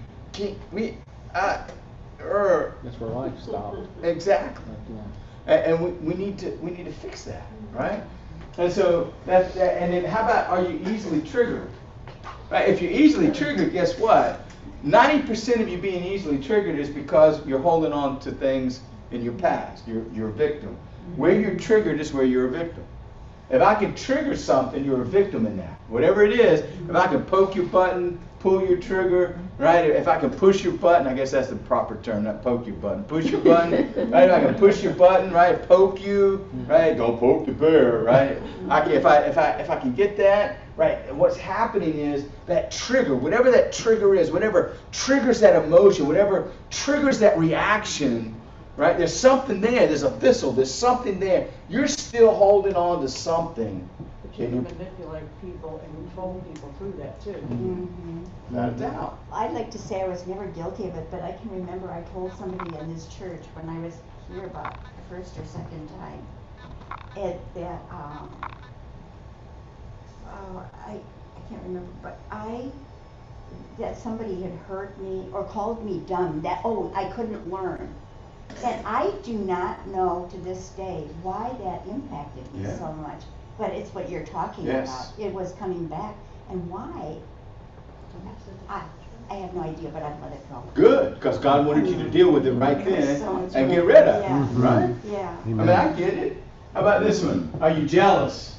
That's where life stopped. Exactly. And we need to fix that, right? And so and then how about, are you easily triggered? Right? If you're easily triggered, guess what? 90% of you being easily triggered is because you're holding on to things in your past. You're a victim. Where you're triggered is where you're a victim. If I can trigger something, you're a victim in that. Whatever it is, if I can poke your button, pull your trigger, right? If I can push your button, I guess that's the proper term, not poke your button. Push your button, right? If I can push your button, right? Poke you, right? Don't poke the bear, right? If I can get that, right? And what's happening is that trigger, whatever that trigger is, whatever triggers that emotion, whatever triggers that reaction, right? There's something there. There's a thistle. There's something there. You're still holding on to something. But you can manipulate people and control people through that too. Without a doubt. I'd like to say I was never guilty of it, but I can remember I told somebody in this church when I was here about the first or second time, that I can't remember, but that somebody had hurt me or called me dumb, that I couldn't learn. And I do not know to this day why that impacted me so much. But it's what you're talking about. It was coming back. And why? I have no idea, but I've let it go. Good, because God wanted you to deal with it right then and get rid of it, right? Yeah. I mean, I get it. How about this one? Are you jealous?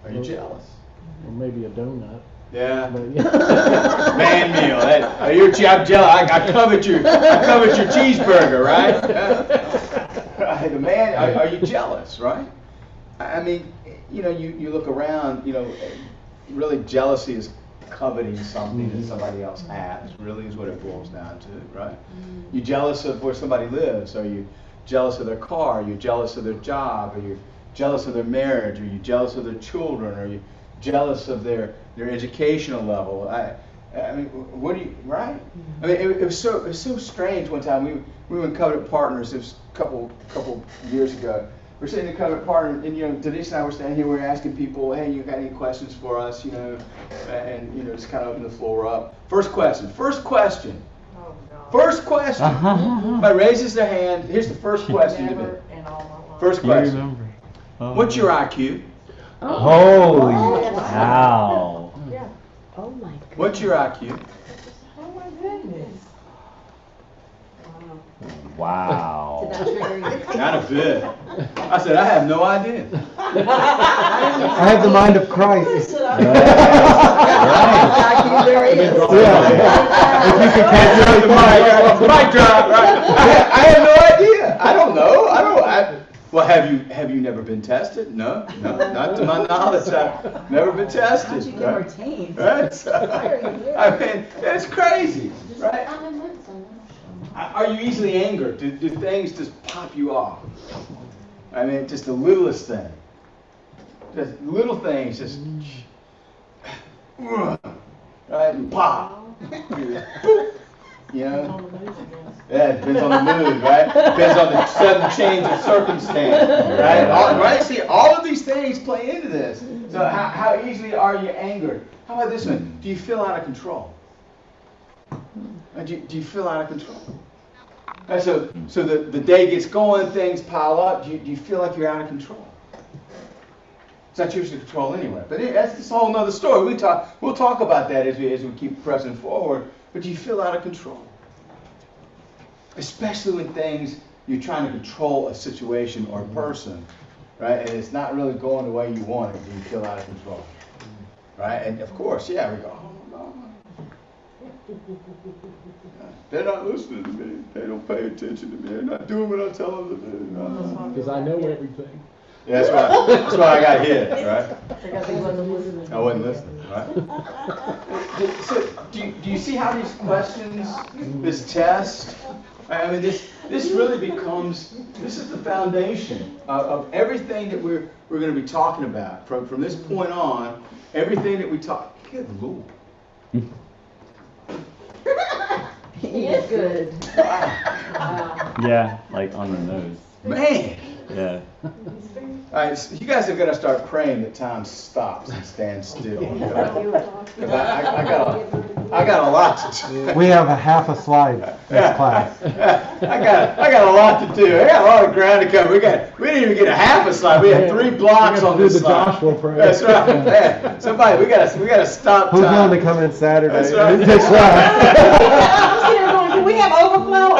Are you jealous? Or maybe a donut. Yeah. But, Man meal. I'm jealous. I covet your cheeseburger, right? The man, are you jealous, right? I mean, you look around, really jealousy is coveting something that somebody else has, really is what it boils down to, right? You jealous of where somebody lives? Are you jealous of their car? Are you jealous of their job? Are you jealous of their marriage? Are you jealous of their children? Are you jealous of their educational level? I mean, what do you, right? I mean, it was so strange one time. We were in Covenant Partners. It was a couple years ago. We're sitting in Covenant Partners, and Denise and I were standing here. We were asking people, "Hey, you got any questions for us?" And just kind of open the floor up. First question. Oh, God. First question. Somebody raises their hand. Here's the first question to me. Never in all my life. First question. What's your IQ? Holy Oh, cow. Yeah. Oh my goodness. What's your IQ? Oh, my goodness. Wow. Did that trigger you? Not a bit. I said, I have no idea. I have the mind of Christ. There is. Yeah. If you could catch Throw the mic drop, right? I have no idea. I don't know. Well, have you never been tested? No, not to my knowledge. I've never been tested. How'd you get Right? retained? Right? So, Why are you here? I mean, it's crazy, right? I know that's Are you easily angered? Do things just pop you off? I mean, just the littlest thing. Just little things, just right, and pop. You know? Yeah, it depends on the mood, right? Depends on the sudden change of circumstance, right? See, all of these things play into this. So how easily are you angered? How about this one? Do you feel out of control? Do you feel out of control? Right, so the day gets going, things pile up. Do you feel like you're out of control? It's not yours to control anyway. But that's a whole other story. We'll talk about that as we keep pressing forward. But do you feel out of control? Especially when you're trying to control a situation or a person, right? And it's not really going the way you want it. Do you feel out of control? Right? And of course, we go, oh, no. They're not listening to me. They don't pay attention to me. They're not doing what I tell them to do. Because I know everything. Yeah, that's why I got hit, right? Because he wasn't listening. I wasn't listening, right? So, do you see how these questions, this test, I mean, this really becomes, this is the foundation of everything that we're going to be talking about. From this point on, everything that we talk, Good Lord. He is good. Yeah, like on the nose. Man. Yeah. All right, so you guys are gonna start praying that time stops and stands still. Because I got a lot to do. We have a half a slide this class. I got a lot to do. I got a lot of ground to cover. We didn't even get a half a slide. We had 3 blocks on this slide. Joshua prayer. That's right. Yeah. Somebody, we gotta stop Who's time. willing to come in Saturday? That's right. Take slides. Can we have overflow?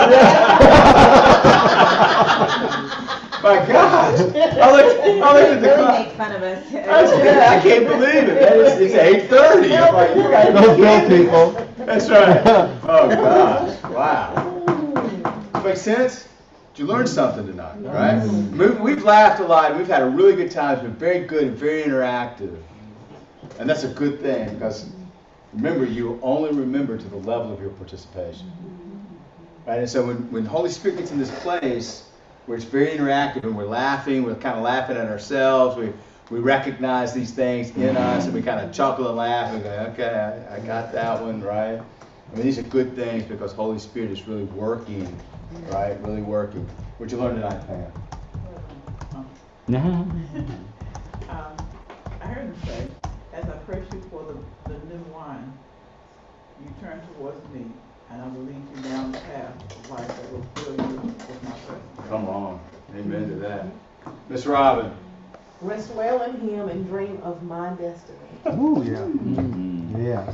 My gosh. I looked at the Really clock. make fun of us. I can't believe it. It's 8:30. I'm like, you guys Those Bill people. That's right. Oh gosh. Wow. Makes sense? Did you learn something tonight? Right? We've laughed a lot. We've had a really good time. It's been very good and very interactive. And that's a good thing because remember, you only remember to the level of your participation. Right? And so when Holy Spirit gets in this place where it's very interactive and we're laughing, we're kind of laughing at ourselves, we recognize these things in us and we kind of chuckle and laugh and go, okay, I got that one, right? I mean, these are good things because Holy Spirit is really working, right? Really working. What'd you learn tonight, Pam? I heard him say, as I praise you for the new wine, you turn towards me, and I will lead you down the path of life that will fill you with my presence. Come on. Amen to that. Miss Robin. Rest well in him and dream of my destiny. Ooh, yeah. Mhm. Yeah.